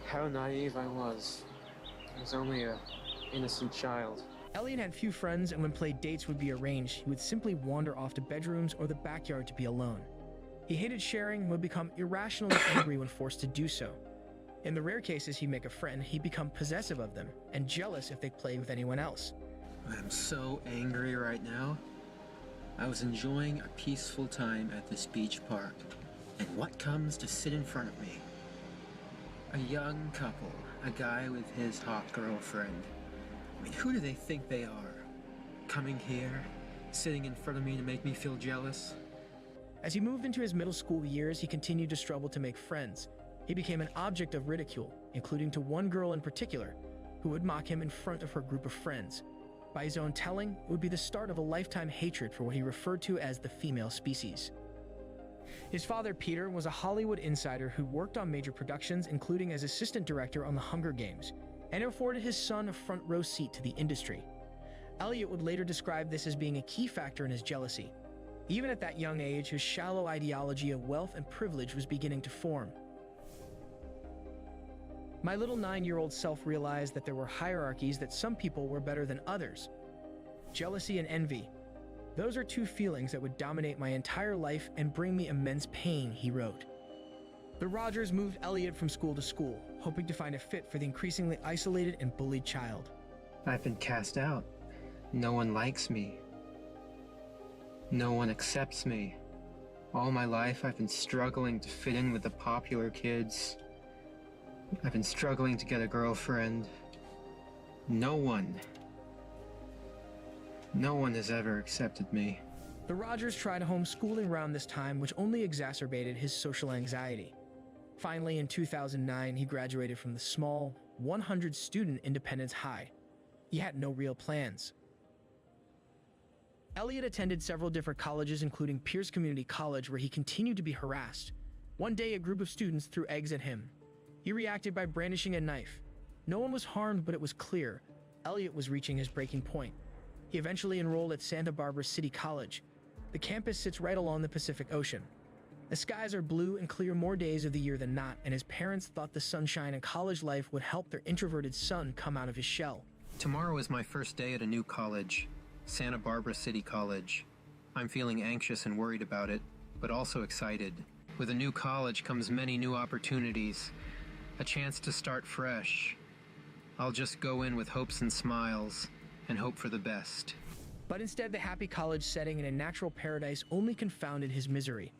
How naive I was. I was only an innocent child.
Elliot had few friends, and when play dates would be arranged, he would simply wander off to bedrooms or the backyard to be alone. He hated sharing and would become irrationally angry when forced to do so. In the rare cases he'd make a friend, he'd become possessive of them and jealous if they played with anyone else.
I'm so angry right now. I was enjoying a peaceful time at this beach park, and what comes to sit in front of me? A young couple, a guy with his hot girlfriend. I mean, who do they think they are? Coming here, sitting in front of me to make me feel jealous?
As he moved into his middle school years, he continued to struggle to make friends. He became an object of ridicule, including to one girl in particular, who would mock him in front of her group of friends. By his own telling, it would be the start of a lifetime hatred for what he referred to as the female species. His father, Peter, was a Hollywood insider who worked on major productions, including as assistant director on The Hunger Games, and afforded his son a front row seat to the industry. Elliot would later describe this as being a key factor in his jealousy. Even at that young age, his shallow ideology of wealth and privilege was beginning to form. My little 9-year-old self realized that there were hierarchies, that some people were better than others. Jealousy and envy. Those are two feelings that would dominate my entire life and bring me immense pain, he wrote. The Rogers moved Elliot from school to school, hoping to find a fit for the increasingly isolated and bullied child.
I've been cast out. No one likes me. No one accepts me. All my life I've been struggling to fit in with the popular kids. I've been struggling to get a girlfriend. No one has ever accepted me.
The Rogers tried homeschooling around this time, which only exacerbated his social anxiety. Finally, in 2009, he graduated from the small, 100-student Independence High. He had no real plans. Elliot attended several different colleges, including Pierce Community College, where he continued to be harassed. One day, a group of students threw eggs at him. He reacted by brandishing a knife. No one was harmed, but it was clear Elliot was reaching his breaking point. He eventually enrolled at Santa Barbara City College. The campus sits right along the Pacific Ocean. The skies are blue and clear more days of the year than not, and his parents thought the sunshine and college life would help their introverted son come out of his shell.
Tomorrow is my first day at a new college, Santa Barbara City College. I'm feeling anxious and worried about it, but also excited. With a new college comes many new opportunities, a chance to start fresh. I'll just go in with hopes and smiles and hope for the best.
But instead, the happy college setting in a natural paradise only confounded his misery.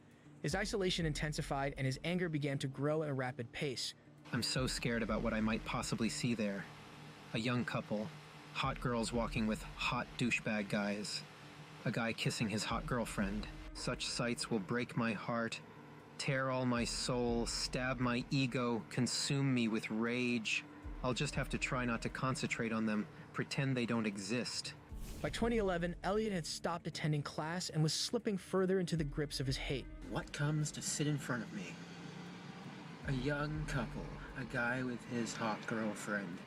His isolation intensified and his anger began to grow at a rapid pace.
I'm so scared about what I might possibly see there. A young couple, hot girls walking with hot douchebag guys, a guy kissing his hot girlfriend. Such sights will break my heart, tear all my soul, stab my ego, consume me with rage. I'll just have to try not to concentrate on them, pretend they don't exist.
By 2011, Elliot had stopped attending class and was slipping further into the grips of his hate.
What comes to sit in front of me? A young couple, a guy with his hot girlfriend.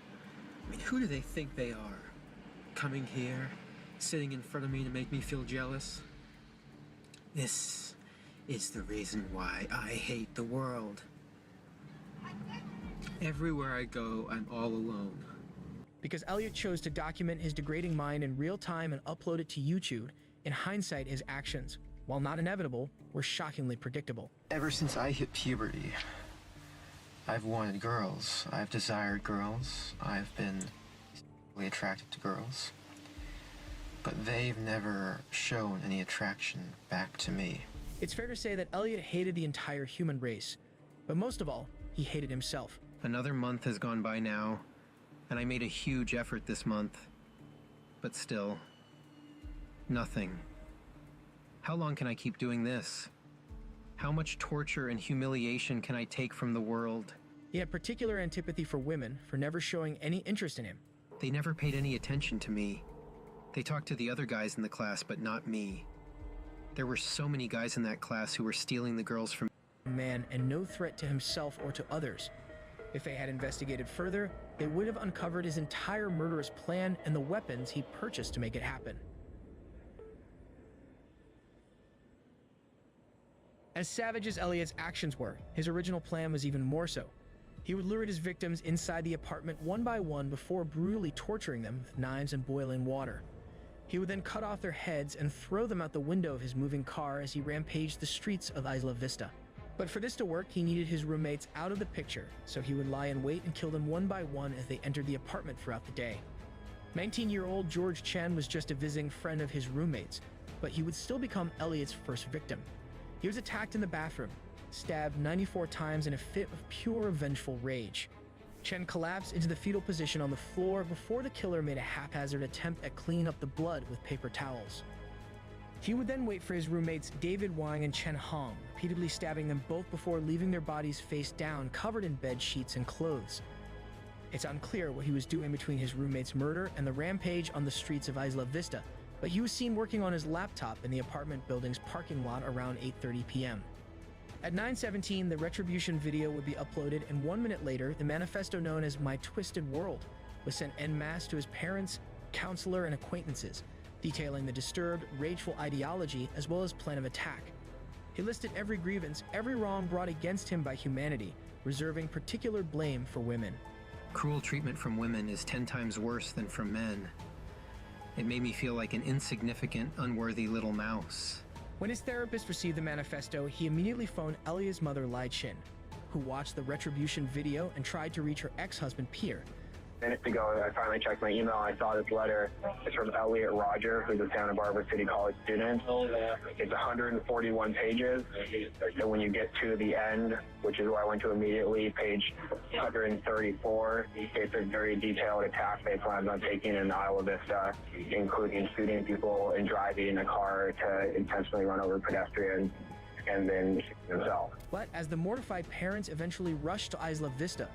I mean, who do they think they are? Coming here, sitting in front of me to make me feel jealous? This is the reason why I hate the world. Everywhere I go, I'm all alone.
Because Elliot chose to document his degrading mind in real time and upload it to YouTube, in hindsight, his actions, while not inevitable, were shockingly predictable.
Ever since I hit puberty, I've wanted girls. I've desired girls. I've been really attracted to girls. But they've never shown any attraction back to me.
It's fair to say that Elliot hated the entire human race, but most of all, he hated himself.
Another month has gone by now, and I made a huge effort this month. But still, nothing. How long can I keep doing this? How much torture and humiliation can I take from the world?
He had particular antipathy for women for never showing any interest in him.
They never paid any attention to me. They talked to the other guys in the class, but not me. There were so many guys in that class who were stealing the girls from
man and no threat to himself or to others. If they had investigated further, they would have uncovered his entire murderous plan and the weapons he purchased to make it happen. As savage as Elliot's actions were, his original plan was even more so. He would lure his victims inside the apartment one by one before brutally torturing them with knives and boiling water. He would then cut off their heads and throw them out the window of his moving car as he rampaged the streets of Isla Vista. But for this to work, he needed his roommates out of the picture, so he would lie in wait and kill them one by one as they entered the apartment throughout the day. 19-year-old George Chen was just a visiting friend of his roommates, but he would still become Elliot's first victim. He was attacked in the bathroom, stabbed 94 times in a fit of pure vengeful rage. Chen collapsed into the fetal position on the floor before the killer made a haphazard attempt at cleaning up the blood with paper towels. He would then wait for his roommates David Wang and Chen Hong, repeatedly stabbing them both before leaving their bodies face down, covered in bed sheets and clothes. It's unclear what he was doing between his roommate's murder and the rampage on the streets of Isla Vista, but he was seen working on his laptop in the apartment building's parking lot around 8:30 p.m. At 9:17, the retribution video would be uploaded, and 1 minute later, the manifesto known as My Twisted World was sent en masse to his parents, counselor, and acquaintances, detailing the disturbed, rageful ideology as well as plan of attack. He listed every grievance, every wrong brought against him by humanity, reserving particular blame for women.
Cruel treatment from women is 10 times worse than from men. It made me feel like an insignificant, unworthy little mouse.
When his therapist received the manifesto, he immediately phoned Elia's mother, Lai Chin, who watched the retribution video and tried to reach her ex-husband, Peter.
Minutes ago, I finally checked my email. I saw this letter. It's from Elliot Roger, who's a Santa Barbara City College student. It's 141 pages. And when you get to the end, which is where I went to immediately, page 134, it's a very detailed attack they plan on taking in Isla Vista, including shooting people and driving a car to intentionally run over pedestrians and then shoot himself.
But as the mortified parents eventually rushed to Isla Vista,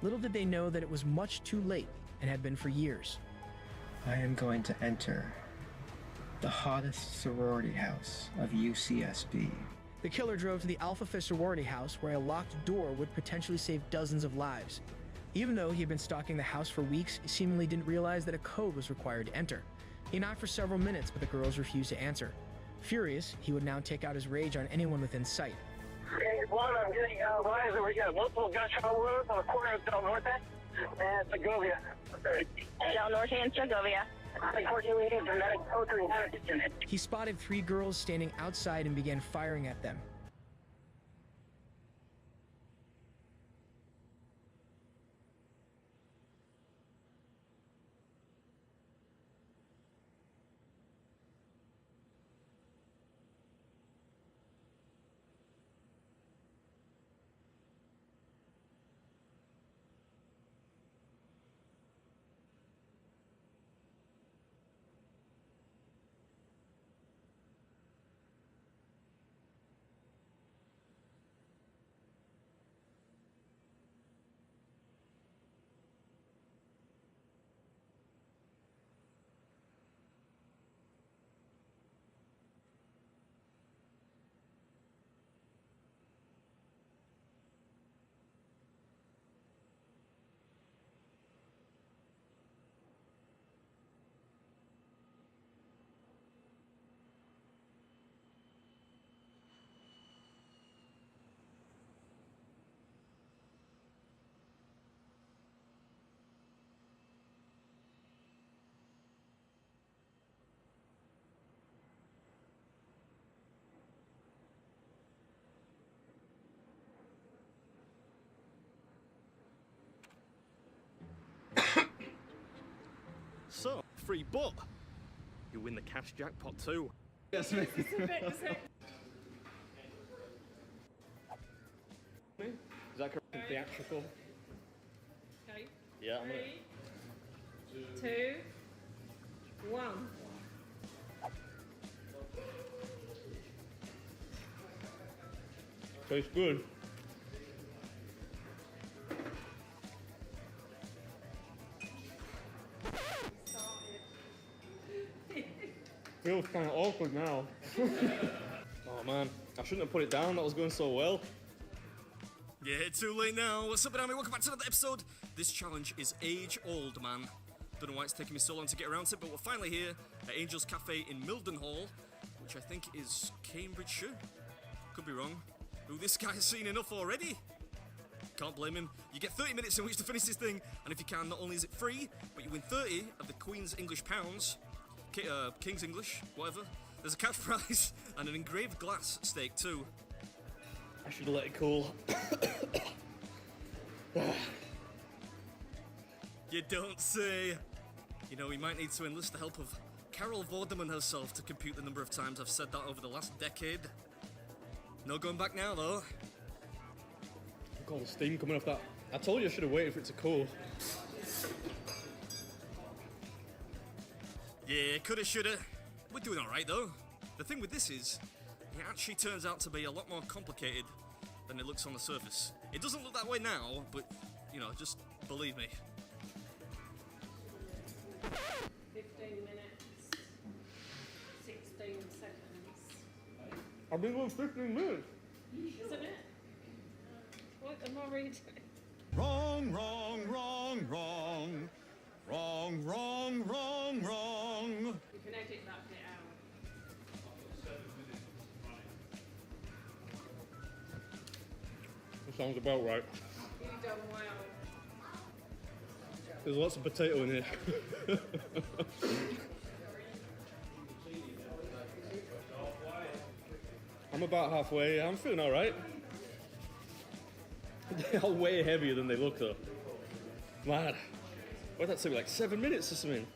little did they know that it was much too late and had been for years.
I am going to enter the hottest sorority house of UCSB.
The killer drove to the Alpha Phi sorority house where a locked door would potentially save dozens of lives. Even though he had been stalking the house for weeks, he seemingly didn't realize that a code was required to enter. He knocked for several minutes, but the girls refused to answer. Furious, he would now take out his rage on anyone within sight.
I'm getting advised that we got multiple gunshot wounds on the corner of Del Norte and Segovia.
Del Norte and Segovia.
Unfortunately, we need dramatic poetry.
He spotted 3 girls standing outside and began firing at them.
So, free butt. You win the cash jackpot too.
Yes, mate.
Is that correct? Theatrical?
Okay.
Yeah, I'm gonna...
3, 2, 1.
Tastes good. Feels kind of awkward now. Oh man, I shouldn't have put it down, that was going so well.
Yeah, too late now. What's up, Army? Welcome back to another episode. This challenge is age old, man. Don't know why it's taking me so long to get around to it, but we're finally here at Angel's Cafe in Mildenhall, which I think is Cambridgeshire. Could be wrong. Ooh, this guy's seen enough already. Can't blame him. You get 30 minutes in which to finish this thing, and if you can, not only is it free, but you win 30 of the Queen's English pounds, King's English, whatever. There's a cash prize and an engraved glass steak too.
I should have let it cool.
You don't say. You know, we might need to enlist the help of Carol Vorderman herself to compute the number of times I've said that over the last decade. No going back now, though.
Look at all the steam coming off that. I told you I should have waited for it to cool.
Yeah, coulda, shoulda. We're doing alright, though. The thing with this is, it actually turns out to be a lot more complicated than it looks on the surface. It doesn't look that way now, but, you know, just believe me.
15 minutes, 16 seconds.
I've been going 15 minutes.
Isn't it? What am I reading?
Wrong, wrong, wrong, wrong. Wrong, wrong, wrong, wrong.
You can edit that bit out.
That sounds about right.
You've done well.
There's lots of potato in here. I'm about halfway. I'm feeling all right. They are way heavier than they look, though. Man, why'd that take me like 7 minutes or something?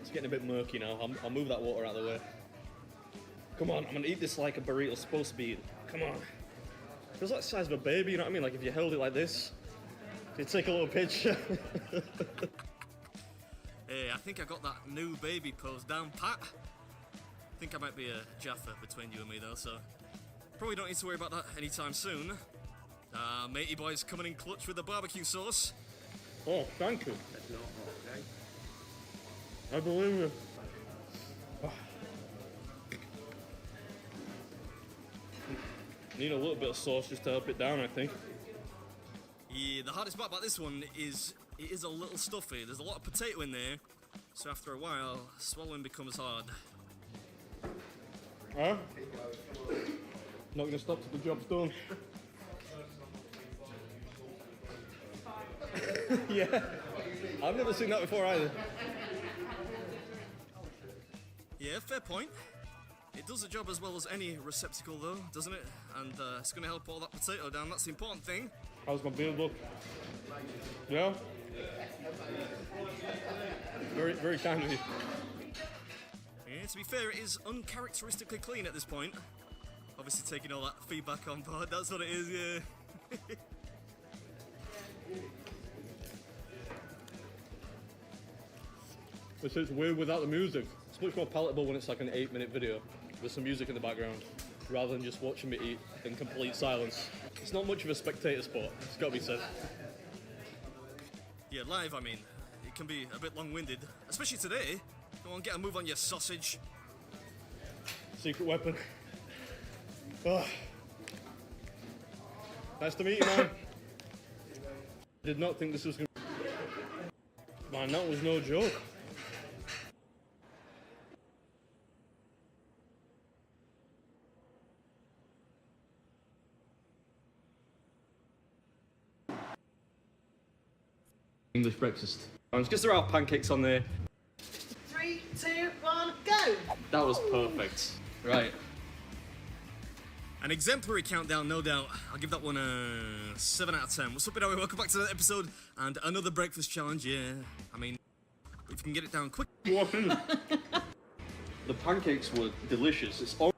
It's getting a bit murky now. I'll move that water out of the way. Come on, I'm gonna eat this like a burrito's supposed to be eaten. Come on. Feels like the size of a baby, you know what I mean? Like if you held it like this, you'd take a little picture.
Hey, I think I got that new baby pose down pat. I think I might be a Jaffa between you and me though, so probably don't need to worry about that anytime soon. Matey boy's coming in clutch with the barbecue sauce.
Oh, thank you. I believe you. Need a little bit of sauce just to help it down, I think.
Yeah, the hardest part about this one is it is a little stuffy. There's a lot of potato in there, so after a while, swallowing becomes hard.
Huh? Not gonna stop till the job's done. Yeah, I've never seen that before either.
Yeah, fair point. It does the job as well as any receptacle though, doesn't it? And it's gonna help all that potato down, that's the important thing.
How's my beard look? Yeah? Very, very kind of you.
Yeah, to be fair, it is uncharacteristically clean at this point. Obviously taking all that feedback on board, that's what it is, yeah.
It's weird without the music. It's much more palatable when it's like an 8-minute video with some music in the background, rather than just watching me eat in complete silence. It's not much of a spectator sport, it's gotta be said.
Yeah, live, I mean, it can be a bit long-winded, especially today. Go on, get a move on your sausage.
Secret weapon. Oh. Nice to meet you, man. Did not think this was gonna... Man, that was no joke. English breakfast. Because there are pancakes on there.
3, 2, 1, go!
That was perfect. Right.
An exemplary countdown, no doubt. I'll give that one a 7 out of 10. What's up, everybody? Welcome back to the episode and another breakfast challenge. Yeah, I mean, if you can get it down quick.
The pancakes were delicious. It's all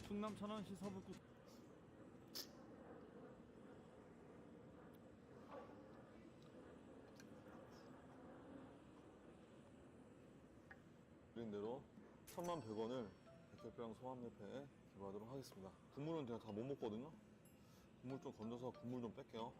충남 천안시 서북구
드린 대로 11,100원을 백혈병 소아암내폐에 기부하도록 하겠습니다. 국물은 제가 다 못 먹거든요. 국물 좀 건져서 국물 좀 뺄게요.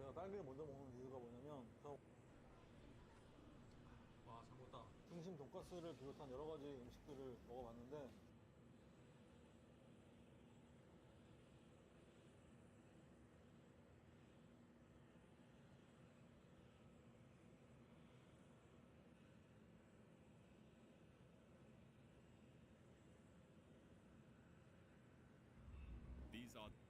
제가 딸기를 먼저 먹는 이유가 뭐냐면
와 잘못다.
등심 돈가스를 비롯한 여러 가지 음식들을 먹어봤는데
These are